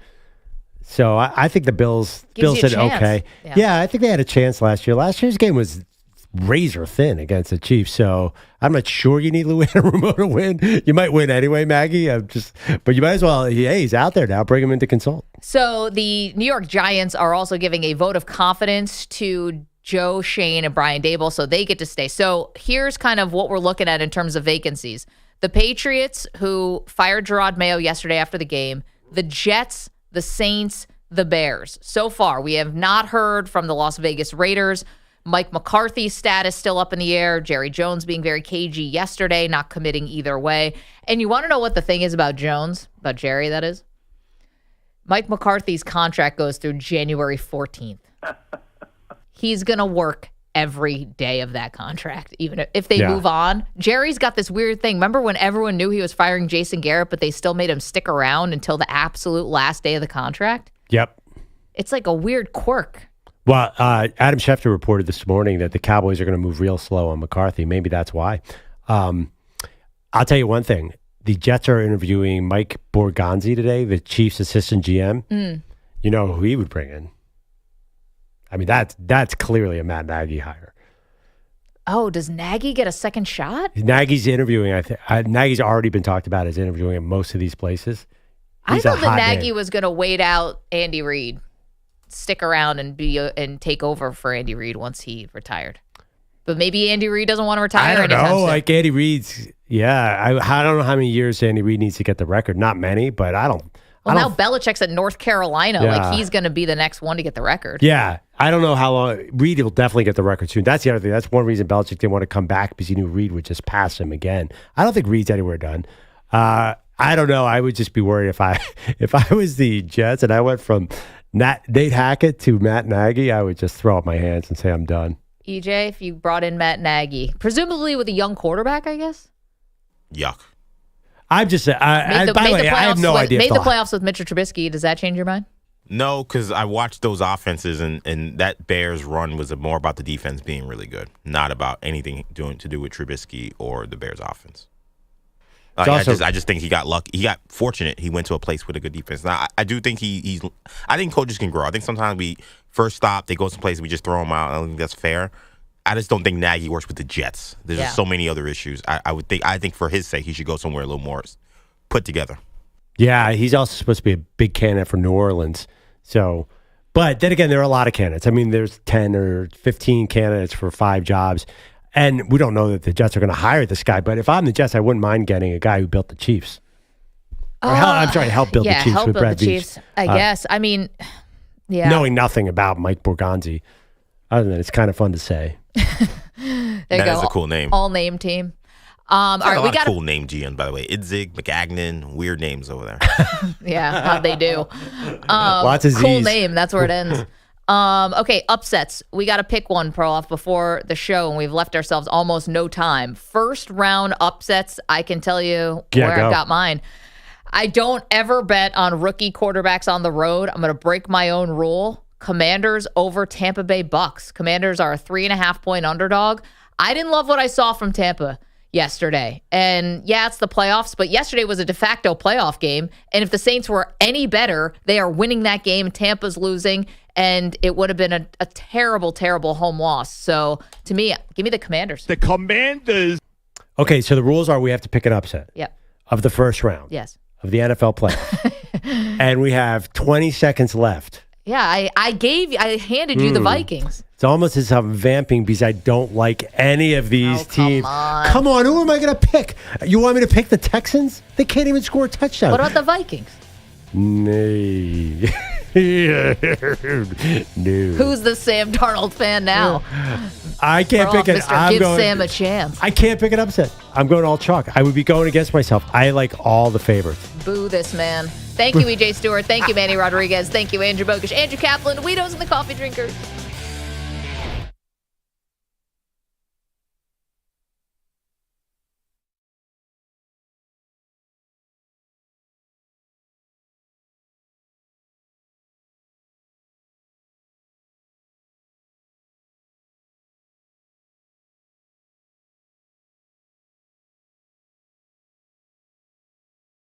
So I think the Bills said, okay. Yeah, I think they had a chance last year. Last year's game was razor thin against the Chiefs, so I'm not sure you need Lou Anarumo to win. You might win anyway, Maggie. But you might as well. Hey, he's out there now. Bring him in to consult. So the New York Giants are also giving a vote of confidence to Joe Shane and Brian Daboll, so they get to stay. So here's kind of what we're looking at in terms of vacancies. The Patriots, who fired Jerod Mayo yesterday after the game, the Jets, the Saints, the Bears. So far, we have not heard from the Las Vegas Raiders. Mike McCarthy's status still up in the air. Jerry Jones being very cagey yesterday, not committing either way. And you want to know what the thing is about Jones, about Jerry, that is? Mike McCarthy's contract goes through January 14th. He's going to work every day of that contract, even if they move on. Jerry's got this weird thing. Remember when everyone knew he was firing Jason Garrett, but they still made him stick around until the absolute last day of the contract? Yep. It's like a weird quirk. Well, Adam Schefter reported this morning that the Cowboys are going to move real slow on McCarthy. Maybe that's why. I'll tell you one thing. The Jets are interviewing Mike Borgonzi today, the Chiefs' assistant GM. You know who he would bring in? I mean, that's clearly a Matt Nagy hire. Oh, does Nagy get a second shot? Nagy's interviewing. Nagy's already been talked about as interviewing at most of these places. I thought that Nagy was going to wait out Andy Reid, stick around and take over for Andy Reid once he retired. But maybe Andy Reid doesn't want to retire. I don't know. Like Andy Reid's, I don't know how many years Andy Reid needs to get the record. Not many, but I don't. Well, now Belichick's at North Carolina. Yeah. Like he's going to be the next one to get the record. Yeah. I don't know how long. Reid will definitely get the record soon. That's the other thing. That's one reason Belichick didn't want to come back, because he knew Reid would just pass him again. I don't think Reid's anywhere done. I don't know. I would just be worried if I was the Jets and I went from Nate Hackett to Matt Nagy, I would just throw up my hands and say I'm done. EJ, if you brought in Matt Nagy, presumably with a young quarterback, I guess? Yuck. I'm just saying. By the way, I have no idea. Made the playoffs with Mitchell Trubisky. Does that change your mind? No, because I watched those offenses, and that Bears run was more about the defense being really good, not about anything to do with Trubisky or the Bears offense. I just think he got lucky. He got fortunate. He went to a place with a good defense. Now, I do think I think coaches can grow. I think sometimes we first stop, they go someplace, we just throw them out. I don't think that's fair. I just don't think Nagy works with the Jets. There's just so many other issues. I think for his sake, he should go somewhere a little more put together. Yeah, he's also supposed to be a big candidate for New Orleans. So, but then again, there are a lot of candidates. I mean, there's 10 or 15 candidates for 5 jobs. And we don't know that the Jets are going to hire this guy. But if I'm the Jets, I wouldn't mind getting a guy who built the Chiefs. Help build the Chiefs help with build Brad the Chiefs. I guess. I mean, knowing nothing about Mike Borgonzi, other than it's kind of fun to say. That is a cool name. All name team. All right, we got cool name GM, by the way. Idzig, McAgnon, weird names over there. Yeah, they do. Lots of Z's. Cool name. That's where it ends. Okay, upsets. We got to pick one, Perloff, before the show, and we've left ourselves almost no time. First round upsets, I can tell you where I've got mine. I don't ever bet on rookie quarterbacks on the road. I'm going to break my own rule. Commanders over Tampa Bay Bucs. Commanders are a 3.5-point underdog. I didn't love what I saw from Tampa yesterday. And yeah, it's the playoffs, but yesterday was a de facto playoff game. And if the Saints were any better, they are winning that game. Tampa's losing, and it would have been a terrible, terrible home loss. So to me, give me the Commanders. The Commanders. Okay, so the rules are we have to pick an upset. Yep. Of the first round. Yes. Of the NFL playoffs. And we have 20 seconds left. Yeah, I handed you the Vikings. It's almost as if I'm vamping because I don't like any of these teams. Come on, who am I going to pick? You want me to pick the Texans? They can't even score a touchdown. What about the Vikings? No. Who's the Sam Darnold fan now? I can't pick it. Give Sam a chance. I can't pick an upset. I'm going all chalk. I would be going against myself. I like all the favorites. Boo this man. Thank you, EJ Stewart. Thank you, Manny Rodriguez. Thank you, Andrew Bogusch, Andrew Kaplan, Weedos and the Coffee Drinkers.